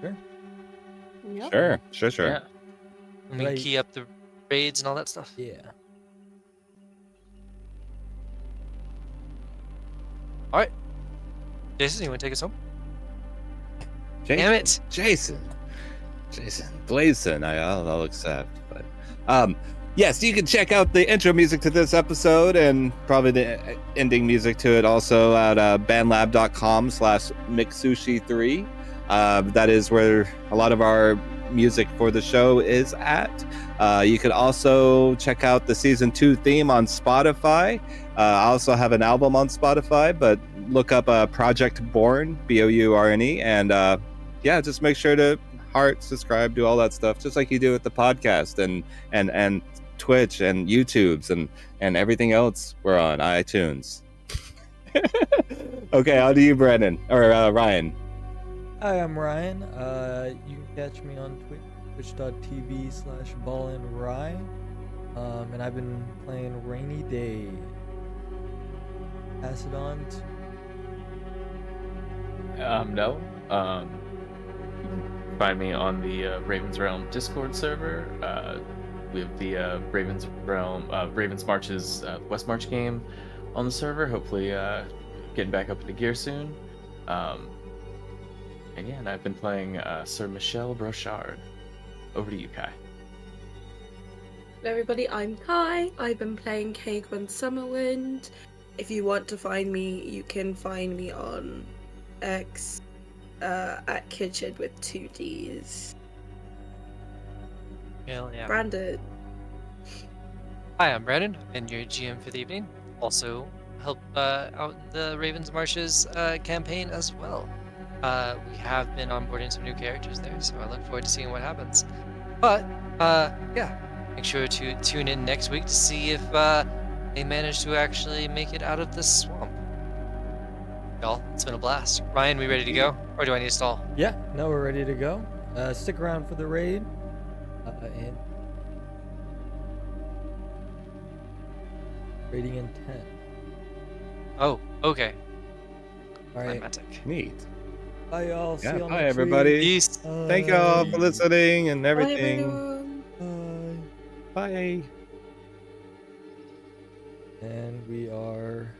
Yep. Sure. Yeah. And we Right. key up the raids and all that stuff. Yeah. Jason, you want to take us home? Jason, Damn it! Jason, Blazon, I'll accept. But yes, you can check out the intro music to this episode and probably the ending music to it also at bandlab.com/mixsushi3. That is where a lot of our music for the show is at. You can also check out the season 2 theme on Spotify. I also have an album on Spotify, but look up Project Born, Bourne, and yeah, just make sure to heart, subscribe, do all that stuff, just like you do with the podcast and Twitch and YouTube's and everything else. We're on iTunes. Okay, on to you, Brandon or Ryan. Hi, I'm Ryan. You can catch me on twitch.tv/ballandrye. And I've been playing Rainy Day. Pass it on to... No. You can find me on the Ravens Realm Discord server. We have the Ravens March's West March game on the server. Hopefully, getting back up into gear soon. And yeah, and I've been playing Sir Michel Brochard. Over to you, Kai. Hello everybody, I'm Kai. I've been playing Cake1 Summerwind. If you want to find me, you can find me on X at Kitchen with 2 Ds. Hell yeah. Brandon. Hi, I'm Brandon, and your GM for the evening. Also help out in the Ravens Marshes campaign as well. We have been onboarding some new characters there, so I look forward to seeing what happens. But yeah, make sure to tune in next week to see if they manage to actually make it out of the swamp. Y'all, it's been a blast. Ryan, we ready to go, or do I need to stall? Yeah, no, we're ready to go. Stick around for the raid. And raiding in 10. Oh, okay. All right. Climatic. Neat. Bye, y'all. See Yeah, y'all bye, next everybody. week. Peace. Thank y'all for listening and Bye, everything. everyone. Bye. Bye. And we are